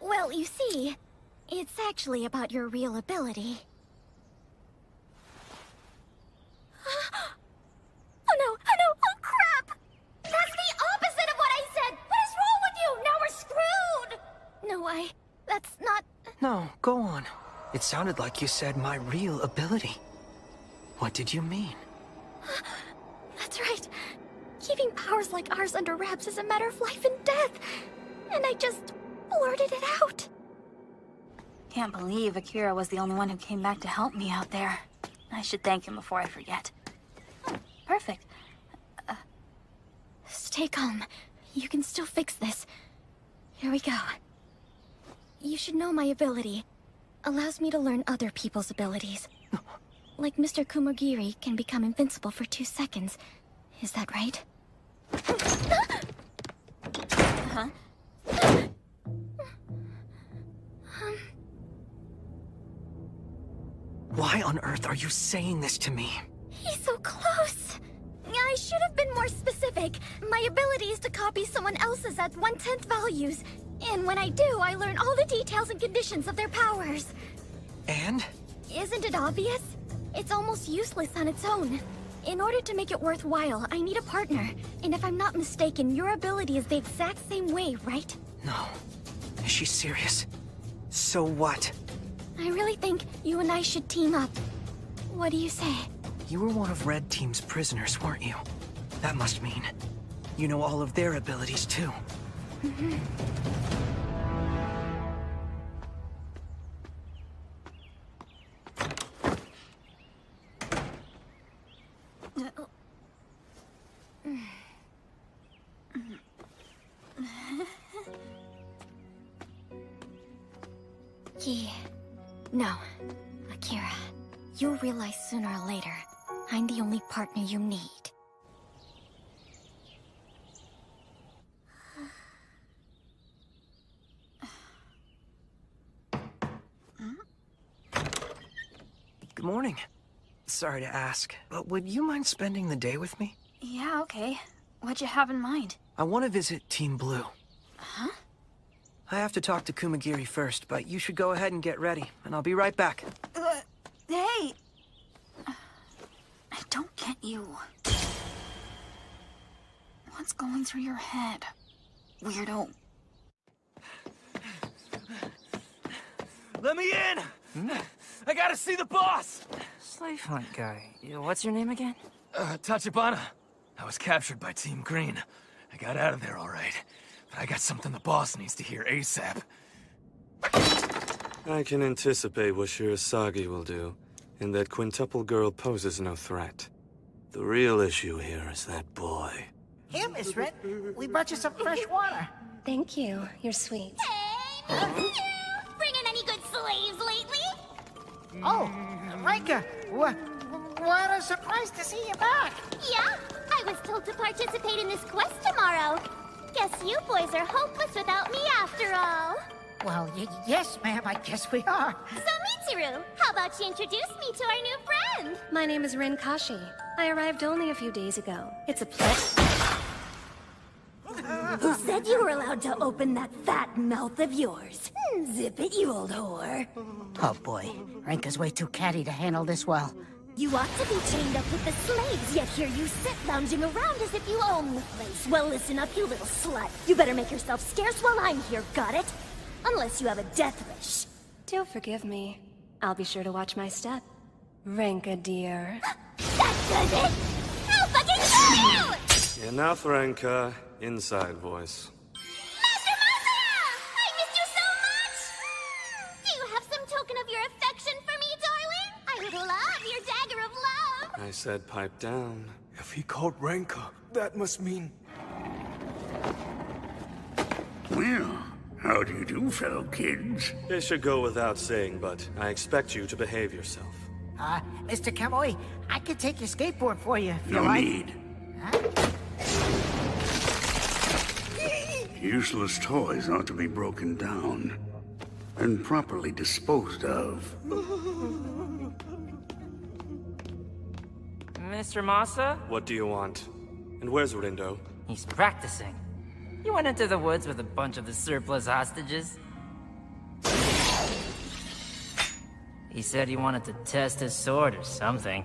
Well, you see, it's actually about your real ability. Oh no, oh crap! That's the opposite of what I said! What is wrong with you? Now we're screwed! No, that's not... No, go on. It sounded like you said my real ability. What did you mean? That's right. Keeping powers like ours under wraps is a matter of life and death. And I just blurted it out. Can't believe Akira was the only one who came back to help me out there. I should thank him before I forget. Perfect. Stay calm. You can still fix this. Here we go. You should know my ability. Allows me to learn other people's abilities. Like Mr. Kumagiri can become invincible for 2 seconds. Is that right? Huh? Why on earth are you saying this to me? He's so close! I should have been more specific. My ability is to copy someone else's at 1/10 values. And when I do, I learn all the details and conditions of their powers. And? Isn't it obvious? It's almost useless on its own. In order to make it worthwhile, I need a partner. And if I'm not mistaken, your ability is the exact same way, right? No. Is she serious? So what? I really think you and I should team up. What do you say? You were one of Red Team's prisoners, weren't you? That must mean you know all of their abilities, too. Ki. No. Akira. You'll realize sooner or later, I'm the only partner you need. Good morning. Sorry to ask, but would you mind spending the day with me? Yeah, okay. What'd you have in mind? I want to visit Team Blue. Huh? I have to talk to Kumagiri first, but you should go ahead and get ready, and I'll be right back. Hey! I don't get you. What's going through your head? Weirdo. Let me in! I gotta see the boss! Slave hunt guy. What's your name again? Tachibana. I was captured by Team Green. I got out of there all right. But I got something the boss needs to hear ASAP. I can anticipate what Shirasagi will do, and that quintuple girl poses no threat. The real issue here is that boy. Here, Miss Red. We brought you some fresh water. Thank you. You're sweet. Bringing any good slaves lately? Oh, Rika, what a surprise to see you back. Yeah, I was told to participate in this quest tomorrow. Guess you boys are hopeless without me after all. Well, yes, ma'am, I guess we are. So, Mitsuru, how about you introduce me to our new friend? My name is Rin Kashi. I arrived only a few days ago. It's a pleasure. Who said you were allowed to open that fat mouth of yours? Zip it, you old whore. Oh, boy. Rinka's way too catty to handle this well. You ought to be chained up with the slaves, yet here you sit lounging around as if you own the place. Well, listen up, you little slut. You better make yourself scarce while I'm here, got it? Unless you have a death wish. Do forgive me. I'll be sure to watch my step. Renka, dear. That does it! I'll fucking kill you! Enough, Renka. Inside voice. Master Masa! I missed you so much! Do you have some token of your affection for me, darling? I would love your dagger of love! I said pipe down. If he called Renka, that must mean... Well, how do you do, fellow kids? It should go without saying, but I expect you to behave yourself. Mr. Kamui, I could take your skateboard for you if you No like. need. Huh? Useless toys ought to be broken down and properly disposed of. Mr. Masa? What do you want? And where's Rindo? He's practicing. You went into the woods with a bunch of the surplus hostages. He said he wanted to test his sword or something.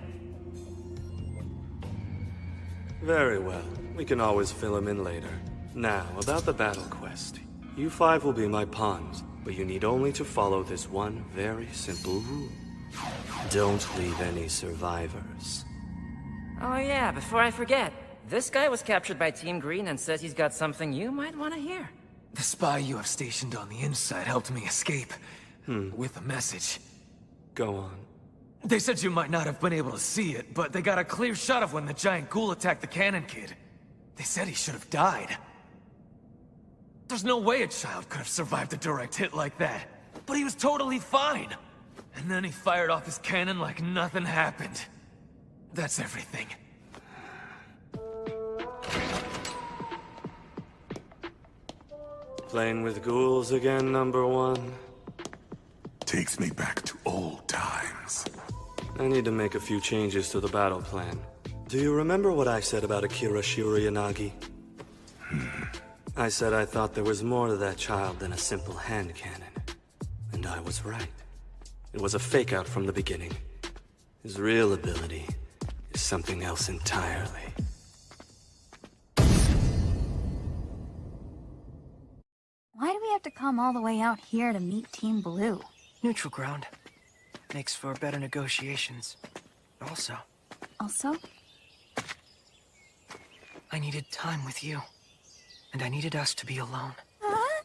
Very well. We can always fill him in later. Now, about the battle quest. You five will be my pawns, but you need only to follow this one very simple rule. Don't leave any survivors. Oh yeah, before I forget. This guy was captured by Team Green and says he's got something you might want to hear. The spy you have stationed on the inside helped me escape. with a message. Go on. They said you might not have been able to see it, but they got a clear shot of when the giant ghoul attacked the cannon kid. They said he should have died. There's no way a child could have survived a direct hit like that. But he was totally fine. And then he fired off his cannon like nothing happened. That's everything. Playing with ghouls again, number one? Takes me back to old times. I need to make a few changes to the battle plan. Do you remember what I said about Akira Shuriyanagi? I said I thought there was more to that child than a simple hand cannon. And I was right. It was a fake-out from the beginning. His real ability is something else entirely. Why do we have to come all the way out here to meet Team Blue? Neutral ground. Makes for better negotiations. Also, I needed time with you. And I needed us to be alone. Huh?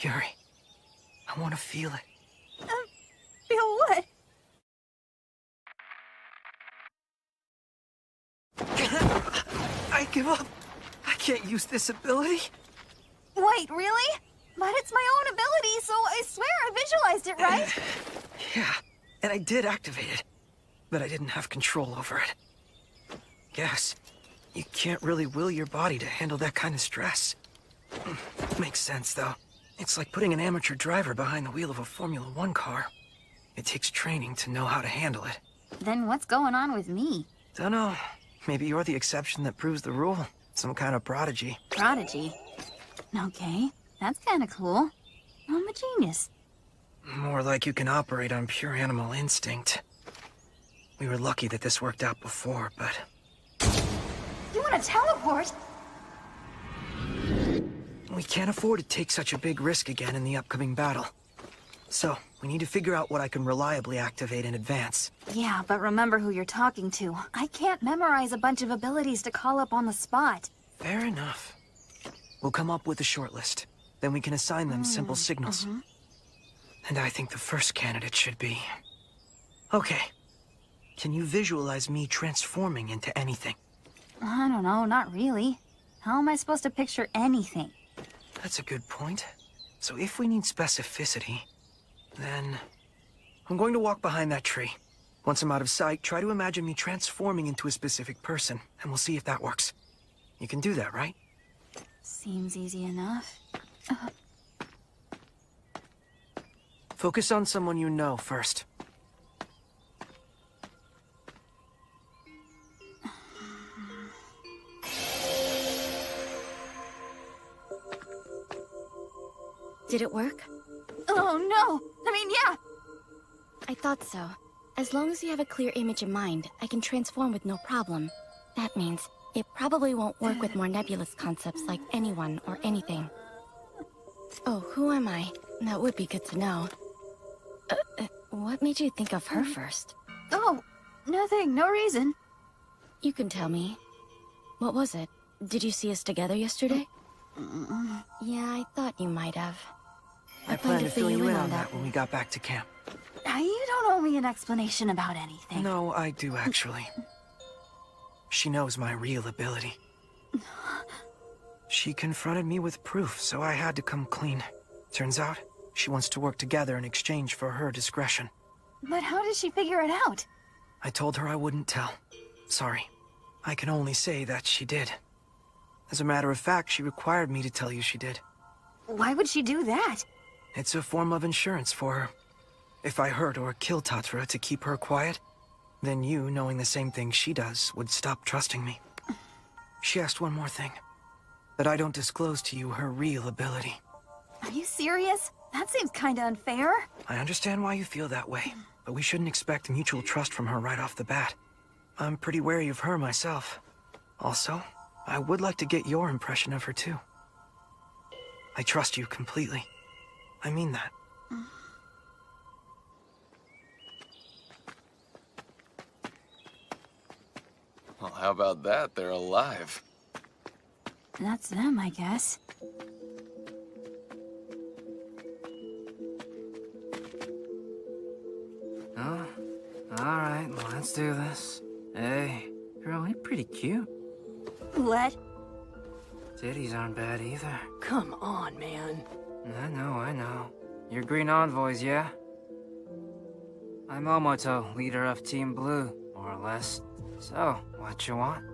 Yuri, I want to feel it. Feel what? I give up. I can't use this ability. Wait, really? But it's my own ability, so I swear I visualized it, right? Yeah, and I did activate it. But I didn't have control over it. Guess. You can't really will your body to handle that kind of stress. Makes sense, though. It's like putting an amateur driver behind the wheel of a Formula One car. It takes training to know how to handle it. Then what's going on with me? Dunno. Maybe you're the exception that proves the rule. Some kind of prodigy. Prodigy? Okay, that's kinda cool. I'm a genius. More like you can operate on pure animal instinct. We were lucky that this worked out before, but... You wanna teleport? We can't afford to take such a big risk again in the upcoming battle. So, we need to figure out what I can reliably activate in advance. Yeah, but remember who you're talking to. I can't memorize a bunch of abilities to call up on the spot. Fair enough. We'll come up with a short list. Then we can assign them simple signals. And I think the first candidate should be... Okay. Can you visualize me transforming into anything? I don't know, not really. How am I supposed to picture anything? That's a good point. So if we need specificity, then... I'm going to walk behind that tree. Once I'm out of sight, try to imagine me transforming into a specific person, and we'll see if that works. You can do that, right? Seems easy enough. Focus on someone you know first. Did it work? Oh no! I mean, yeah! I thought so. As long as you have a clear image in mind, I can transform with no problem. That means it probably won't work with more nebulous concepts like anyone or anything. Oh, who am I? That would be good to know. What made you think of her first? Oh, nothing, no reason. You can tell me. What was it? Did you see us together yesterday? Yeah, I thought you might have. I plan to fill you in on that when we got back to camp. You don't owe me an explanation about anything. No, I do actually. She knows my real ability. She confronted me with proof, so I had to come clean. Turns out, she wants to work together in exchange for her discretion. But how did she figure it out? I told her I wouldn't tell. Sorry. I can only say that she did. As a matter of fact, she required me to tell you she did. Why would she do that? It's a form of insurance for her. If I hurt or kill Tatra to keep her quiet, then you, knowing the same thing she does, would stop trusting me. She asked one more thing. That I don't disclose to you her real ability. Are you serious? That seems kinda unfair. I understand why you feel that way, but we shouldn't expect mutual trust from her right off the bat. I'm pretty wary of her myself. Also, I would like to get your impression of her too. I trust you completely. I mean that. Well, how about that? They're alive. That's them, I guess. Alright, let's do this. Hey, girl, you're pretty cute. What? Titties aren't bad either. Come on, man. I know. You're Green Envoys, yeah? I'm Omoto, leader of Team Blue, more or less. So, what you want?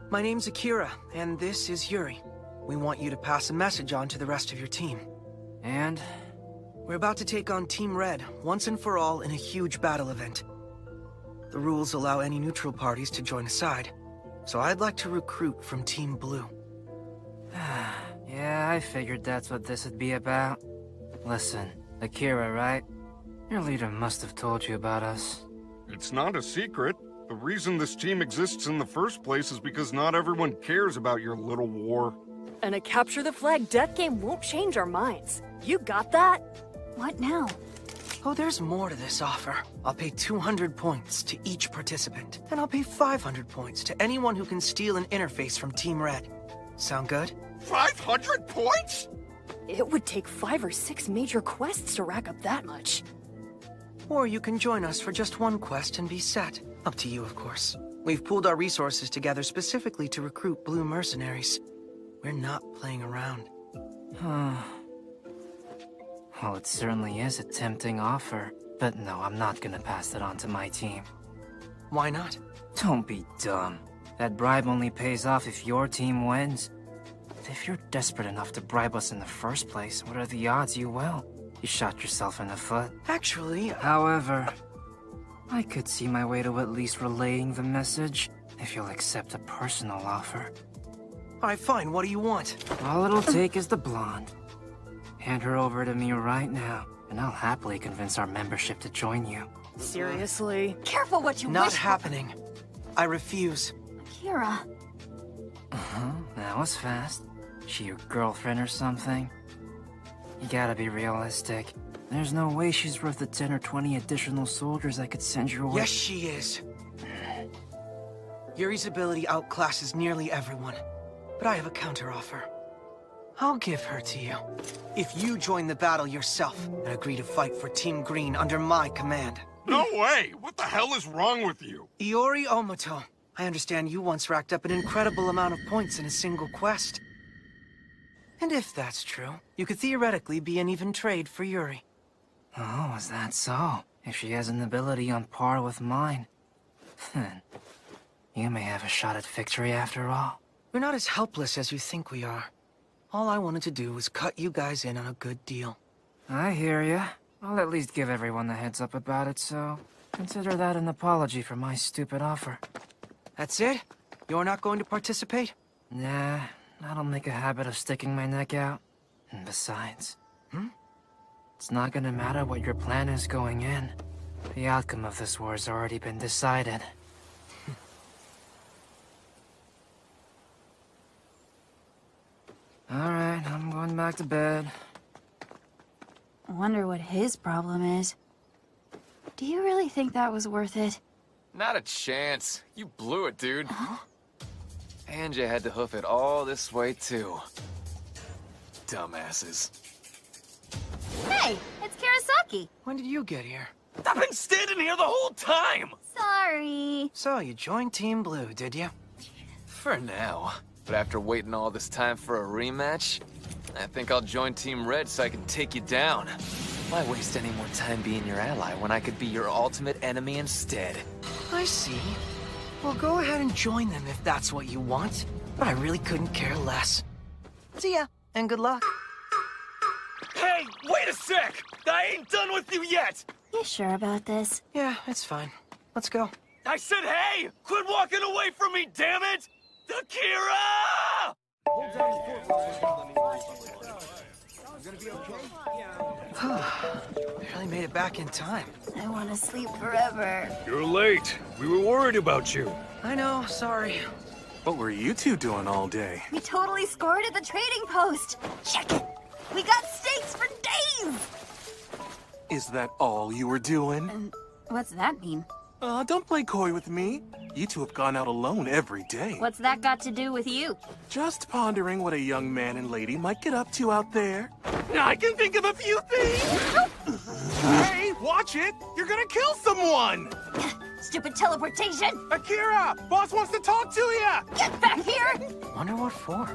My name's Akira, and this is Yuri. We want you to pass a message on to the rest of your team. And? We're about to take on Team Red, once and for all, in a huge battle event. The rules allow any neutral parties to join a side, so I'd like to recruit from Team Blue. Yeah, I figured that's what this would be about. Listen, Akira, right? Your leader must have told you about us. It's not a secret. The reason this team exists in the first place is because not everyone cares about your little war. And a capture the flag death game won't change our minds. You got that? What now? Oh, there's more to this offer. I'll pay 200 points to each participant, and I'll pay 500 points to anyone who can steal an interface from Team Red. Sound good? 500 points?! It would take 5 or 6 major quests to rack up that much. Or you can join us for just one quest and be set. Up to you, of course. We've pooled our resources together specifically to recruit blue mercenaries. We're not playing around. Well, it certainly is a tempting offer. But no, I'm not gonna pass it on to my team. Why not? Don't be dumb. That bribe only pays off if your team wins. If you're desperate enough to bribe us in the first place, what are the odds you will? You shot yourself in the foot. Actually, however, I could see my way to at least relaying the message, if you'll accept a personal offer. Alright, fine. What do you want? All it'll take is the blonde. Hand her over to me right now, and I'll happily convince our membership to join you. Seriously? Careful what you Not wish happening. I refuse. Kira. That was fast. She your girlfriend or something? You gotta be realistic. There's no way she's worth the 10 or 20 additional soldiers I could send your way. Yes, she is. Yuri's ability outclasses nearly everyone, but I have a counteroffer. I'll give her to you. If you join the battle yourself and agree to fight for Team Green under my command. No way! What the hell is wrong with you? Iori Omoto, I understand you once racked up an incredible amount of points in a single quest. And if that's true, you could theoretically be an even trade for Yuri. Oh, is that so? If she has an ability on par with mine, then you may have a shot at victory after all. We're not as helpless as you think we are. All I wanted to do was cut you guys in on a good deal. I hear ya. I'll at least give everyone the heads up about it, so consider that an apology for my stupid offer. That's it? You're not going to participate? Nah, I don't make a habit of sticking my neck out. And besides, it's not gonna matter what your plan is going in. The outcome of this war has already been decided. Alright, I'm going back to bed. I wonder what his problem is. Do you really think that was worth it? Not a chance. You blew it, dude. And you had to hoof it all this way, too. Dumbasses. Hey, it's Karasaki. When did you get here? I've been standing here the whole time! Sorry. So, you joined Team Blue, did you? For now. But after waiting all this time for a rematch, I think I'll join Team Red so I can take you down. Why waste any more time being your ally when I could be your ultimate enemy instead? I see. Well, go ahead and join them if that's what you want. But I really couldn't care less. See ya, and good luck. Hey, wait a sec! I ain't done with you yet! You sure about this? Yeah, it's fine. Let's go. I said hey! Quit walking away from me, damn it! Akira! Barely made it back in time. I want to sleep forever. You're late. We were worried about you. I know, sorry. What were you two doing all day? We totally scored at the trading post. Check it. We got steaks for days. Is that all you were doing? What's that mean? Don't play coy with me. You two have gone out alone every day. What's that got to do with you? Just pondering what a young man and lady might get up to out there. I can think of a few things! Hey, watch it! You're gonna kill someone! stupid teleportation! Akira! Boss wants to talk to you! Get back here! Wonder what for?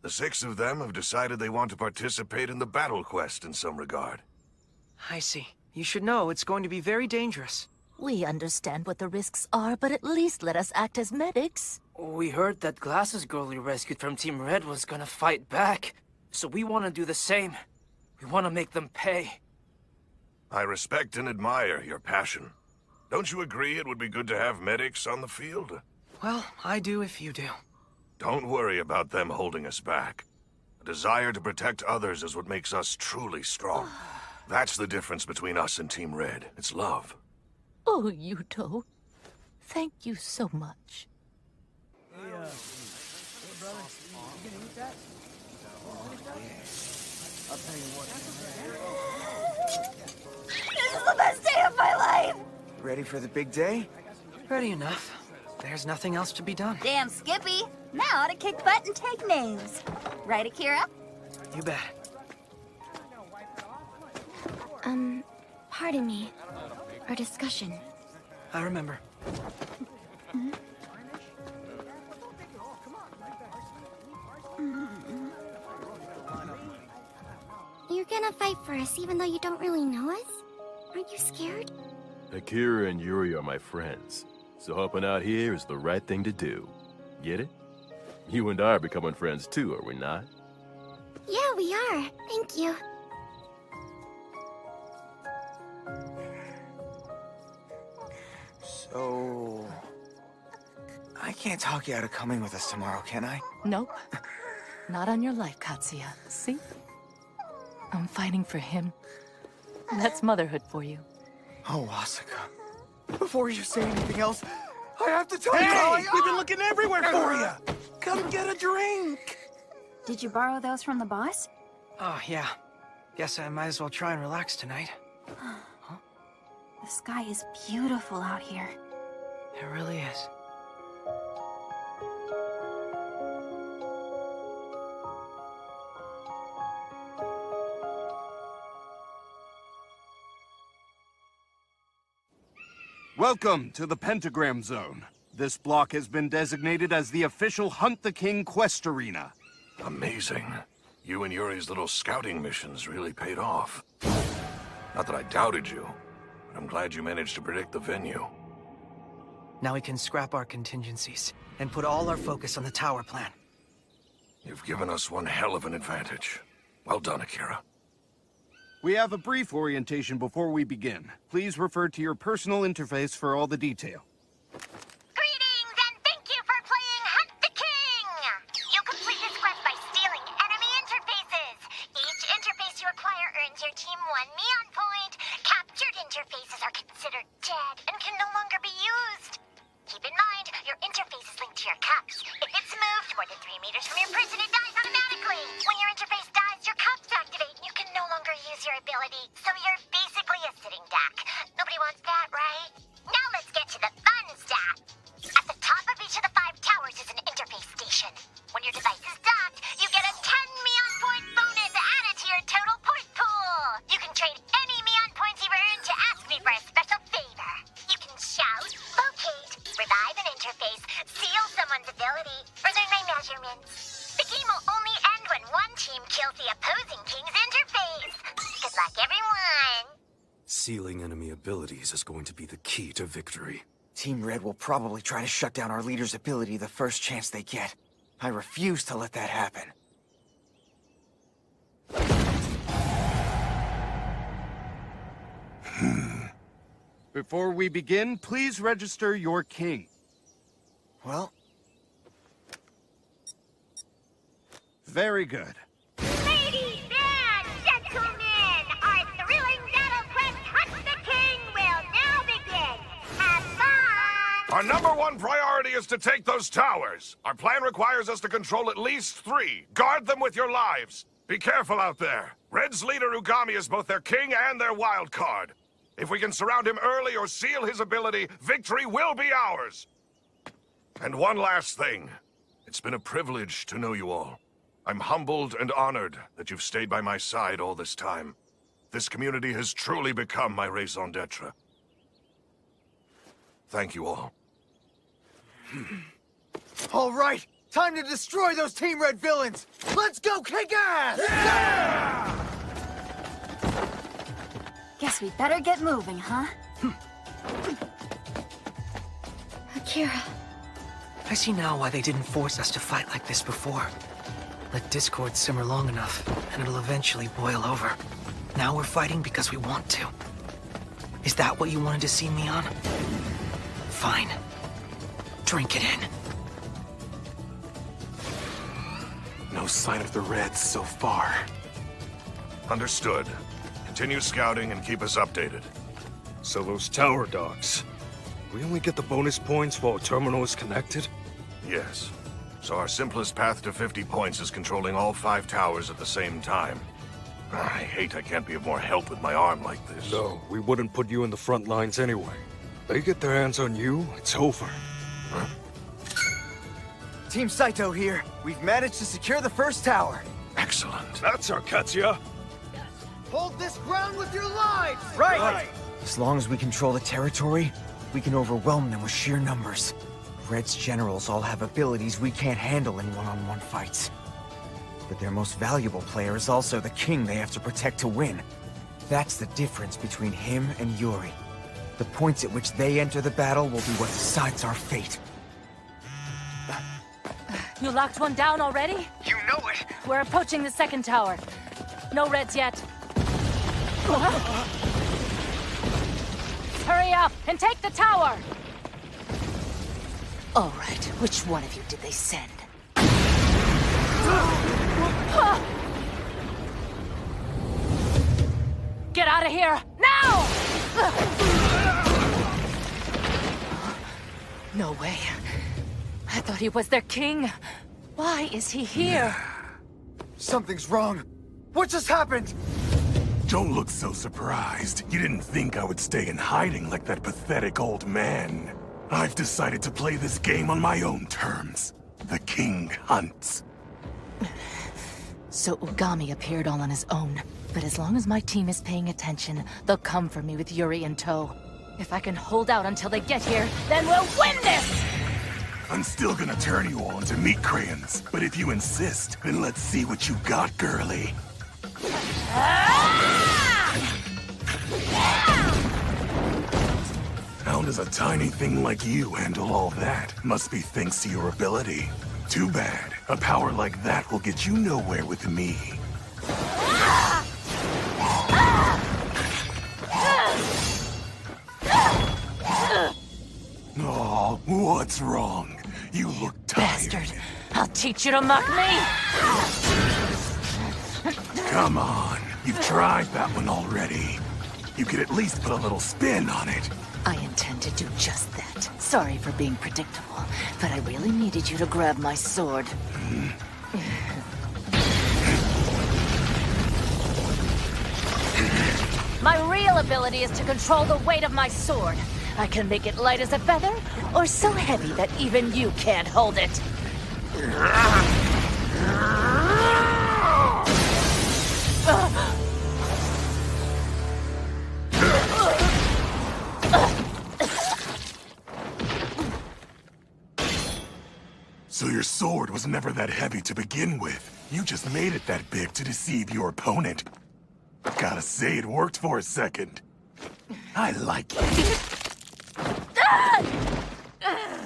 The 6 of them have decided they want to participate in the battle quest in some regard. I see. You should know it's going to be very dangerous. We understand what the risks are, but at least let us act as medics. We heard that Glasses girl you rescued from Team Red was gonna fight back. So we want to do the same. We want to make them pay. I respect and admire your passion. Don't you agree it would be good to have medics on the field? Well, I do if you do. Don't worry about them holding us back. A desire to protect others is what makes us truly strong. That's the difference between us and Team Red. It's love. Oh, Yuto. Thank you so much. This is the best day of my life! Ready for the big day? Ready enough. There's nothing else to be done. Damn Skippy! Now to kick butt and take names. Right, Akira? You bet. Pardon me. Our discussion. I remember. You're gonna fight for us even though you don't really know us? Aren't you scared? Akira and Yuri are my friends, so helping out here is the right thing to do. Get it? You and I are becoming friends too, are we not? Yeah, we are. Thank you. So... I can't talk you out of coming with us tomorrow, can I? Nope. Not on your life, Katsuya. See? I'm fighting for him. That's motherhood for you. Oh, Asuka. Before you say anything else, I have to tell you Hey! how I... We've been looking everywhere for you! Come get a drink! Did you borrow those from the boss? Oh, yeah. Guess I might as well try and relax tonight. The sky is beautiful out here. It really is. Welcome to the Pentagram Zone. This block has been designated as the official Hunt the King quest arena. Amazing. You and Yuri's little scouting missions really paid off. Not that I doubted you, but I'm glad you managed to predict the venue. Now we can scrap our contingencies and put all our focus on the tower plan. You've given us one hell of an advantage. Well done, Akira. We have a brief orientation before we begin. Please refer to your personal interface for all the detail. Greetings, and thank you for playing Hunt the King! You'll complete this quest by stealing enemy interfaces. Each interface you acquire earns your team 1 Neon point. Captured interfaces are considered dead and can no longer be used. Keep in mind, your interface is linked to your cups. If it's moved more than 3 meters from your person, it dies automatically. When your interface dies, your cups activate and you can no longer use your ability. So you're basically a sitting duck. Nobody wants that, right? Now let's get to the fun stuff. At the top of each of the 5 towers is an interface station. When your device is docked, you get a 10 Neon point bonus added to your total point pool. You can trade any Neon points you've earned to ask me for a special favor. You can shout, locate, revive an interface, seal someone's ability, or learn my measurements. The game will only end when one team kills the opposing king's interface. Good luck, everyone. Sealing enemy abilities is going to be the key to victory. Team Red will probably try to shut down our leader's ability the first chance they get. I refuse to let that happen. Before we begin, please register your king. Well... Very good. Ladies and gentlemen, our thrilling battle quest Hunt the King will now begin. Have fun! Our #1 priority is to take those towers. Our plan requires us to control at least 3. Guard them with your lives. Be careful out there. Red's leader Ugami is both their king and their wild card. If we can surround him early or seal his ability, victory will be ours. And one last thing. It's been a privilege to know you all. I'm humbled and honored that you've stayed by my side all this time. This community has truly become my raison d'etre. Thank you all. All right, time to destroy those Team Red villains! Let's go kick ass! Yeah! Guess we better get moving, huh? Akira. I see now why they didn't force us to fight like this before. Let discord simmer long enough, and it'll eventually boil over. Now we're fighting because we want to. Is that what you wanted to see me on? Fine. Drink it in. No sign of the Reds so far. Understood. Continue scouting and keep us updated. So those tower dogs, we only get the bonus points while a terminal is connected? Yes. So our simplest path to 50 points is controlling all 5 towers at the same time. I hate I can't be of more help with my arm like this. No, we wouldn't put you in the front lines anyway. They get their hands on you, it's over. Huh? Team Saito here. We've managed to secure the first tower. Excellent. That's our Katsuya. Hold this ground with your lives! Right! As long as we control the territory, we can overwhelm them with sheer numbers. Red's generals all have abilities we can't handle in one-on-one fights. But their most valuable player is also the king they have to protect to win. That's the difference between him and Yuri. The points at which they enter the battle will be what decides our fate. You locked one down already? You know it! We're approaching the second tower. No Reds yet. Hurry up and take the tower! All right, which one of you did they send? Get out of here, now! No way. I thought he was their king. Why is he here? Something's wrong. What just happened? Don't look so surprised. You didn't think I would stay in hiding like that pathetic old man. I've decided to play this game on my own terms. The king hunts. So Ugami appeared all on his own. But as long as my team is paying attention, they'll come for me with Yuri in tow. If I can hold out until they get here, then we'll win this! I'm still gonna turn you all into meat crayons. But if you insist, then let's see what you got, girly. How does a tiny thing like you handle all that? Must be thanks to your ability. Too bad. A power like that will get you nowhere with me. Oh, what's wrong? You look tired. Bastard! I'll teach you to mock me! Come on, you've tried that one already. You could at least put a little spin on it. I intend to do just that. Sorry for being predictable, but I really needed you to grab my sword. My real ability is to control the weight of my sword. I can make it light as a feather, or so heavy that even you can't hold it. So your sword was never that heavy to begin with. You just made it that big to deceive your opponent. Gotta say, it worked for a second. I like it.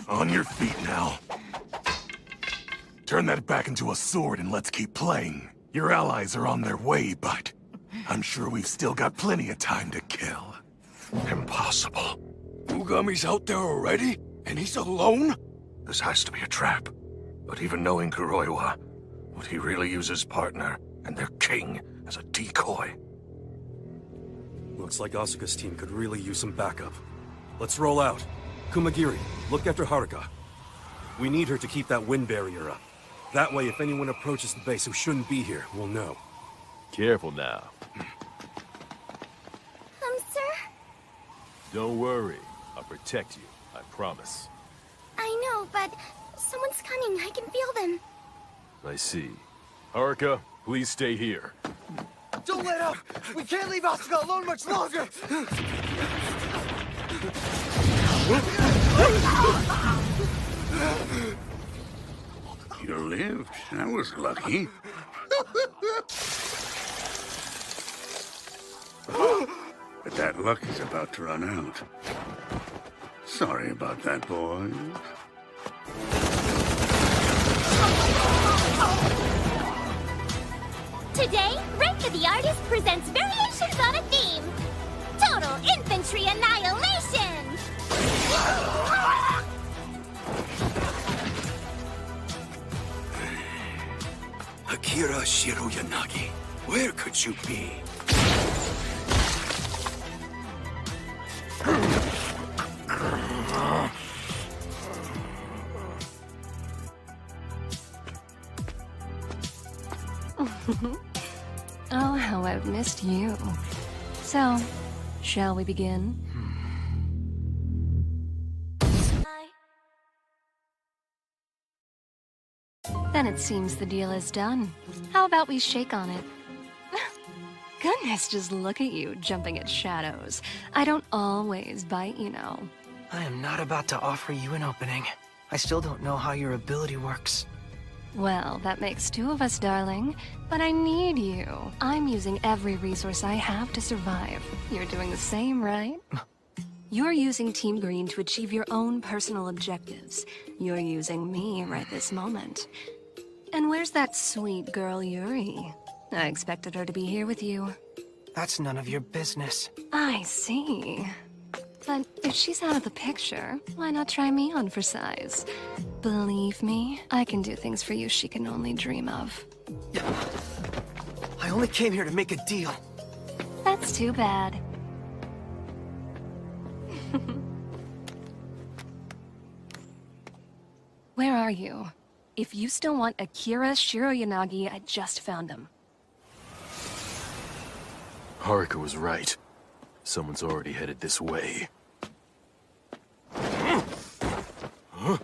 On your feet now. Turn that back into a sword and let's keep playing. Your allies are on their way, but I'm sure we've still got plenty of time to kill. Impossible. Ugami's out there already? And he's alone? This has to be a trap. But even knowing Kuroiwa, would he really use his partner and their king as a decoy? Looks like Asuka's team could really use some backup. Let's roll out. Kumagiri, look after Haruka. We need her to keep that wind barrier up. That way, if anyone approaches the base who shouldn't be here, we'll know. Careful now. Sir? Don't worry. I'll protect you. I promise. I know, but someone's coming. I can feel them. I see. Haruka, please stay here. Don't let up! We can't leave Asuka alone much longer! You lived. I was lucky. But that luck is about to run out. Sorry about that, boys. Today, Rank of the Artist presents variations on a theme. Total Infantry Annihilation! Akira Shiroyanagi, where could you be? Oh, how I've missed you. So, shall we begin? Then it seems the deal is done. How about we shake on it? Goodness, just look at you, jumping at shadows. I don't always bite, you know. I am not about to offer you an opening. I still don't know how your ability works. Well, that makes two of us, darling. But I need you. I'm using every resource I have to survive. You're doing the same, right? You're using Team Green to achieve your own personal objectives. You're using me right this moment. And where's that sweet girl, Yuri? I expected her to be here with you. That's none of your business. I see. But if she's out of the picture, why not try me on for size? Believe me, I can do things for you she can only dream of. I only came here to make a deal. That's too bad. Where are you? If you still want Akira Shiroyanagi, I just found him. Haruka was right. Someone's already headed this way. Huh?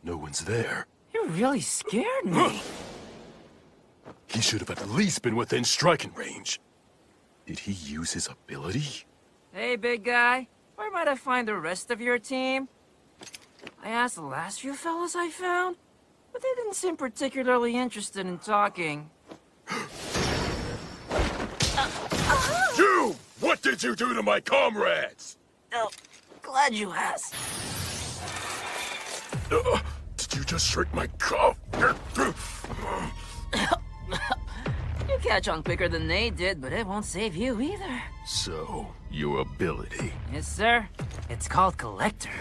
No one's there. You really scared me. He should have at least been within striking range. Did he use his ability? Hey, big guy. Where might I find the rest of your team? I asked the last few fellas I found, but they didn't seem particularly interested in talking. You! What did you do to my comrades? Oh, glad you asked. Did you just shrink my cuff? You catch on quicker than they did, but it won't save you either. So, your ability. Yes, sir. It's called Collector.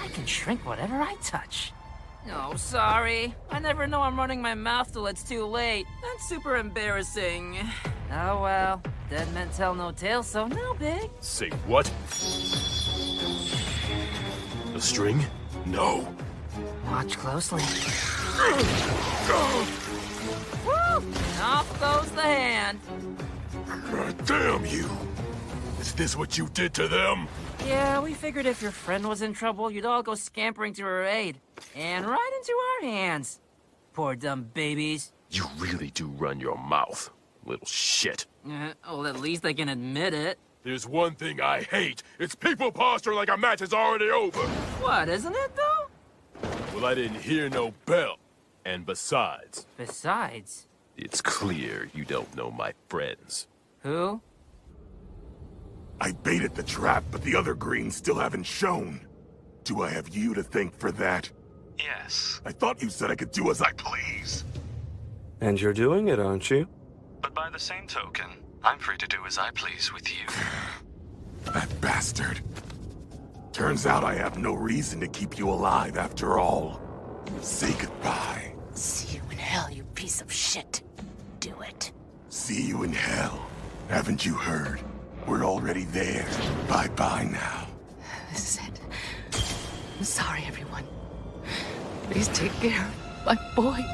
I can shrink whatever I touch. Oh, sorry. I never know I'm running my mouth till it's too late. That's super embarrassing. Oh well. Dead men tell no tales, so no big. Say what? A string? No. Watch closely. Woo! Off goes the hand. God damn you! Is this what you did to them? Yeah, we figured if your friend was in trouble, you'd all go scampering to her aid. And right into our hands. Poor dumb babies. You really do run your mouth, little shit. Well, at least I can admit it. There's one thing I hate. It's people posturing like a match is already over. What, isn't it, though? Well, I didn't hear no bell. And besides... Besides? It's clear you don't know my friends. Who? I baited the trap, but the other greens still haven't shown. Do I have you to thank for that? Yes. I thought you said I could do as I please. And you're doing it, aren't you? But by the same token, I'm free to do as I please with you. That bastard. Turns out I have no reason to keep you alive after all. Say goodbye. See you in hell, you piece of shit. Do it. See you in hell. Haven't you heard? We're already there. Bye-bye now. This is it. I'm sorry, everyone. Please take care of my boy.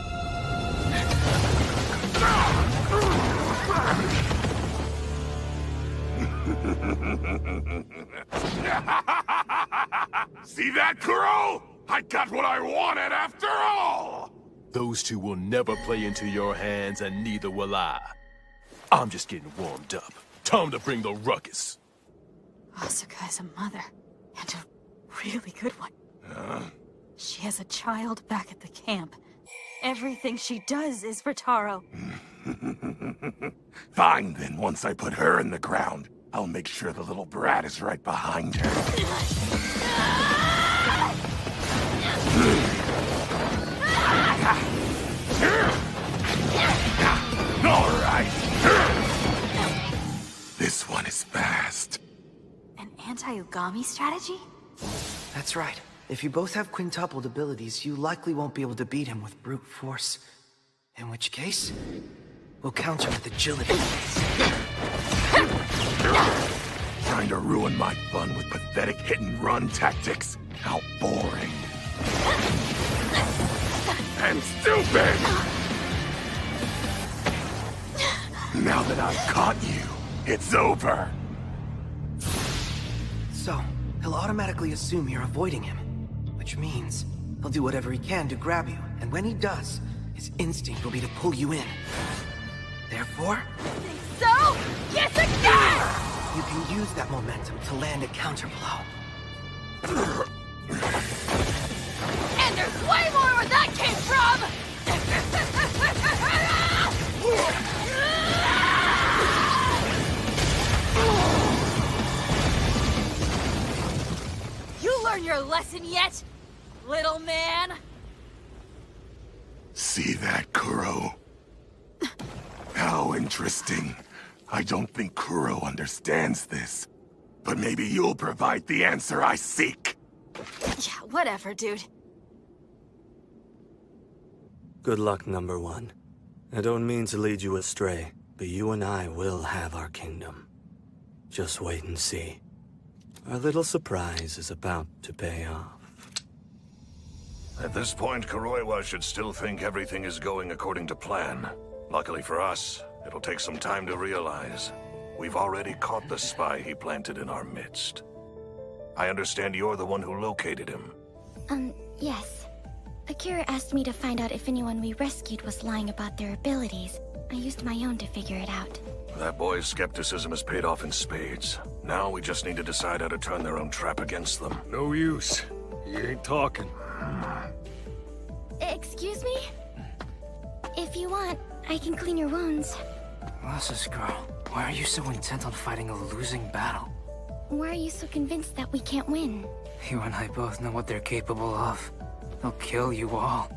See that, Kuro? I got what I wanted after all! Those two will never play into your hands, and neither will I. I'm just getting warmed up. Time to bring the ruckus. Asuka is a mother, and a really good one. She has a child back at the camp. Everything she does is for Taro. Fine, then. Once I put her in the ground, I'll make sure the little brat is right behind her. All right. This one is fast. An anti-Ugami strategy? That's right. If you both have quintupled abilities, you likely won't be able to beat him with brute force. In which case, we'll counter with agility. Trying to ruin my fun with pathetic hit-and-run tactics. How boring. And stupid! Now that I've caught you, it's over. So, he'll automatically assume you're avoiding him. Which means, he'll do whatever he can to grab you, and when he does, his instinct will be to pull you in. Therefore... So? Yes, again! You can use that momentum to land a counterblow. And there's way more where that came from! You learn your lesson yet, little man? See that, Kuro? How interesting. I don't think Kuro understands this. But maybe you'll provide the answer I seek. Yeah, whatever, dude. Good luck, number one. I don't mean to lead you astray, but you and I will have our kingdom. Just wait and see. Our little surprise is about to pay off. At this point, Kuroiwa should still think everything is going according to plan. Luckily for us, it'll take some time to realize. We've already caught the spy he planted in our midst. I understand you're the one who located him. Yes. Akira asked me to find out if anyone we rescued was lying about their abilities. I used my own to figure it out. That boy's skepticism has paid off in spades. Now we just need to decide how to turn their own trap against them. No use. He ain't talking. Excuse me? If you want, I can clean your wounds. Lassus girl, why are you so intent on fighting a losing battle? Why are you so convinced that we can't win? You and I both know what they're capable of. They'll kill you all.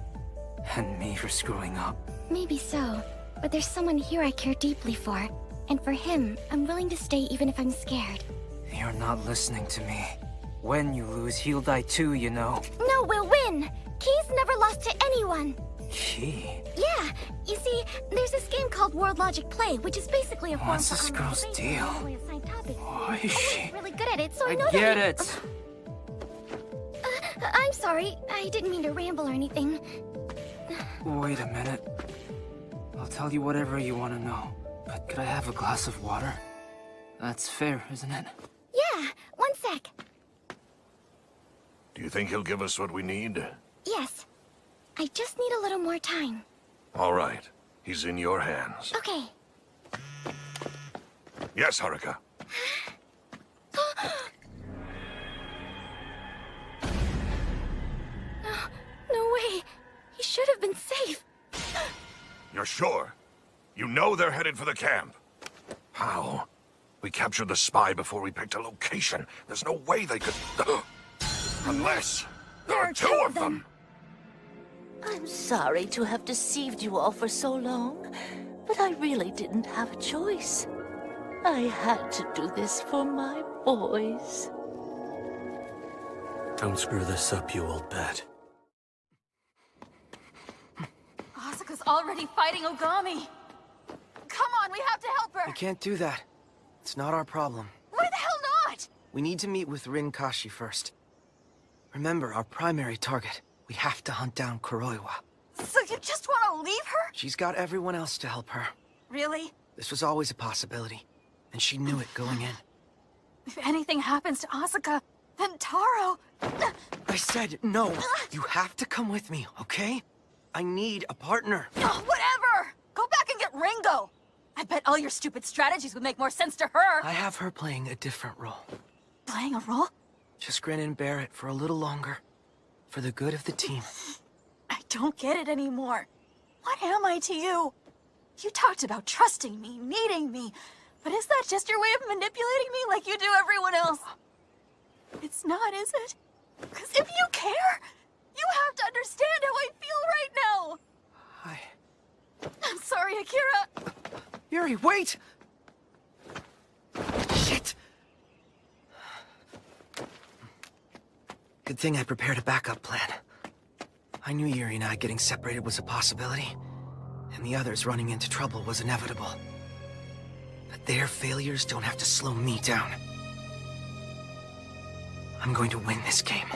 And me for screwing up. Maybe so, but there's someone here I care deeply for. And for him, I'm willing to stay even if I'm scared. You're not listening to me. When you lose, he'll die too, you know. No, we'll win! Key's never lost to anyone! Key? Yeah, you see, there's this game called World Logic Play, which is basically a form What's for this online girl's debate deal? randomly assigned topics. Why is she? I'm really good at it, so I know I get that it! I'm sorry, I didn't mean to ramble or anything. Wait a minute. I'll tell you whatever you want to know. But could I have a glass of water? That's fair, isn't it? Yeah, one sec. Do you think he'll give us what we need? Yes. I just need a little more time. All right. He's in your hands. Okay. Yes, Haruka. No way. He should have been safe. You're sure? You know they're headed for the camp. How? We captured the spy before we picked a location. There's no way they could... Unless... there are two of them! I'm sorry to have deceived you all for so long, but I really didn't have a choice. I had to do this for my boys. Don't screw this up, you old bat. Asuka's already fighting Ogami! Come on, we have to help her! We can't do that. It's not our problem. Why the hell not? We need to meet with Rin Kashi first. Remember, our primary target. We have to hunt down Kuroiwa. So you just want to leave her? She's got everyone else to help her. Really? This was always a possibility, and she knew it going in. If anything happens to Asuka, then Taro... I said no. You have to come with me, okay? I need a partner. Whatever! Go back and get Ringo! I bet all your stupid strategies would make more sense to her. I have her playing a different role. Playing a role? Just grin and bear it for a little longer. For the good of the team. I don't get it anymore. What am I to you? You talked about trusting me, needing me, but is that just your way of manipulating me like you do everyone else? It's not, is it? Because if you care, you have to understand how I feel right now. I'm sorry, Akira. Yuri, wait! Shit! Good thing I prepared a backup plan. I knew Yuri and I getting separated was a possibility, and the others running into trouble was inevitable. But their failures don't have to slow me down. I'm going to win this game,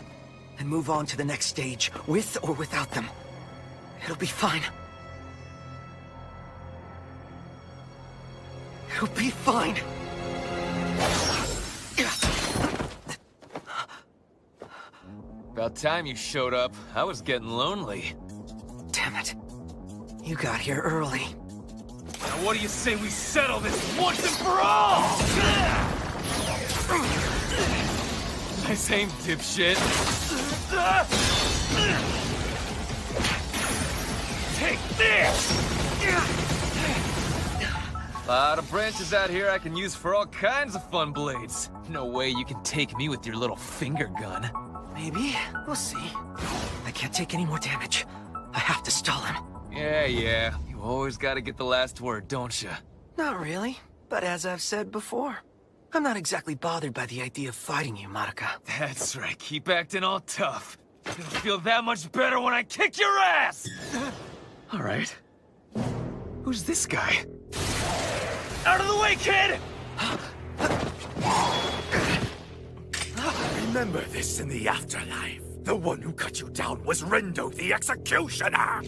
and move on to the next stage, with or without them. It'll be fine. It'll be fine. About time you showed up. I was getting lonely. Damn it. You got here early. Now what do you say we settle this once and for all? Nice aim, dipshit. Take this! Lot of branches out here I can use for all kinds of fun blades. No way you can take me with your little finger gun. Maybe. We'll see. I can't take any more damage. I have to stall him. Yeah. You always gotta get the last word, don't you? Not really. But as I've said before, I'm not exactly bothered by the idea of fighting you, Madoka. That's right. Keep acting all tough. It'll feel that much better when I kick your ass! All right. Who's this guy? Out of the way, kid! Remember this in the afterlife. The one who cut you down was Rendo the Executioner!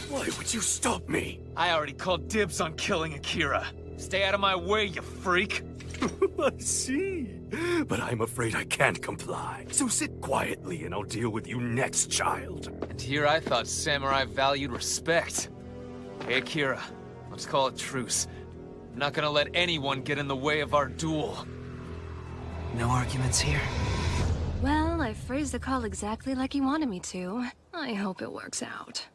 Why would you stop me? I already called dibs on killing Akira. Stay out of my way, you freak! I see. But I'm afraid I can't comply. So sit quietly and I'll deal with you next, child. And here I thought samurai valued respect. Hey, Akira, let's call it truce. I'm not gonna let anyone get in the way of our duel. No arguments here? Well, I phrased the call exactly like you wanted me to. I hope it works out.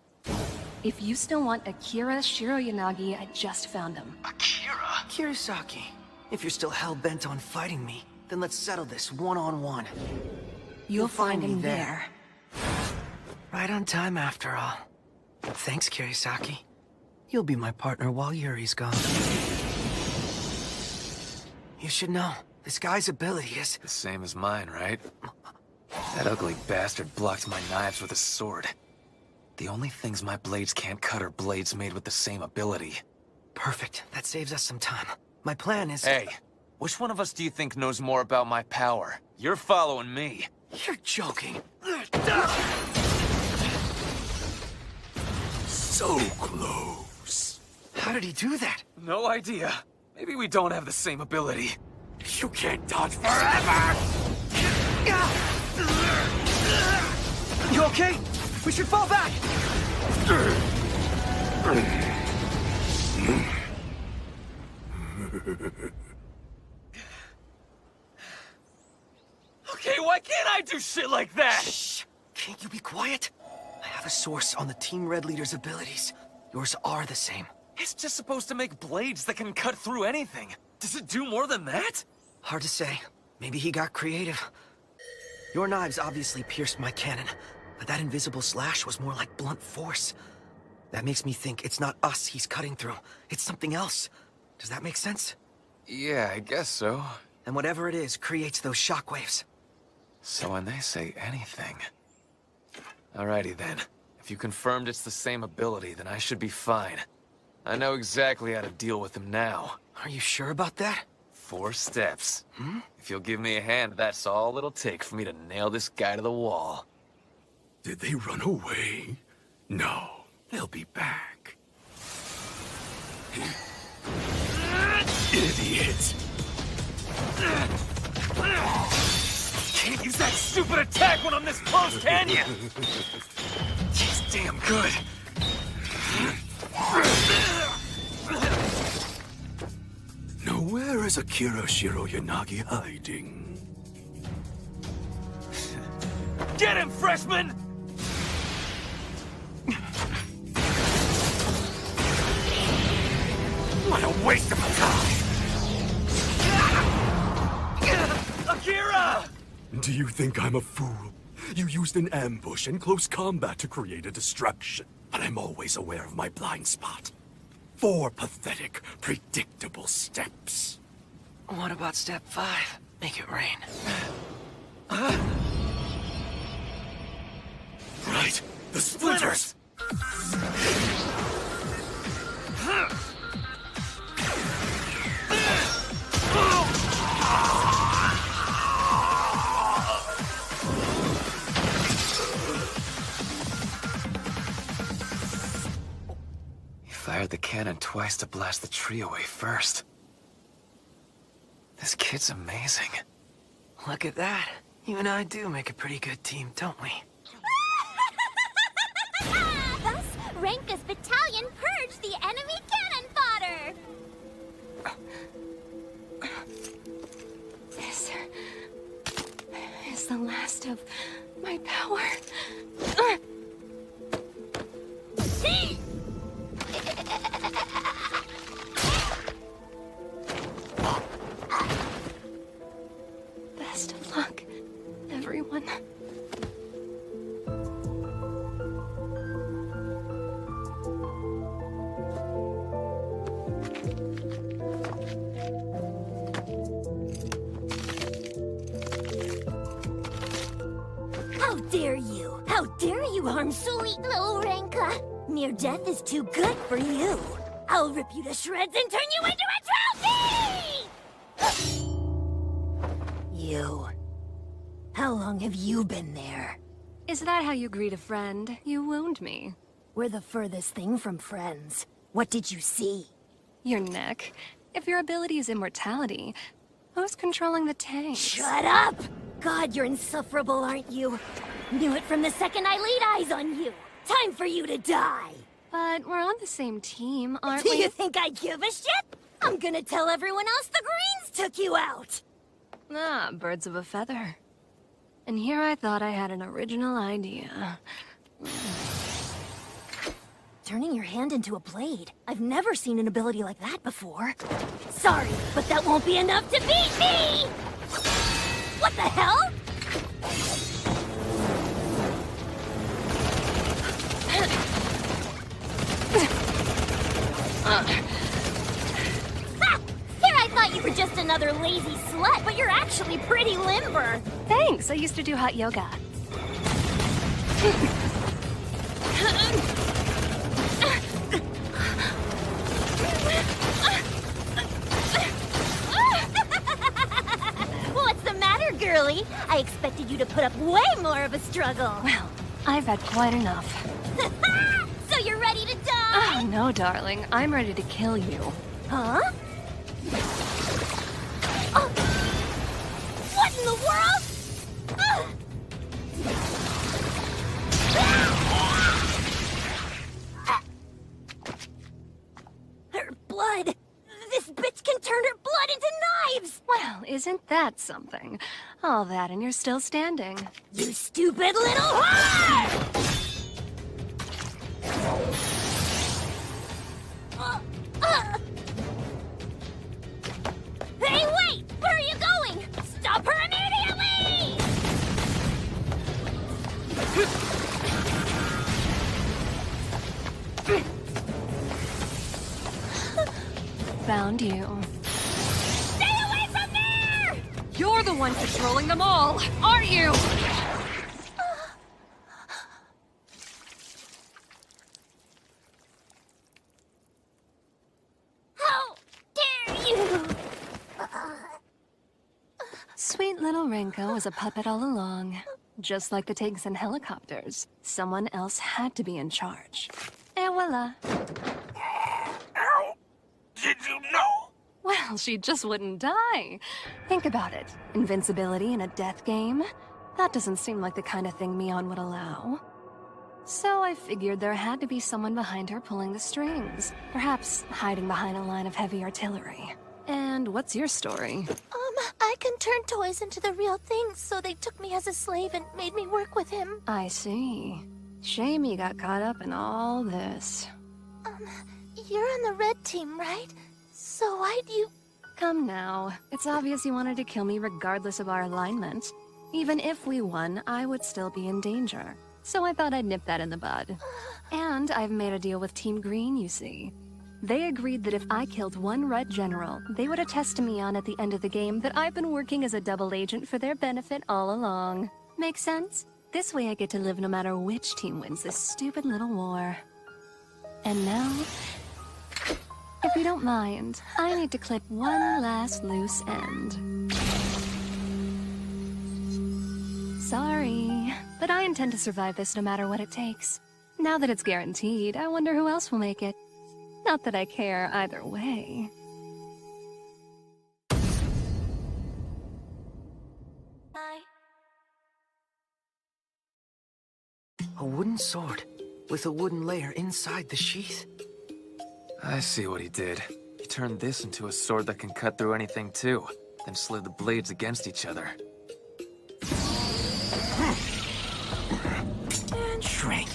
If you still want Akira Shiroyanagi, I just found him. Akira? Kirisaki, if you're still hell-bent on fighting me, then let's settle this one-on-one. You'll find him there. Right on time, after all. Thanks, Kirisaki. You'll be my partner while Yuri's gone. You should know, this guy's ability is... The same as mine, right? That ugly bastard blocked my knives with a sword. The only things my blades can't cut are blades made with the same ability. Perfect. That saves us some time. My plan is... Hey, which one of us do you think knows more about my power? You're following me. You're joking. So close. How did he do that? No idea. Maybe we don't have the same ability. You can't dodge forever! You okay? We should fall back! Okay, why can't I do shit like that? Shh! Can't you be quiet? I have a source on the Team Red Leader's abilities. Yours are the same. It's just supposed to make blades that can cut through anything. Does it do more than that? Hard to say. Maybe he got creative. Your knives obviously pierced my cannon, but that invisible slash was more like blunt force. That makes me think it's not us he's cutting through. It's something else. Does that make sense? Yeah, I guess so. And whatever it is creates those shockwaves. So when they say anything... Alrighty then. If you confirmed it's the same ability, then I should be fine. I know exactly how to deal with him now. Are you sure about that? 4 steps. If you'll give me a hand, that's all it'll take for me to nail this guy to the wall. Did they run away? No, they'll be back. Idiot! Can't use that stupid attack when I'm this close, can you? He's damn good. Now where is Akira Shiro Yanagi hiding? Get him, freshman! What a waste of time! Akira! Do you think I'm a fool? You used an ambush and close combat to create a distraction. But I'm always aware of my blind spot. 4 pathetic, predictable steps. What about step 5? Make it rain. Right, the splinters! Fired the cannon twice to blast the tree away first. This kid's amazing. Look at that. You and I do make a pretty good team, don't we? Thus, Renka's battalion purged the enemy cannon fodder! This is the last of my power. Best of luck, everyone. How dare you! How dare you harm sweet little Renka! Near death is too good for you! I'll rip you to shreds and turn you into a trophy! You. How long have you been there? Is that how you greet a friend? You wound me. We're the furthest thing from friends. What did you see? Your neck. If your ability is immortality, who's controlling the tanks? Shut up! God, you're insufferable, aren't you? Knew it from the second I laid eyes on you. Time for you to die. But we're on the same team, aren't Do we? you think I give a shit? I'm gonna tell everyone else the Greens took you out. Ah, birds of a feather. And here I thought I had an original idea. Turning your hand into a blade. I've never seen an ability like that before. Sorry, but that won't be enough to beat me! What the hell? Ha! Here I thought you were just another lazy slut, but you're actually pretty limber. Thanks, I used to do hot yoga. What's the matter, girlie? I expected you to put up way more of a struggle. Well, I've had quite enough. So you're ready to die? Oh, no, darling. I'm ready to kill you. Huh? Oh. What in the world? Her blood! This bitch can turn her blood into knives! Well, isn't that something? All that and you're still standing. You stupid little whore! Hey, wait! Where are you going? Stop her immediately! Found you. Stay away from there! You're the one controlling them all, aren't you? How dare you! Sweet little Renko was a puppet all along. Just like the tanks and helicopters. Someone else had to be in charge. Et voila. How did you know? Well, she just wouldn't die. Think about it. Invincibility in a death game? That doesn't seem like the kind of thing Mion would allow. So I figured there had to be someone behind her pulling the strings. Perhaps hiding behind a line of heavy artillery. And what's your story? I can turn toys into the real things, so they took me as a slave and made me work with him. I see. Shame you got caught up in all this. You're on the red team, right? So why'd you... Come now. It's obvious you wanted to kill me regardless of our alignment. Even if we won, I would still be in danger. So I thought I'd nip that in the bud. And I've made a deal with Team Green, you see. They agreed that if I killed one Red General, they would attest to me on at the end of the game that I've been working as a double agent for their benefit all along. Make sense? This way I get to live no matter which team wins this stupid little war. And now, if you don't mind, I need to clip one last loose end. Sorry, but I intend to survive this no matter what it takes. Now that it's guaranteed, I wonder who else will make it. Not that I care either way. A wooden sword with a wooden layer inside the sheath. I see what he did. He turned this into a sword that can cut through anything too, then slid the blades against each other. And shrink.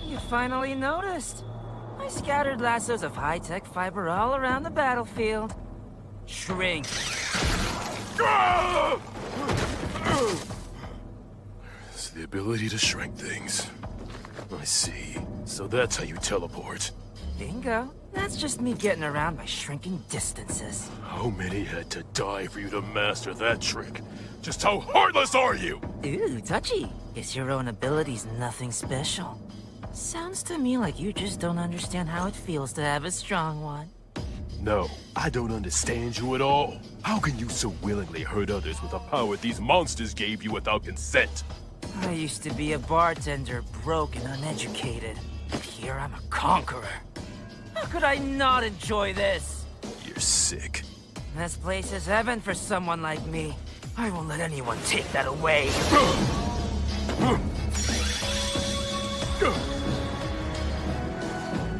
You finally noticed. I scattered lassos of high-tech fiber all around the battlefield. Shrink. It's the ability to shrink things. I see. So that's how you teleport. Bingo. That's just me getting around by shrinking distances. How many had to die for you to master that trick? Just how heartless are you? Ooh, touchy. Guess your own ability's nothing special. Sounds to me like you just don't understand how it feels to have a strong one. No, I don't understand you at all. How can you so willingly hurt others with a power these monsters gave you without consent? I used to be a bartender, broke and uneducated. But here I'm a conqueror. How could I not enjoy this? You're sick. This place is heaven for someone like me. I won't let anyone take that away.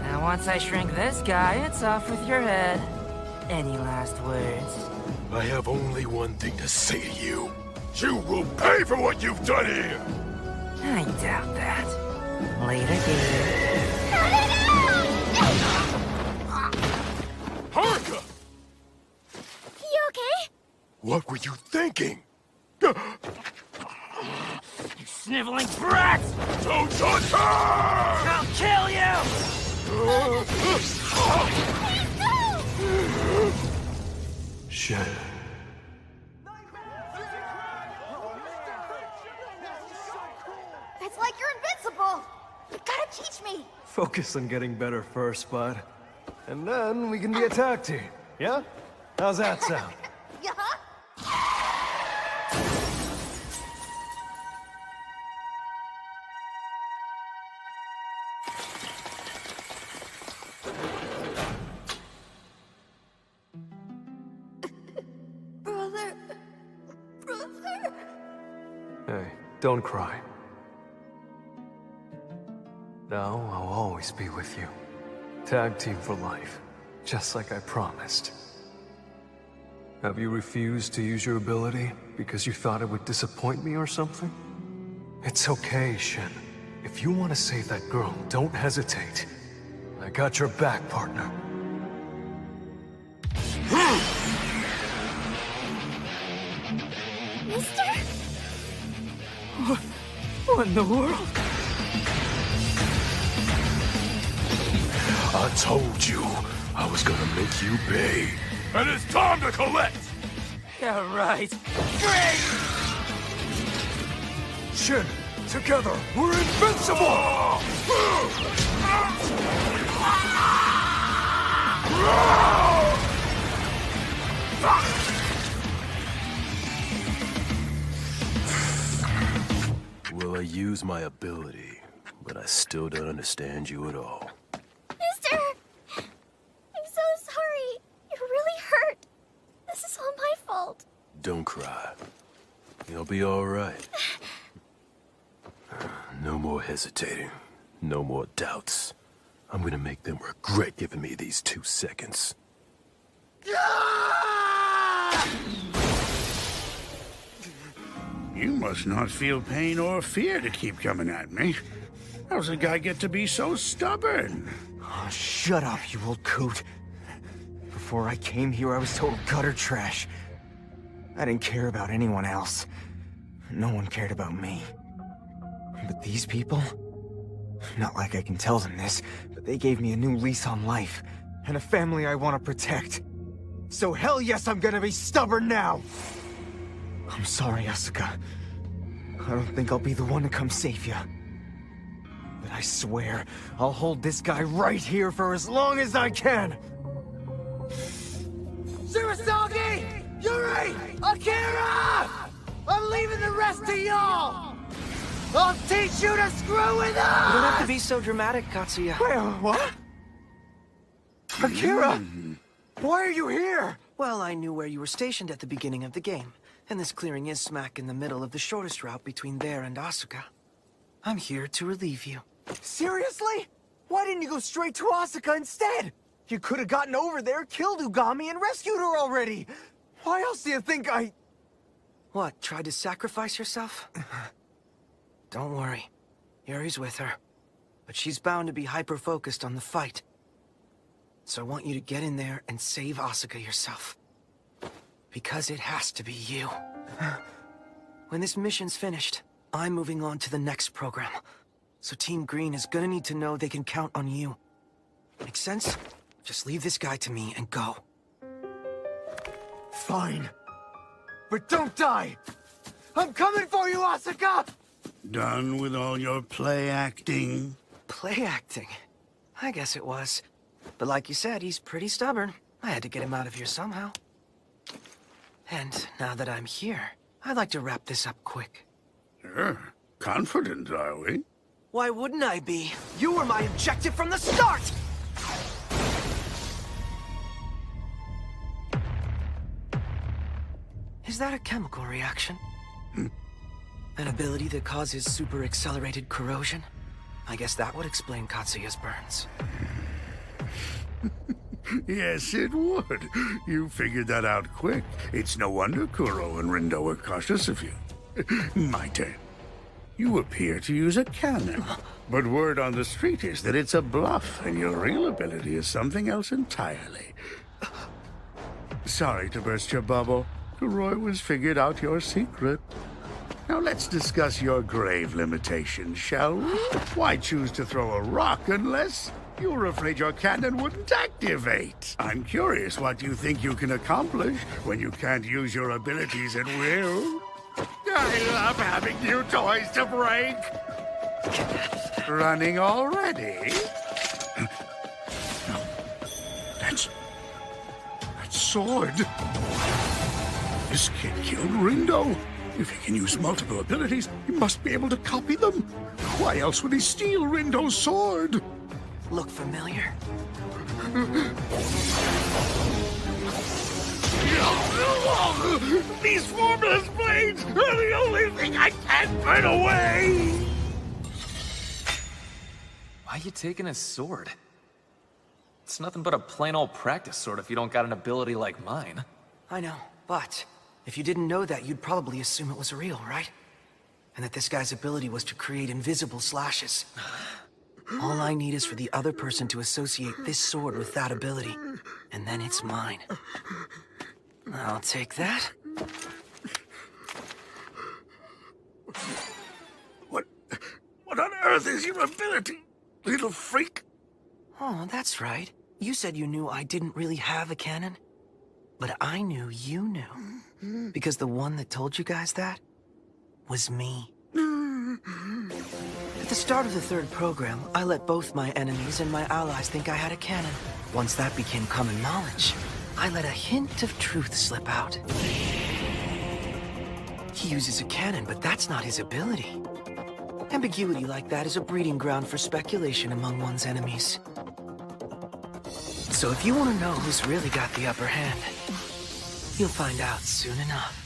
Now once I shrink this guy, it's off with your head. Any last words? I have only one thing to say to you. You will pay for what you've done here! I doubt that. Later, dear. Haruka! You okay? What were you thinking? You sniveling brat! Don't touch her! I'll kill you! Shit. It's like you're invincible! You gotta teach me! Focus on getting better first, bud. And then we can be a tag team, yeah? How's that sound? Yeah? Hey, don't cry. Now I'll always be with you. Tag team for life, just like I promised. Have you refused to use your ability because you thought it would disappoint me or something? It's okay, Shin. If you want to save that girl, don't hesitate. I got your back, partner. Mister? What in the world? I told you I was gonna make you pay. And it's time to collect! Yeah, right. Great! Shin, together, we're invincible! Well, I use my ability, but I still don't understand you at all. Mister! I'm so sorry. You're really hurt. This is all my fault. Don't cry. You'll be all right. No more hesitating. No more doubts. I'm gonna make them regret giving me these 2 seconds. You must not feel pain or fear to keep coming at me. How's a guy get to be so stubborn? Oh, shut up, you old coot. Before I came here, I was total gutter trash. I didn't care about anyone else. No one cared about me. But these people? Not like I can tell them this, but they gave me a new lease on life. And a family I want to protect. So hell yes, I'm gonna be stubborn now! I'm sorry, Asuka. I don't think I'll be the one to come save you. But I swear, I'll hold this guy right here for as long as I can! Shirasagi! Yuri! Akira! I'm leaving the rest of y'all! I'll teach you to screw with us! You don't have to be so dramatic, Katsuya. Wait, what? Akira! Why are you here? Well, I knew where you were stationed at the beginning of the game, and this clearing is smack in the middle of the shortest route between there and Asuka. I'm here to relieve you. Seriously? Why didn't you go straight to Asuka instead? You could have gotten over there, killed Ugami, and rescued her already! Why else do you think I... What, tried to sacrifice yourself? Don't worry. Yuri's with her. But she's bound to be hyper-focused on the fight. So I want you to get in there and save Asuka yourself. Because it has to be you. When this mission's finished, I'm moving on to the next program. So Team Green is gonna need to know they can count on you. Make sense? Just leave this guy to me and go. Fine. But don't die! I'm coming for you, Asuka! Done with all your play acting? Play acting? I guess it was. But like you said, he's pretty stubborn. I had to get him out of here somehow. And now that I'm here, I'd like to wrap this up quick. Sure. Confident, are we? Why wouldn't I be? You were my objective from the start! Is that a chemical reaction? An ability that causes super accelerated corrosion? I guess that would explain Katsuya's burns. Yes, it would. You figured that out quick. It's no wonder Kuro and Rindo were cautious of you. My turn. You appear to use a cannon, but word on the street is that it's a bluff, and your real ability is something else entirely. Sorry to burst your bubble. Roy was figured out your secret. Now let's discuss your grave limitations, shall we? Why choose to throw a rock unless you were afraid your cannon wouldn't activate? I'm curious what you think you can accomplish when you can't use your abilities at will. I love having new toys to break. Running already? No. That's sword. This kid killed Rindo. If he can use multiple abilities, he must be able to copy them. Why else would he steal Rindo's sword? Look familiar? These formless blades are the only thing I can't put away! Why you taking his sword? It's nothing but a plain old practice sword if you don't got an ability like mine. I know, but if you didn't know that, you'd probably assume it was real, right? And that this guy's ability was to create invisible slashes. All I need is for the other person to associate this sword with that ability, and then it's mine. I'll take that. What on earth is your ability, little freak? Oh, that's right. You said you knew I didn't really have a cannon. But I knew you knew. Because the one that told you guys that was me. At the start of the third program, I let both my enemies and my allies think I had a cannon. Once that became common knowledge, I let a hint of truth slip out. He uses a cannon, but that's not his ability. Ambiguity like that is a breeding ground for speculation among one's enemies. So if you want to know who's really got the upper hand, you'll find out soon enough.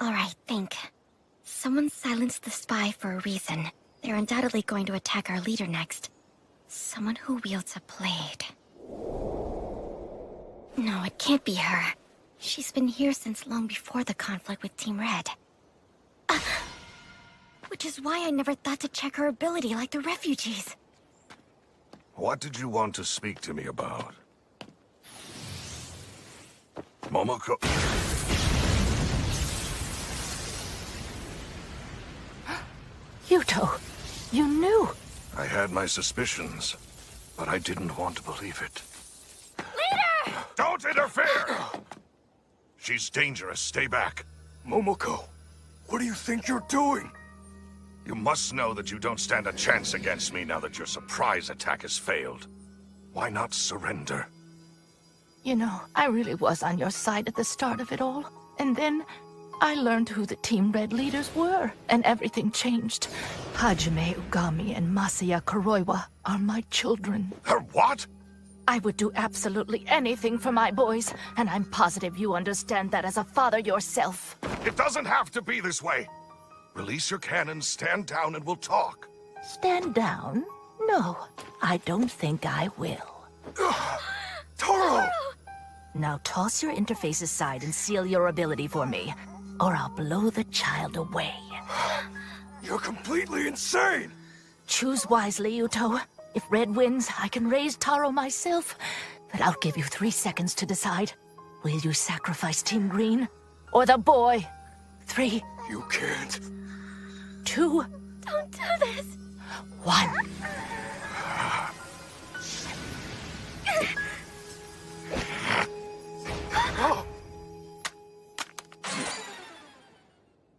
Alright, think. Someone silenced the spy for a reason. They're undoubtedly going to attack our leader next. Someone who wields a blade. No, it can't be her. She's been here since long before the conflict with Team Red. Which is why I never thought to check her ability like the refugees. What did you want to speak to me about? Momoko... Yuto, you knew. I had my suspicions, but I didn't want to believe it. Leader! Don't interfere! She's dangerous. Stay back. Momoko, what do you think you're doing? You must know that you don't stand a chance against me now that your surprise attack has failed. Why not surrender? You know, I really was on your side at the start of it all. And then I learned who the Team Red leaders were, and everything changed. Hajime Ugami and Masaya Kuroiwa are my children. Her what? I would do absolutely anything for my boys, and I'm positive you understand that as a father yourself. It doesn't have to be this way. Release your cannons, stand down, and we'll talk. Stand down? No, I don't think I will. Toro! Now toss your interface aside and seal your ability for me, or I'll blow the child away. You're completely insane! Choose wisely, Yuto. If Red wins, I can raise Taro myself. But I'll give you 3 seconds to decide. Will you sacrifice Team Green? Or the boy? 3. You can't. 2. Don't do this! 1.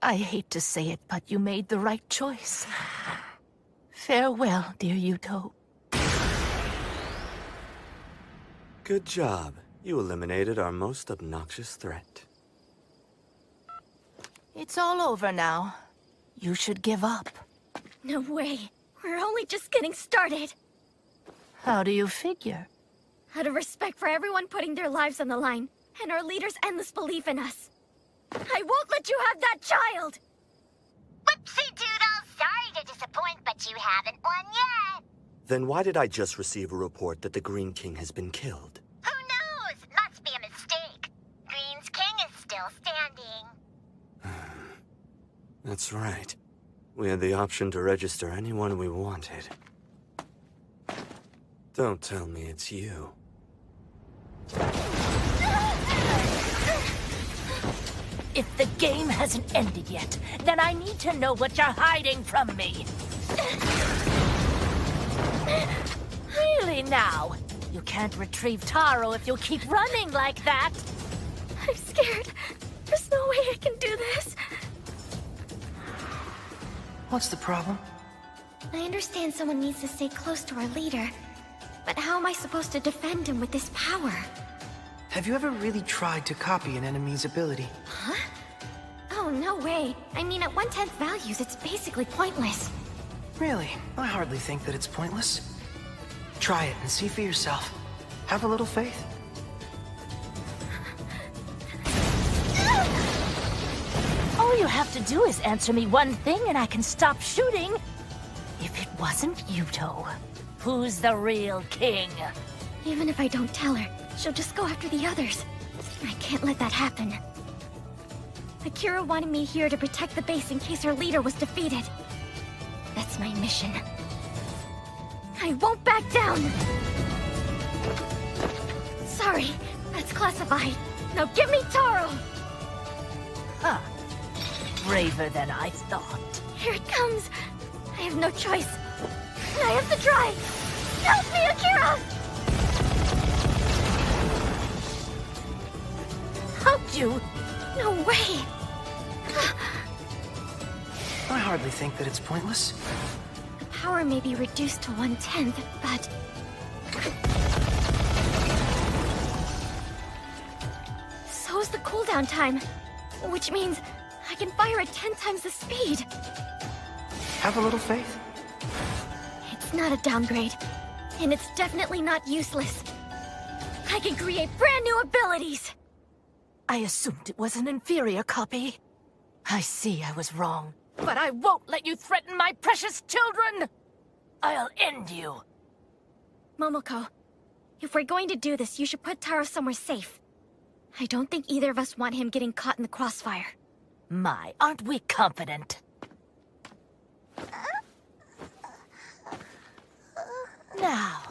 I hate to say it, but you made the right choice. Farewell, dear Yuto. Good job. You eliminated our most obnoxious threat. It's all over now. You should give up. No way. We're only just getting started. How do you figure? Out of respect for everyone putting their lives on the line, and our leader's endless belief in us. I won't let you have that child! Whoopsie doodle, sorry to disappoint, but you haven't won yet. Then why did I just receive a report that the Green King has been killed? Who knows? Must be a mistake. Green's king is still standing. That's right. We had the option to register anyone we wanted. Don't tell me it's you. If the game hasn't ended yet, then I need to know what you're hiding from me. Really now? You can't retrieve Taro if you keep running like that. I'm scared. There's no way I can do this. What's the problem? I understand someone needs to stay close to our leader. But how am I supposed to defend him with this power? Have you ever really tried to copy an enemy's ability? Huh? Oh, no way. I mean, at 1/10 values, it's basically pointless. Really? I hardly think that it's pointless. Try it and see for yourself. Have a little faith. All you have to do is answer me one thing and I can stop shooting. If it wasn't Yuto, who's the real king? Even if I don't tell her, she'll just go after the others. I can't let that happen. Akira wanted me here to protect the base in case her leader was defeated. That's my mission. I won't back down! Sorry, that's classified. Now give me Taro! Huh. Braver than I thought. Here it comes. I have no choice. I have to try! Help me, Akira! Helped you? No way! I hardly think that it's pointless. The power may be reduced to 1/10, but... So is the cooldown time. Which means I can fire at 10 times the speed. Have a little faith. It's not a downgrade. And it's definitely not useless. I can create brand new abilities! I assumed it was an inferior copy. I see I was wrong, but I won't let you threaten my precious children! I'll end you. Momoko, if we're going to do this, you should put Taro somewhere safe. I don't think either of us want him getting caught in the crossfire. My, aren't we confident? Now,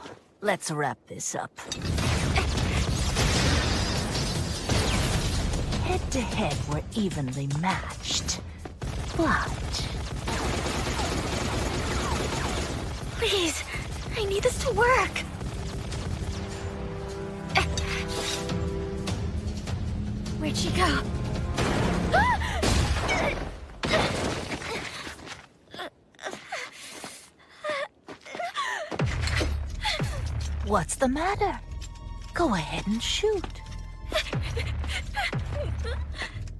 let's wrap this up. Head to head, we're evenly matched. But... Please, I need this to work. Where'd she go? What's the matter? Go ahead and shoot.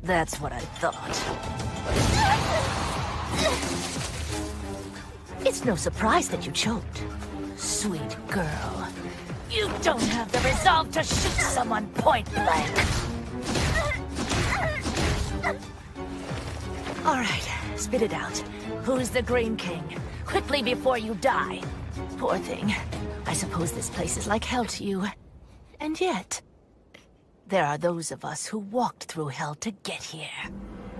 That's what I thought. It's no surprise that you choked. Sweet girl. You don't have the resolve to shoot someone point blank. All right, spit it out. Who's the Green King? Quickly before you die. Poor thing. I suppose this place is like hell to you. And yet, there are those of us who walked through hell to get here.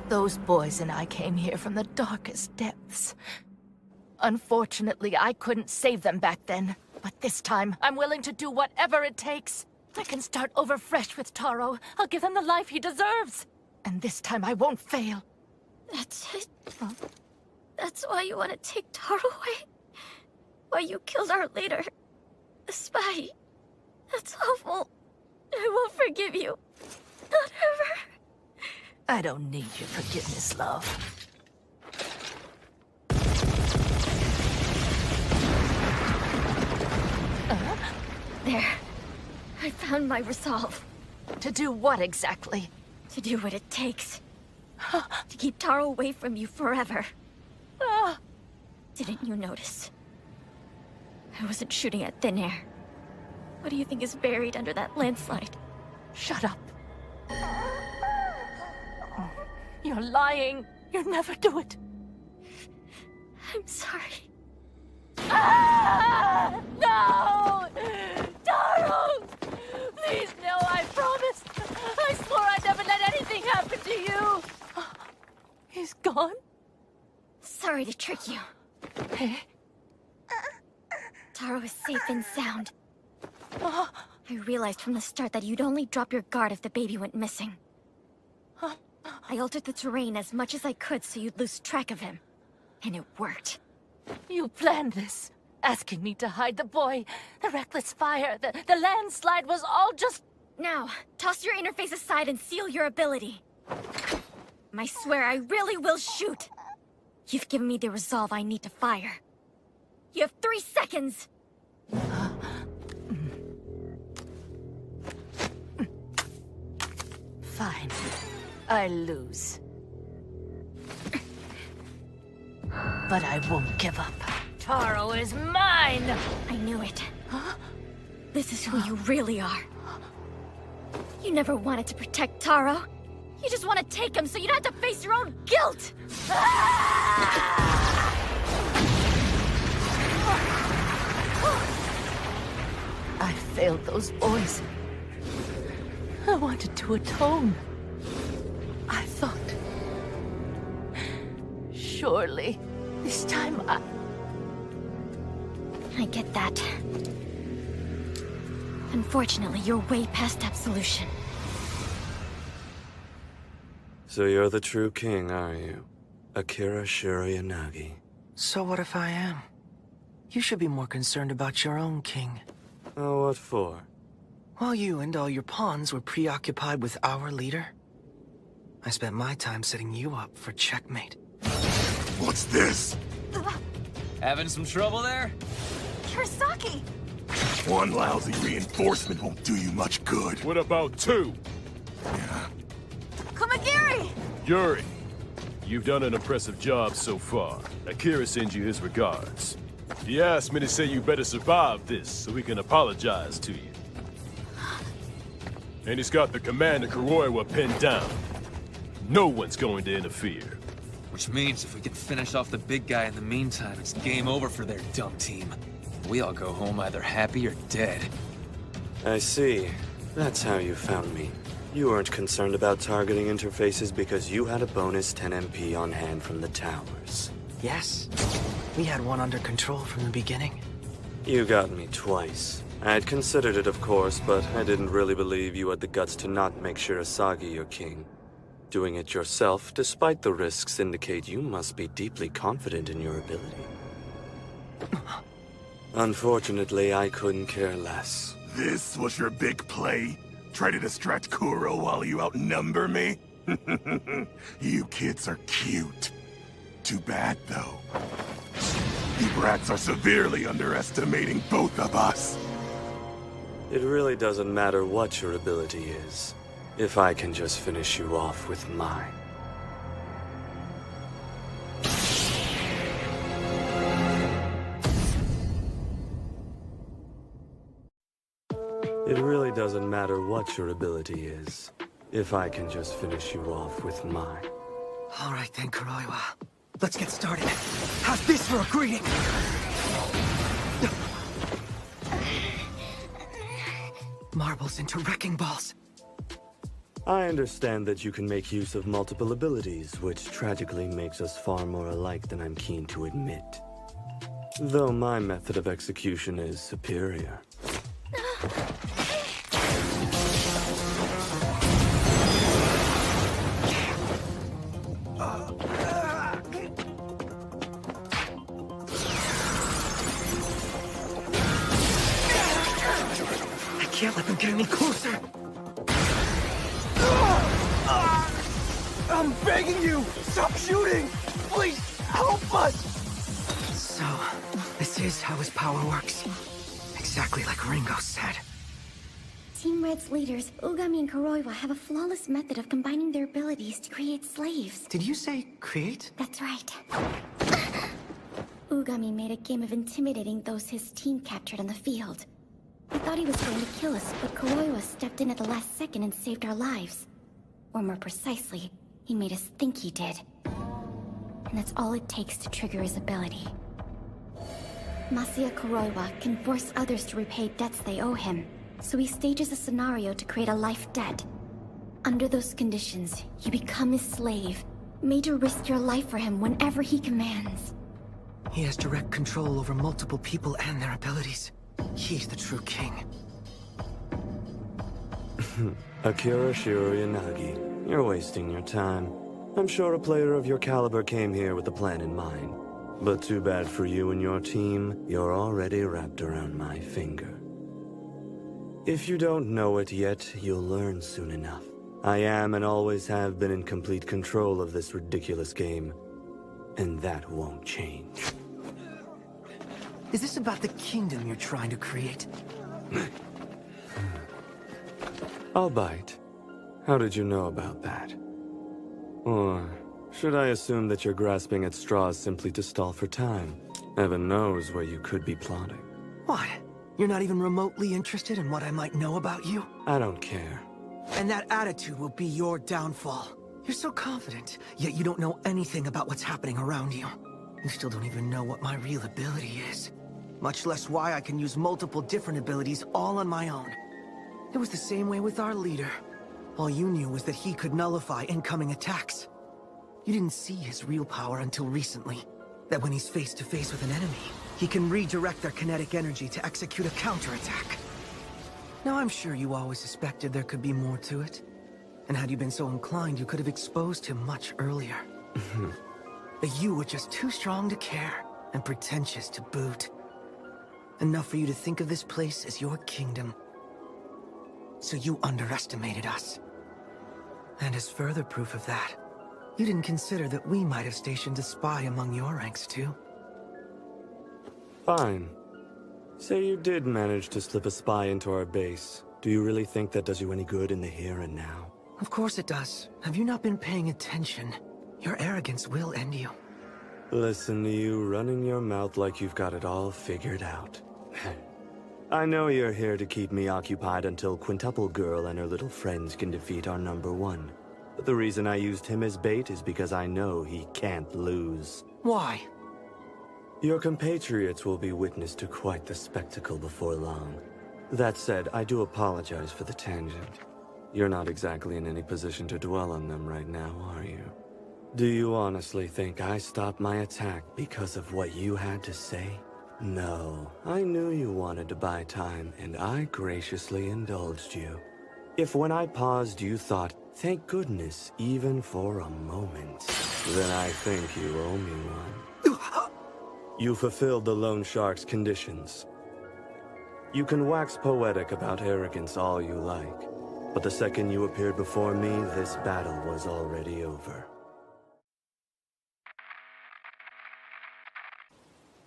Those boys and I came here from the darkest depths. Unfortunately, I couldn't save them back then. But this time, I'm willing to do whatever it takes. I can start over fresh with Taro. I'll give him the life he deserves. And this time I won't fail. That's it? That's why you want to take Taro away? Why you killed our leader? The spy. That's awful. I won't forgive you. Not ever. I don't need your forgiveness, love. There. I found my resolve. To do what exactly? To do what it takes. To keep Taro away from you forever. Didn't you notice? I wasn't shooting at thin air. What do you think is buried under that landslide? Shut up. You're lying. You'd never do it. I'm sorry. Ah! No! Taro! Please, no, I promise. I swore I'd never let anything happen to you. He's gone? Sorry to trick you. Hey? Taro is safe and sound. I realized from the start that you'd only drop your guard if the baby went missing. I altered the terrain as much as I could so you'd lose track of him. And it worked. You planned this. Asking me to hide the boy. The reckless fire. The landslide was all just... Now, toss your interface aside and seal your ability. I swear I really will shoot. You've given me the resolve I need to fire. You have 3 seconds! Fine. I lose. But I won't give up. Taro is mine! I knew it. This is who you really are. You never wanted to protect Taro. You just want to take him so you don't have to face your own guilt! I failed those boys. I wanted to atone. I thought... Surely, this time I get that. Unfortunately, you're way past absolution. So you're the true king, are you? Akira Shiryanagi. So what if I am? You should be more concerned about your own king. Oh, what for? While you and all your pawns were preoccupied with our leader, I spent my time setting you up for checkmate. What's this? Having some trouble there? Kurosaki! One lousy reinforcement won't do you much good. What about 2? Kumagiri! Yuri, you've done an impressive job so far. Akira sends you his regards. He asked me to say you better survive this so he can apologize to you. And he's got the commander Kuroiwa pinned down. No one's going to interfere. Which means if we can finish off the big guy in the meantime, it's game over for their dumb team. We all go home either happy or dead. I see. That's how you found me. You weren't concerned about targeting interfaces because you had a bonus 10 MP on hand from the towers. Yes. We had one under control from the beginning. You got me twice. I had considered it, of course, but I didn't really believe you had the guts to not make Shirasagi your king. Doing it yourself, despite the risks, indicate you must be deeply confident in your ability. Unfortunately, I couldn't care less. This was your big play? Try to distract Kuro while you outnumber me? You kids are cute. Too bad, though. You brats are severely underestimating both of us. It really doesn't matter what your ability is, if I can just finish you off with mine. It really doesn't matter what your ability is, if I can just finish you off with mine. All right then, Kuroiwa. Let's get started. How's this for a greeting? Marbles into wrecking balls. I understand that you can make use of multiple abilities, which tragically makes us far more alike than I'm keen to admit. Though my method of execution is superior. I can't let them get any closer. I'm begging you! Stop shooting! Please, help us! So, this is how his power works. Exactly like Ringo said. Team Red's leaders, Ugami and Kuroiwa, have a flawless method of combining their abilities to create slaves. Did you say create? That's right. Ugami made a game of intimidating those his team captured on the field. We thought he was going to kill us, but Kuroiwa stepped in at the last second and saved our lives. Or more precisely, he made us think he did. And that's all it takes to trigger his ability. Masaya Kuroiwa can force others to repay debts they owe him, so he stages a scenario to create a life debt. Under those conditions, you become his slave, made to risk your life for him whenever he commands. He has direct control over multiple people and their abilities. He's the true king. Akira Shiryanagi, you're wasting your time. I'm sure a player of your caliber came here with a plan in mind. But too bad for you and your team, you're already wrapped around my finger. If you don't know it yet, you'll learn soon enough. I am and always have been in complete control of this ridiculous game. And that won't change. Is this about the kingdom you're trying to create? I'll bite. How did you know about that? Or should I assume that you're grasping at straws simply to stall for time? Heaven knows where you could be plotting. What? You're not even remotely interested in what I might know about you? I don't care. And that attitude will be your downfall. You're so confident, yet you don't know anything about what's happening around you. You still don't even know what my real ability is. Much less why I can use multiple different abilities all on my own. It was the same way with our leader. All you knew was that he could nullify incoming attacks. You didn't see his real power until recently. That when he's face to face with an enemy, he can redirect their kinetic energy to execute a counterattack. Now I'm sure you always suspected there could be more to it. And had you been so inclined, you could have exposed him much earlier. But you were just too strong to care, and pretentious to boot. Enough for you to think of this place as your kingdom. So you underestimated us. And as further proof of that, you didn't consider that we might have stationed a spy among your ranks too. Fine. Say you did manage to slip a spy into our base. Do you really think that does you any good in the here and now? Of course it does. Have you not been paying attention? Your arrogance will end you. Listen to you running your mouth like you've got it all figured out. I know you're here to keep me occupied until Quintuple Girl and her little friends can defeat our #1. But the reason I used him as bait is because I know he can't lose. Why? Your compatriots will be witness to quite the spectacle before long. That said, I do apologize for the tangent. You're not exactly in any position to dwell on them right now, are you? Do you honestly think I stopped my attack because of what you had to say? No, I knew you wanted to buy time, and I graciously indulged you. If when I paused you thought, thank goodness, even for a moment, then I think you owe me one. You fulfilled the loan shark's conditions. You can wax poetic about arrogance all you like, but the second you appeared before me, this battle was already over.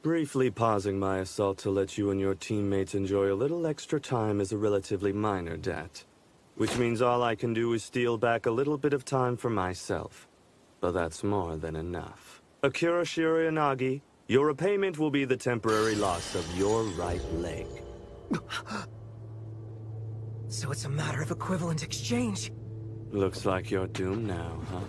Briefly pausing my assault to let you and your teammates enjoy a little extra time is a relatively minor debt, which means all I can do is steal back a little bit of time for myself. But that's more than enough. Akira Shiryanagi, your repayment will be the temporary loss of your right leg. So it's a matter of equivalent exchange. Looks like you're doomed now, huh?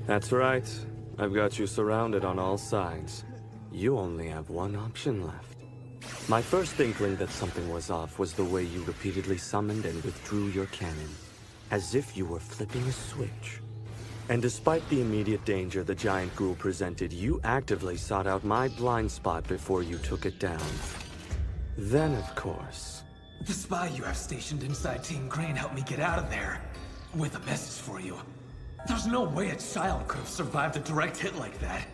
That's right. I've got you surrounded on all sides. You only have one option left. My first inkling that something was off was the way you repeatedly summoned and withdrew your cannon, as if you were flipping a switch. And despite the immediate danger the giant ghoul presented, you actively sought out my blind spot before you took it down. Then, of course... The spy you have stationed inside Team Crane helped me get out of there, with a message for you. There's no way a child could have survived a direct hit like that.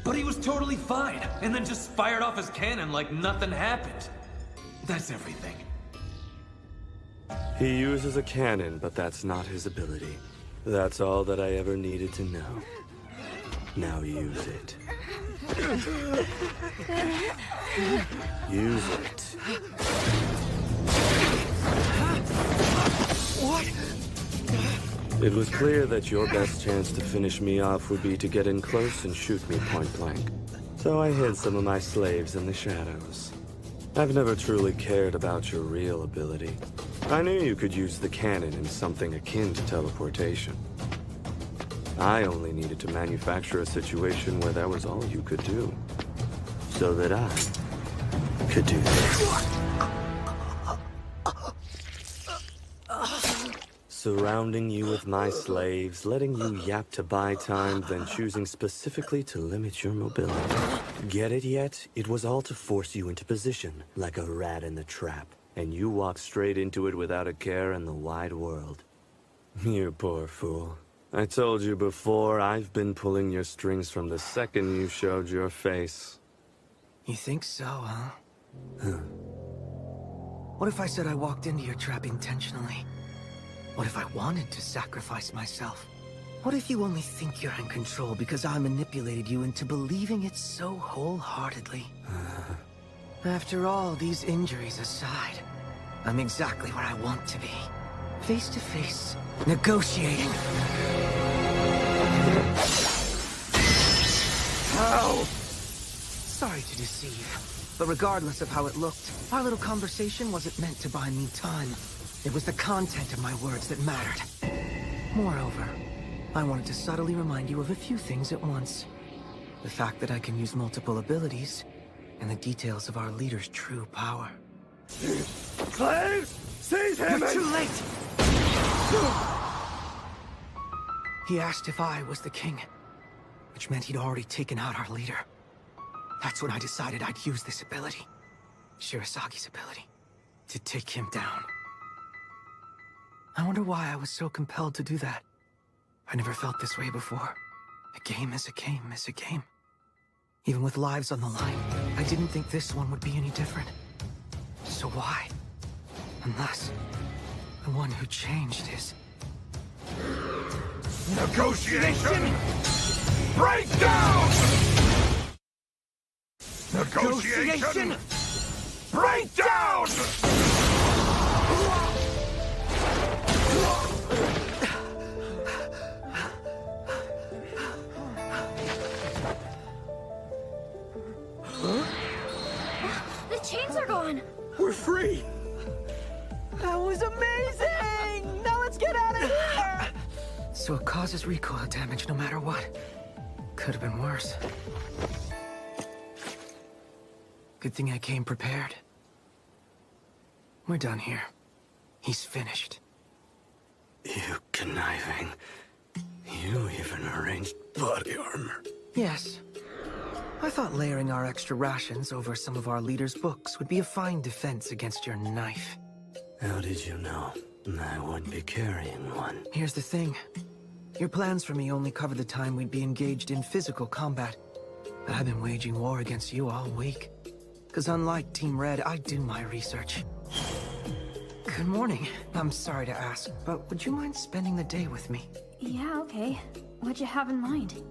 But he was totally fine, and then just fired off his cannon like nothing happened. That's everything. He uses a cannon, but that's not his ability. That's all that I ever needed to know. Now use it. Use it. What? It was clear that your best chance to finish me off would be to get in close and shoot me point blank. So I hid some of my slaves in the shadows. I've never truly cared about your real ability. I knew you could use the cannon in something akin to teleportation. I only needed to manufacture a situation where that was all you could do. So that I could do this. Surrounding you with my slaves, letting you yap to buy time, then choosing specifically to limit your mobility. Get it yet? It was all to force you into position, like a rat in the trap, and you walked straight into it without a care in the wide world. You poor fool. I told you before, I've been pulling your strings from the second you showed your face. You think so, huh? What if I said I walked into your trap intentionally? What if I wanted to sacrifice myself? What if you only think you're in control because I manipulated you into believing it so wholeheartedly? After all, these injuries aside, I'm exactly where I want to be. Face to face, negotiating. Ow! Sorry to deceive, but regardless of how it looked, our little conversation wasn't meant to buy me time. It was the content of my words that mattered. Moreover, I wanted to subtly remind you of a few things at once. The fact that I can use multiple abilities, and the details of our leader's true power. Slaves! Seize him! You're too late! He asked if I was the king, which meant he'd already taken out our leader. That's when I decided I'd use this ability, Shirasagi's ability, to take him down. I wonder why I was so compelled to do that. I never felt this way before. A game is a game is a game. Even with lives on the line, I didn't think this one would be any different. So why? Unless the one who changed is... Negotiation! Breakdown! Negotiation! Breakdown! The chains are gone! We're free! That was amazing! Now let's get out of here! So it causes recoil damage no matter what. Could have been worse. Good thing I came prepared. We're done here. He's finished. You conniving. You even arranged body armor. Yes. I thought layering our extra rations over some of our leaders' books would be a fine defense against your knife. How did you know I would be carrying one? Here's the thing. Your plans for me only cover the time we'd be engaged in physical combat. But I've been waging war against you all week. Because unlike Team Red, I do my research. Good morning. I'm sorry to ask, but would you mind spending the day with me? Yeah, okay. What'd you have in mind?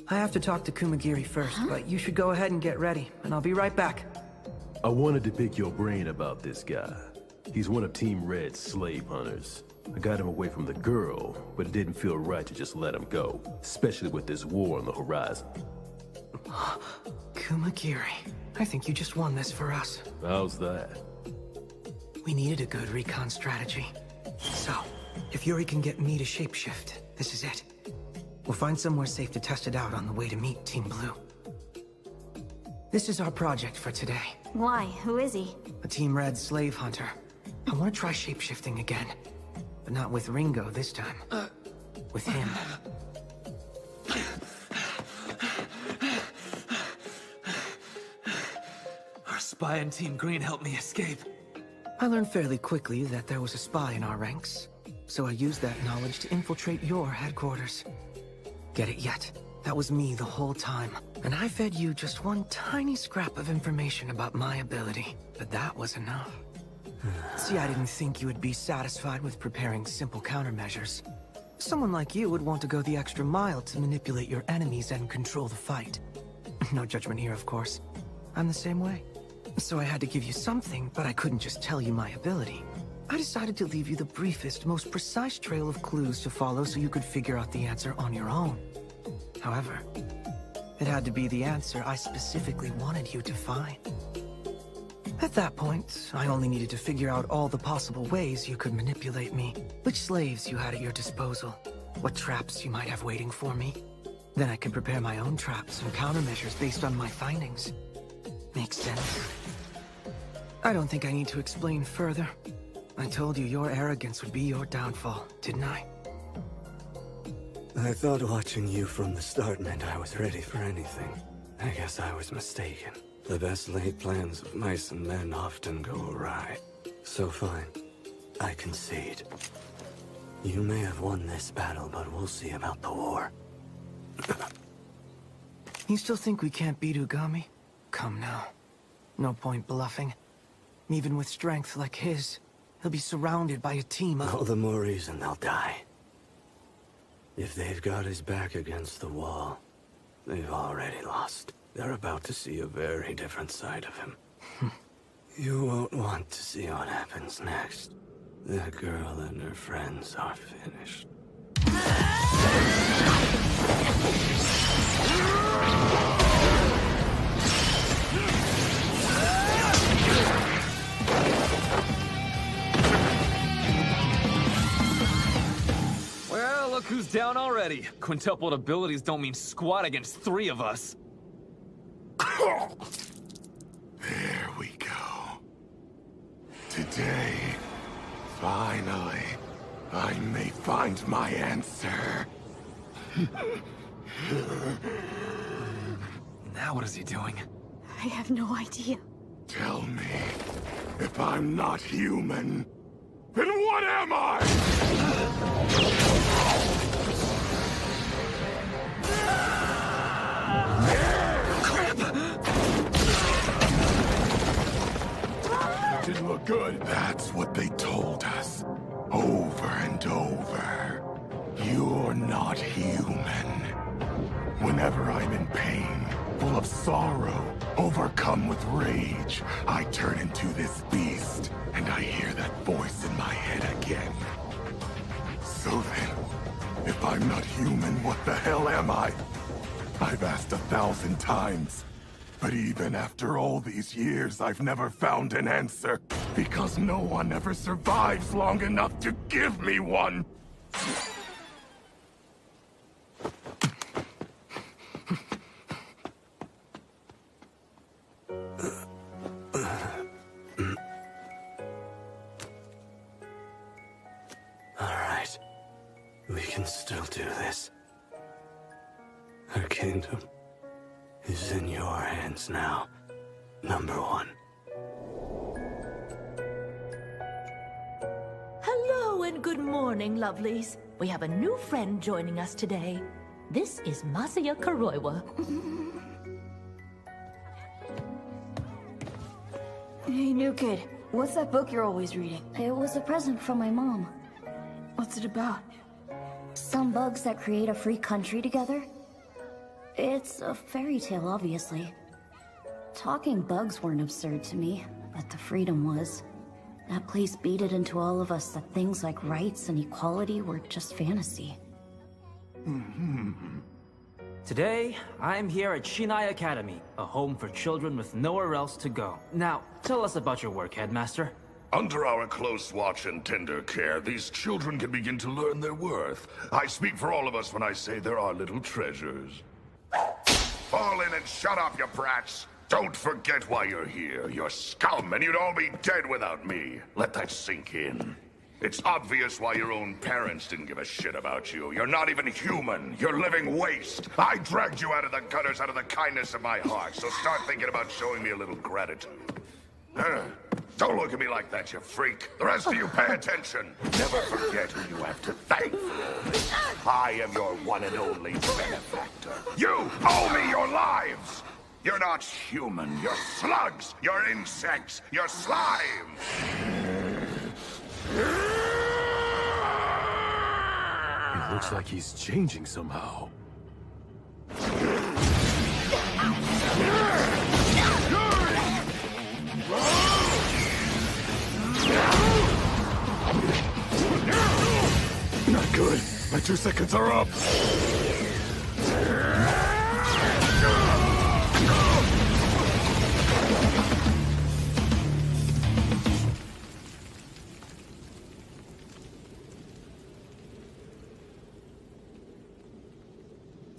I have to talk to Kumagiri first, but you should go ahead and get ready, and I'll be right back. I wanted to pick your brain about this guy. He's one of Team Red's slave hunters. I got him away from the girl, but it didn't feel right to just let him go, especially with this war on the horizon. Kumagiri, I think you just won this for us. How's that? We needed a good recon strategy. So, if Yuri can get me to shapeshift, this is it. We'll find somewhere safe to test it out on the way to meet Team Blue. This is our project for today. Why? Who is he? A Team Red slave hunter. I want to try shapeshifting again. But not with Ringo this time. With him. Our spy in Team Green helped me escape. I learned fairly quickly that there was a spy in our ranks. So I used that knowledge to infiltrate your headquarters. Get it yet? That was me the whole time. And I fed you just one tiny scrap of information about my ability. But that was enough. See, I didn't think you would be satisfied with preparing simple countermeasures. Someone like you would want to go the extra mile to manipulate your enemies and control the fight. No judgment here, of course. I'm the same way. So I had to give you something, but I couldn't just tell you my ability. I decided to leave you the briefest, most precise trail of clues to follow so you could figure out the answer on your own. However, it had to be the answer I specifically wanted you to find. At that point, I only needed to figure out all the possible ways you could manipulate me, which slaves you had at your disposal, what traps you might have waiting for me. Then I could prepare my own traps and countermeasures based on my findings. Makes sense. I don't think I need to explain further. I told you your arrogance would be your downfall, didn't I? I thought watching you from the start meant I was ready for anything. I guess I was mistaken. The best laid plans of mice and men often go awry. So fine. I concede. You may have won this battle, but we'll see about the war. You still think we can't beat Ugami? Come now. No point bluffing. Even with strength like his, he'll be surrounded by a team of... All the more reason they'll die. If they've got his back against the wall, they've already lost. They're about to see a very different side of him. You won't want to see what happens next. That girl and her friends are finished. Well, look who's down already. Quintupled abilities don't mean squat against 3 of us. There we go. Today, finally, I may find my answer. Now what is he doing? I have no idea. Tell me, if I'm not human, then what am I? Didn't look good. That's what they told us. Over and over. You're not human. Whenever I'm in pain, full of sorrow, overcome with rage, I turn into this beast, and I hear that voice in my head again. So then, if I'm not human, what the hell am I? I've asked 1,000 times. But even after all these years, I've never found an answer. Because no one ever survives long enough to give me one! Alright. We can still do this. Her kingdom is in your hands now, number one. Hello and good morning, lovelies. We have a new friend joining us today. This is Masaya Kuroiwa. Hey, new kid. What's that book you're always reading? It was a present from my mom. What's it about? Some bugs that create a free country together. It's a fairy tale, obviously. Talking bugs weren't absurd to me, but the freedom was. That place beat it into all of us that things like rights and equality were just fantasy. Today, I'm here at Shinai Academy, a home for children with nowhere else to go. Now, tell us about your work, Headmaster. Under our close watch and tender care, these children can begin to learn their worth. I speak for all of us when I say there are little treasures. Fall in and shut up, you brats! Don't forget why you're here. You're scum, and you'd all be dead without me. Let that sink in. It's obvious why your own parents didn't give a shit about you. You're not even human. You're living waste. I dragged you out of the gutters out of the kindness of my heart, so start thinking about showing me a little gratitude. Don't look at me like that, you freak. The rest of you pay attention. Never forget who you have to thank for all this. I am your one and only benefactor. You owe me your lives! You're not human. You're slugs. You're insects. You're slime. It looks like he's changing somehow. Not good. My 2 seconds are up.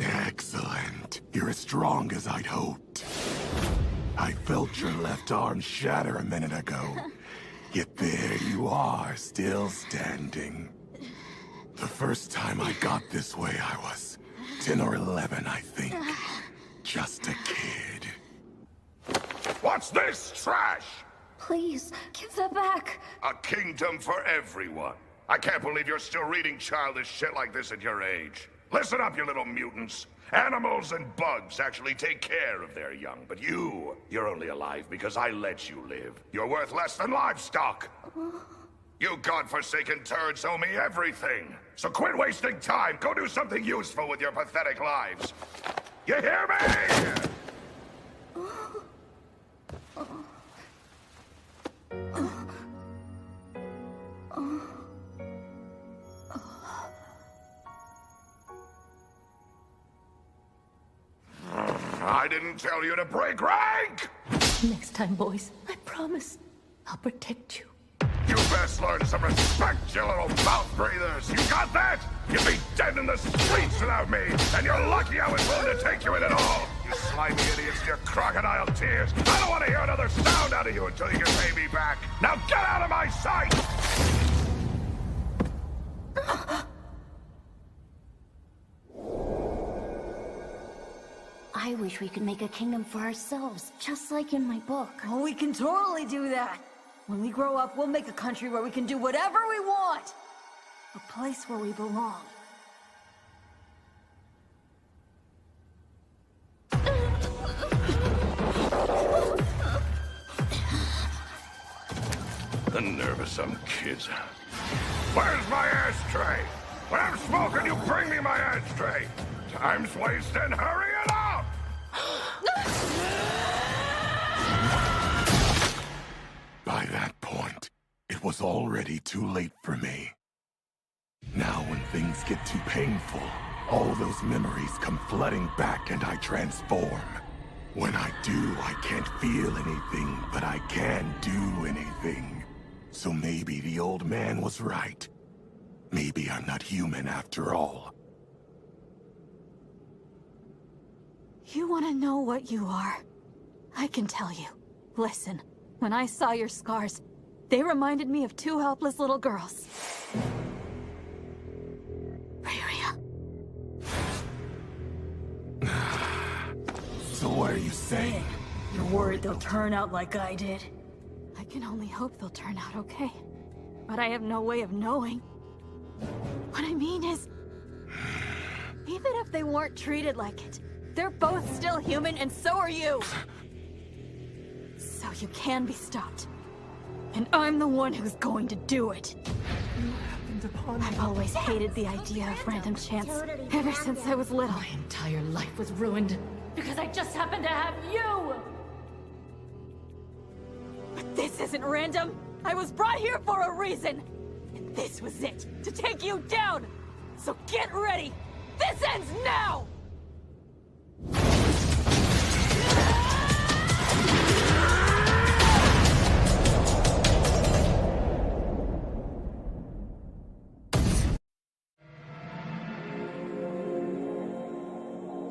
Excellent. You're as strong as I'd hoped. I felt your left arm shatter a minute ago. Yet there you are, still standing. The first time I got this way, I was 10 or 11, I think. Just a kid. What's this trash? Please, give that back. A kingdom for everyone. I can't believe you're still reading childish shit like this at your age. Listen up, you little mutants. Animals and bugs actually take care of their young, but you're only alive because I let you live. You're worth less than livestock. You godforsaken turds owe me everything. So quit wasting time. Go do something useful with your pathetic lives. You hear me? I didn't tell you to break rank! Next time, boys, I promise I'll protect you. You best learn some respect, you little mouth breathers! You got that? You'd be dead in the streets without me, and you're lucky I was willing to take you in at all! You slimy idiots, your crocodile tears! I don't want to hear another sound out of you until you can pay me back! Now get out of my sight! I wish we could make a kingdom for ourselves, just like in my book. Oh, we can totally do that. When we grow up, we'll make a country where we can do whatever we want. A place where we belong. The nerve of some kids. Where's my ashtray? When I'm smoking, you bring me my ashtray! Time's wasting, hurry it up! By that point, it was already too late for me. Now when things get too painful, all those memories come flooding back and I transform. When I do, I can't feel anything, but I can do anything. So maybe the old man was right. Maybe I'm not human after all. You want to know what you are? I can tell you. Listen, when I saw your scars, they reminded me of two helpless little girls. So what are you saying? You're worried they'll turn out like I did? I can only hope they'll turn out okay. But I have no way of knowing. What I mean is, even if they weren't treated like it, they're both still human and so are you. So you can be stopped. And I'm the one who's going to do it. I've always hated the idea of random chance, ever since I was little. My entire life was ruined because I just happened to have you! But this isn't random! I was brought here for a reason! And this was it, to take you down! So get ready! This ends now!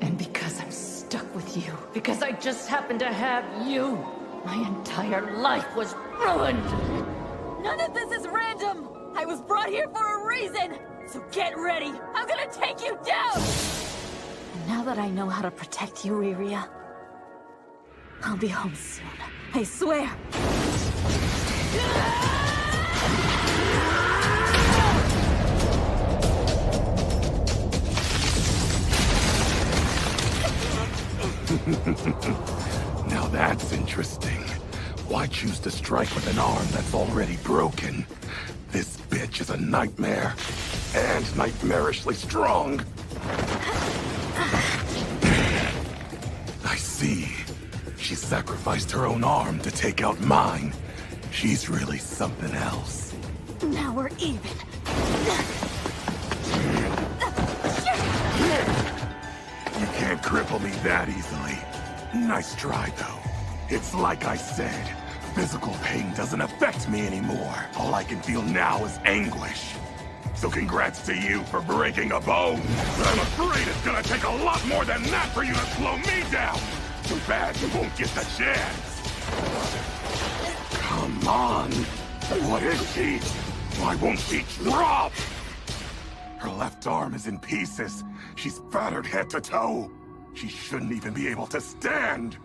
And because I'm stuck with you, because I just happened to have you, my entire life was ruined! None of this is random! I was brought here for a reason! So get ready! I'm gonna take you down! And now that I know how to protect you, Iria, I'll be home soon. I swear! Now that's interesting. Why choose to strike with an arm that's already broken? This bitch is a nightmare. And nightmarishly strong. I see. She sacrificed her own arm to take out mine. She's really something else. Now we're even. You can't cripple me that easily. Nice try, though. It's like I said, physical pain doesn't affect me anymore. All I can feel now is anguish. So congrats to you for breaking a bone. But I'm afraid it's gonna take a lot more than that for you to slow me down. Too bad you won't get the chance. Come on. What is she? Why won't she drop? Her left arm is in pieces. She's battered head to toe. She shouldn't even be able to stand.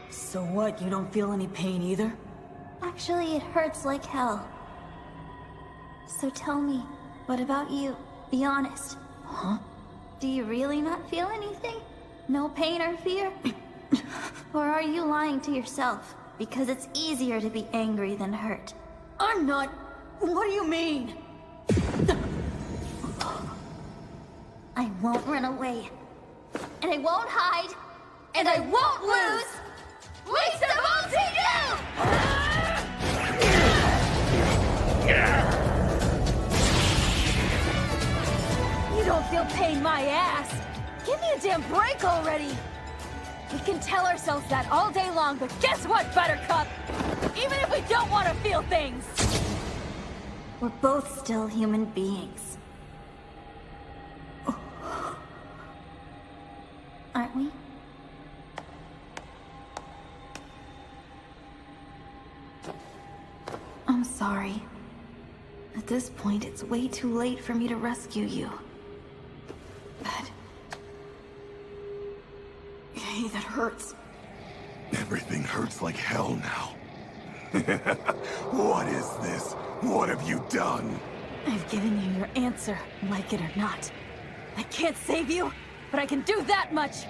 So what, you don't feel any pain either? Actually, it hurts like hell. So tell me, what about you? Be honest. Huh? Do you really not feel anything? No pain or fear? Or are you lying to yourself? Because it's easier to be angry than hurt. I'm not... What do you mean? I won't run away. And I won't hide. And I won't lose! Least of all to You don't feel pain, my ass! Give me a damn break already! We can tell ourselves that all day long, but guess what, Buttercup? Even if we don't want to feel things! We're both still human beings. Aren't we? I'm sorry. At this point, it's way too late for me to rescue you. But... Hey, that hurts. Everything hurts like hell now. What is this? What have you done? I've given you your answer, like it or not. I can't save you, but I can do that much!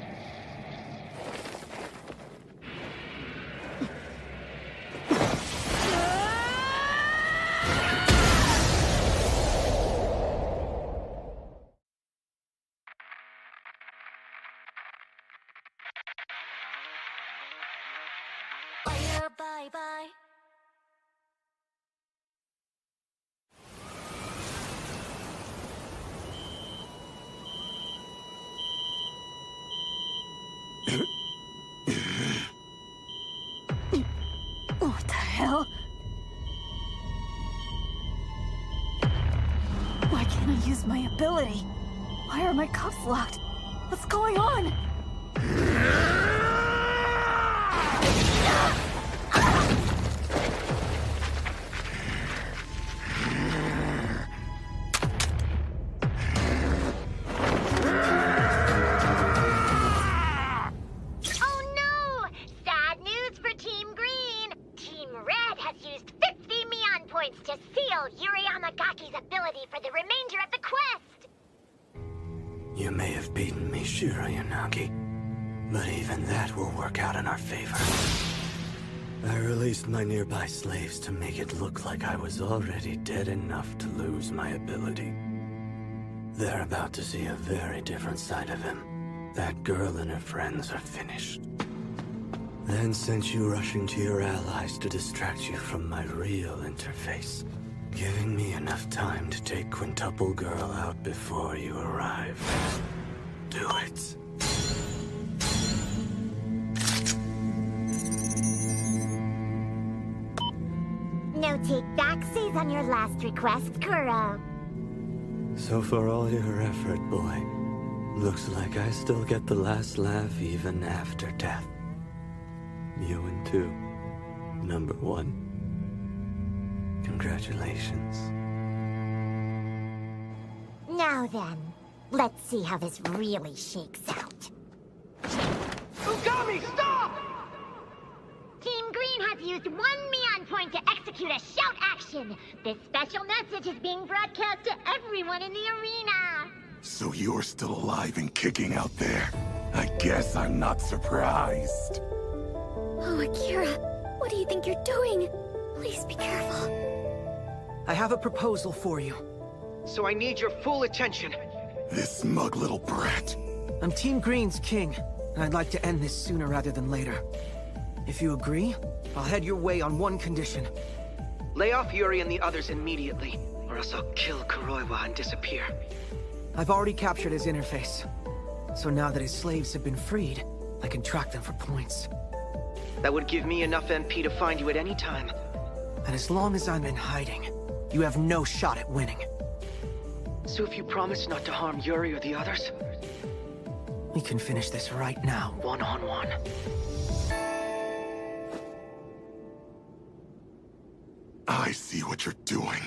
Bye-bye. hell? Why can't I use my ability? Why are my cuffs locked? What's going on? To seal Yuri Amagaki's ability for the remainder of the quest! You may have beaten me, Shirayanagi, but even that will work out in our favor. I released my nearby slaves to make it look like I was already dead enough to lose my ability. They're about to see a very different side of him. That girl and her friends are finished. Then sent you rushing to your allies to distract you from my real interface, giving me enough time to take Quintuple Girl out before you arrive. Do it. No take-backsies on your last request, Kuro. So for all your effort, boy, looks like I still get the last laugh even after death. You and two. Number one. Congratulations. Now then, let's see how this really shakes out. Ugami, stop! Team Green has used 1 Mion point to execute a shout action. This special message is being broadcast to everyone in the arena. So you're still alive and kicking out there. I guess I'm not surprised. Oh, Akira, what do you think you're doing? Please be careful. I have a proposal for you. So I need your full attention. This smug little brat. I'm Team Green's king, and I'd like to end this sooner rather than later. If you agree, I'll head your way on one condition. Lay off Yuri and the others immediately, or else I'll kill Kuroiwa and disappear. I've already captured his interface. So now that his slaves have been freed, I can track them for points. That would give me enough MP to find you at any time. And as long as I'm in hiding, you have no shot at winning. So if you promise not to harm Yuri or the others, we can finish this right now, one-on-one. I see what you're doing.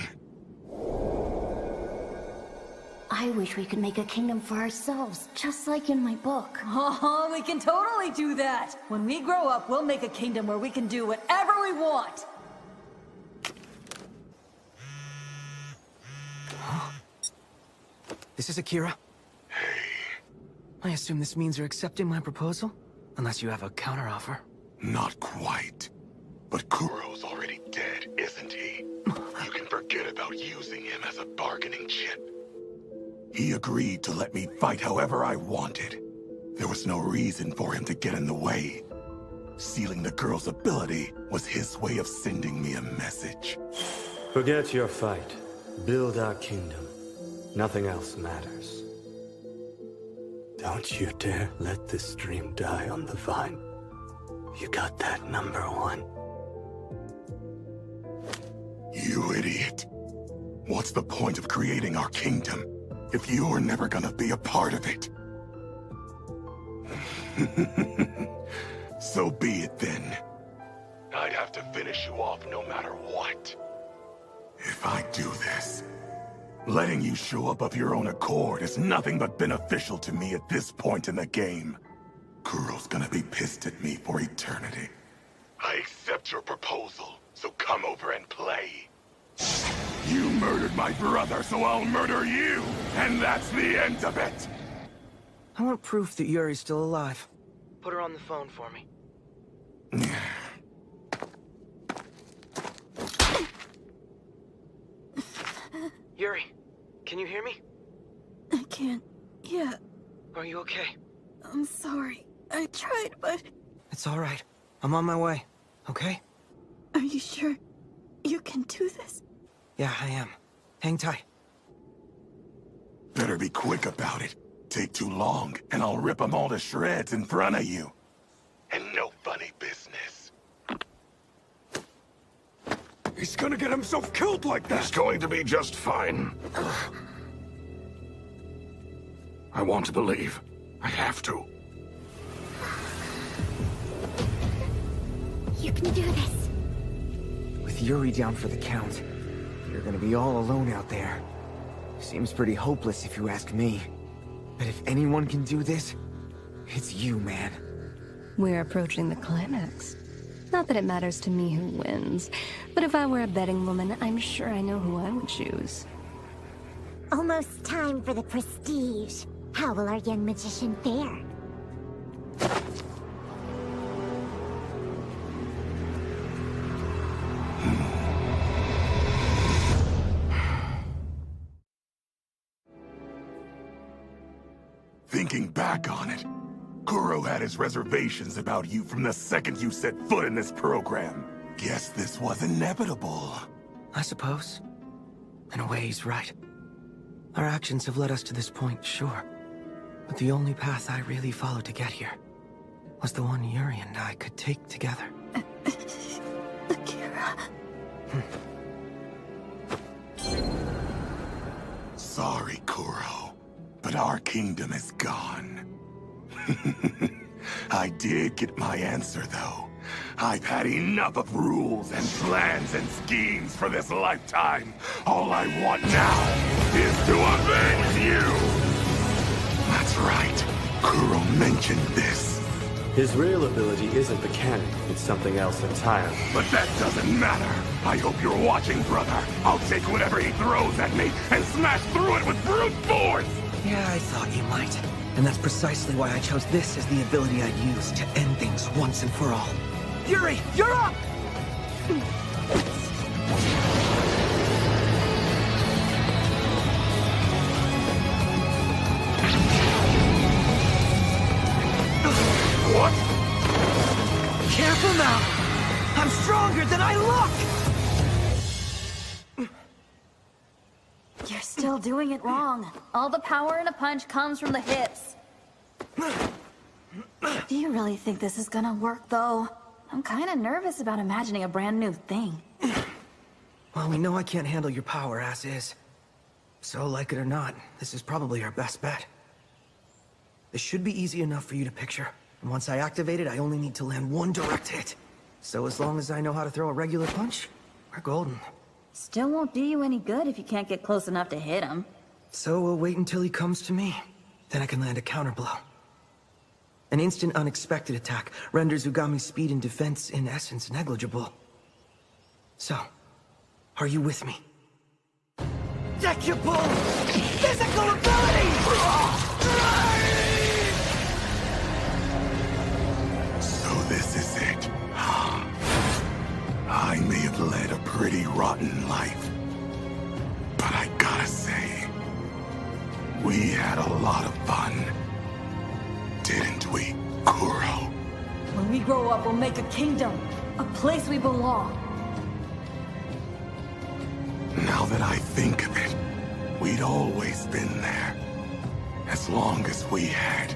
I wish we could make a kingdom for ourselves, just like in my book. Oh, we can totally do that! When we grow up, we'll make a kingdom where we can do whatever we want! Huh? This is Akira. Hey. I assume this means you're accepting my proposal? Unless you have a counteroffer. Not quite. But Kuro's already dead, isn't he? You can forget about using him as a bargaining chip. He agreed to let me fight however I wanted. There was no reason for him to get in the way. Sealing the girl's ability was his way of sending me a message. Forget your fight. Build our kingdom. Nothing else matters. Don't you dare let this dream die on the vine. You got that, number one. You idiot. What's the point of creating our kingdom if you're never gonna be a part of it? So be it then. I'd have to finish you off no matter what. If I do this, letting you show up of your own accord is nothing but beneficial to me at this point in the game. Kuro's gonna be pissed at me for eternity. I accept your proposal, so come over and play. You murdered my brother, so I'll murder you, and that's the end of it! I want proof that Yuri's still alive. Put her on the phone for me. Yuri, can you hear me? I can't. Yeah. Are you okay? I'm sorry. I tried, but... It's all right. I'm on my way, okay? Are you sure you can do this? Yeah, I am. Hang tight. Better be quick about it. Take too long, and I'll rip them all to shreds in front of you. And no funny business. He's gonna get himself killed like that! He's going to be just fine. I want to believe. I have to. You can do this. With Yuri down for the count, you're gonna be all alone out there. Seems pretty hopeless if you ask me. But if anyone can do this, it's you, man. We're approaching the climax. Not that it matters to me who wins, but if I were a betting woman, I'm sure I know who I would choose. Almost time for the prestige. How will our young magician fare? Thinking back on it, Kuro had his reservations about you from the second you set foot in this program. Guess this was inevitable. I suppose. In a way, he's right. Our actions have led us to this point, sure. But the only path I really followed to get here was the one Yuri and I could take together. Akira. Sorry, Kuro, but our kingdom is gone. I did get my answer, though. I've had enough of rules and plans and schemes for this lifetime. All I want now is to avenge you! That's right. Kuro mentioned this. His real ability isn't mechanic, it's something else entirely. But that doesn't matter. I hope you're watching, brother. I'll take whatever he throws at me and smash through it with brute force! Yeah, I thought you might. And that's precisely why I chose this as the ability I'd use to end things once and for all. Yuri, you're up! What? Careful now! I'm stronger than I look! You're still doing it wrong. All the power in a punch comes from the hips. Do you really think this is gonna work, though? I'm kinda nervous about imagining a brand new thing. Well, we know I can't handle your power as is. So, like it or not, this is probably our best bet. This should be easy enough for you to picture. And once I activate it, I only need to land one direct hit. So as long as I know how to throw a regular punch, we're golden. Still won't do you any good if you can't get close enough to hit him. So we'll wait until he comes to me. Then I can land a counterblow. An instant unexpected attack renders Ugami's speed and defense in essence negligible. So, are you with me? Decupole! Physical ability! So this is it. I may have led a pretty rotten life. But I gotta say, we had a lot of fun. Didn't we, Kuro? When we grow up, we'll make a kingdom. A place we belong. Now that I think of it, we'd always been there. As long as we had.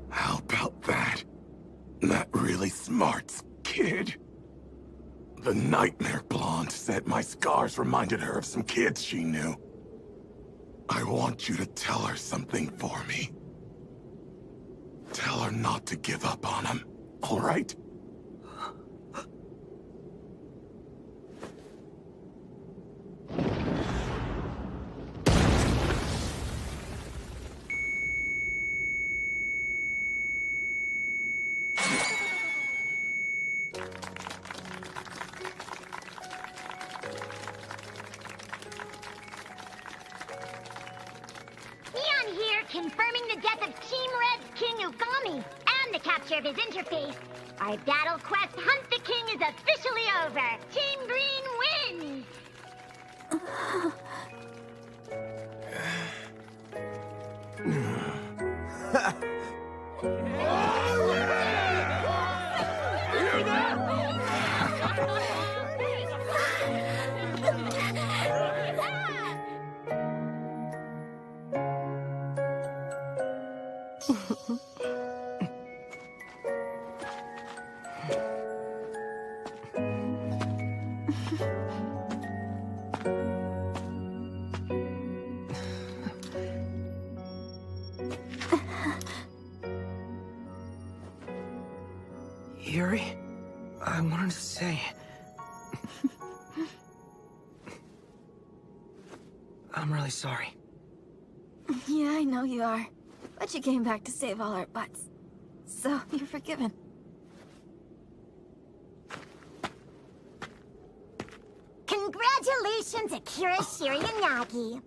How about that? That really smarts, kid. The nightmare blonde said my scars reminded her of some kids she knew. I want you to tell her something for me. Tell her not to give up on him, all right? Confirming the death of Team Red's King Ugami and the capture of his interface. Our battle quest Hunt the King is officially over. Team Green wins! Yuri, I wanted to say... I'm really sorry. Yeah, I know you are. But you came back to save all our butts. So, you're forgiven. Congratulations, Akira Shiryanagi.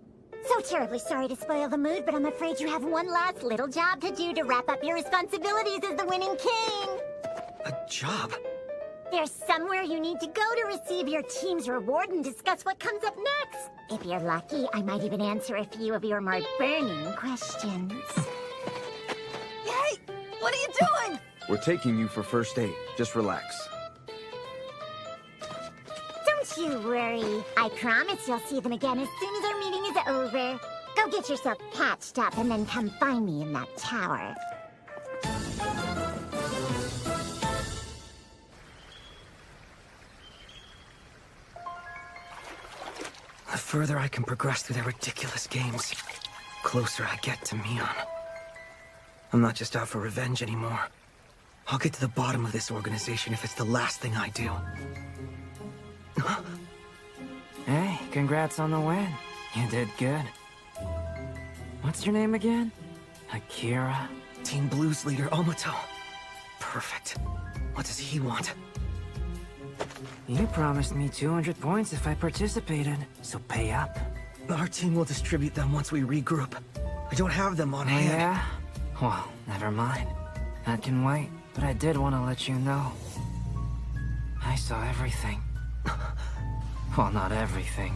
So terribly sorry to spoil the mood, but I'm afraid you have one last little job to do to wrap up your responsibilities as the winning king. A job? There's somewhere you need to go to receive your team's reward and discuss what comes up next. If you're lucky, I might even answer a few of your more burning questions. Hey! What are you doing? We're taking you for first aid. Just relax. Don't you worry. I promise you'll see them again as soon as our meeting is over. Go get yourself patched up and then come find me in that tower. The further I can progress through their ridiculous games, closer I get to Mion. I'm not just out for revenge anymore. I'll get to the bottom of this organization if it's the last thing I do. Hey, congrats on the win. You did good. What's your name again? Akira? Team Blues leader Omoto. Perfect. What does he want? You promised me 200 points if I participated, so pay up. Our team will distribute them once we regroup. I don't have them on hand. Yeah? Well, never mind. That can wait, but I did want to let you know. I saw everything. Well, not everything,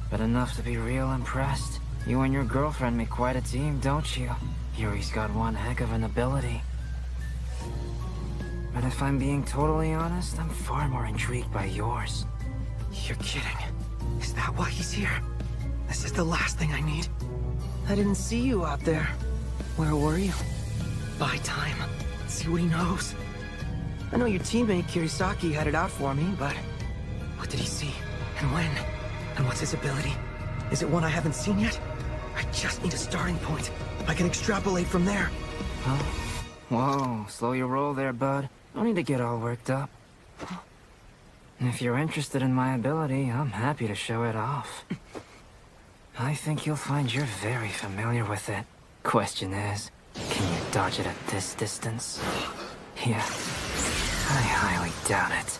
but enough to be real impressed. You and your girlfriend make quite a team, don't you? Yuri's got one heck of an ability. But if I'm being totally honest, I'm far more intrigued by yours. You're kidding. Is that why he's here? This is the last thing I need. I didn't see you out there. Where were you? Buy time. See what he knows. I know your teammate Kirisaki had it out for me, but... what did he see? And when? And what's his ability? Is it one I haven't seen yet? I just need a starting point. I can extrapolate from there. Huh? Whoa, slow your roll there, bud. Don't need to get all worked up. If you're interested in my ability, I'm happy to show it off. I think you'll find you're very familiar with it. Question is, can you dodge it at this distance? Yeah, I highly doubt it.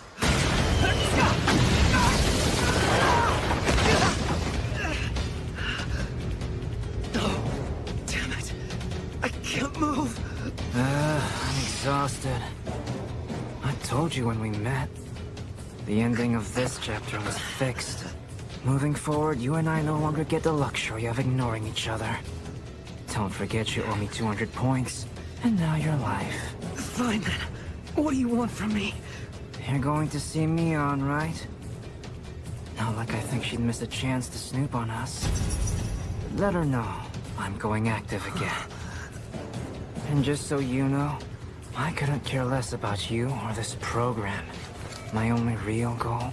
Oh, damn it. I can't move. I'm exhausted. I told you when we met. The ending of this chapter was fixed. Moving forward, you and I no longer get the luxury of ignoring each other. Don't forget you owe me 200 points, and now your life. Fine then. What do you want from me? You're going to see Mion, right? Not like I think she'd miss a chance to snoop on us. Let her know I'm going active again. And just so you know, I couldn't care less about you or this program. My only real goal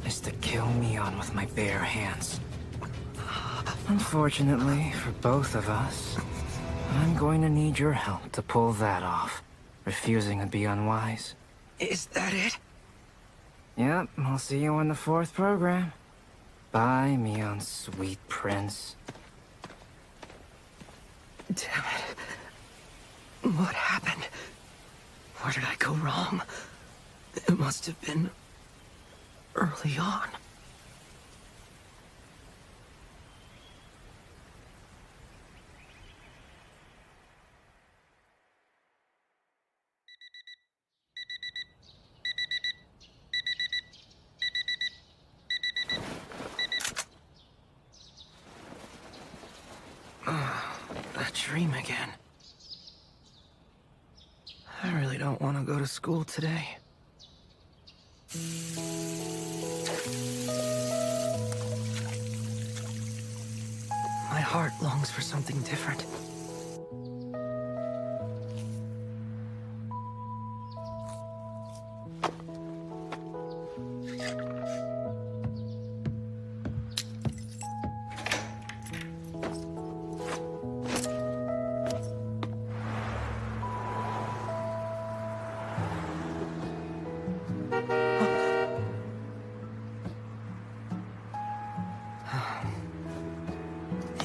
is to kill Mion with my bare hands. Unfortunately, for both of us, I'm going to need your help to pull that off. Refusing would be unwise. Is that it? Yep, I'll see you in the 4th program. Bye, Mion's sweet prince. Damn it. What happened? Where did I go wrong? It must have been early on. A dream again. I really don't want to go to school today. My heart longs for something different.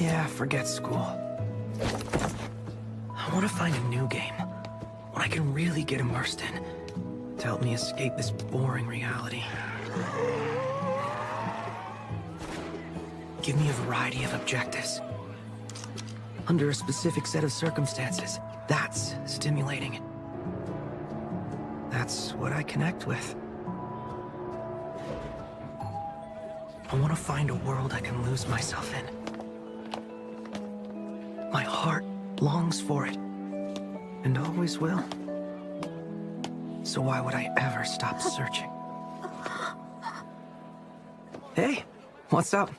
Yeah, forget school. I want to find a new game, one I can really get immersed in, to help me escape this boring reality. Give me a variety of objectives. Under a specific set of circumstances. That's stimulating. That's what I connect with. I want to find a world I can lose myself in. My heart longs for it, and always will. So why would I ever stop searching? Hey, what's up?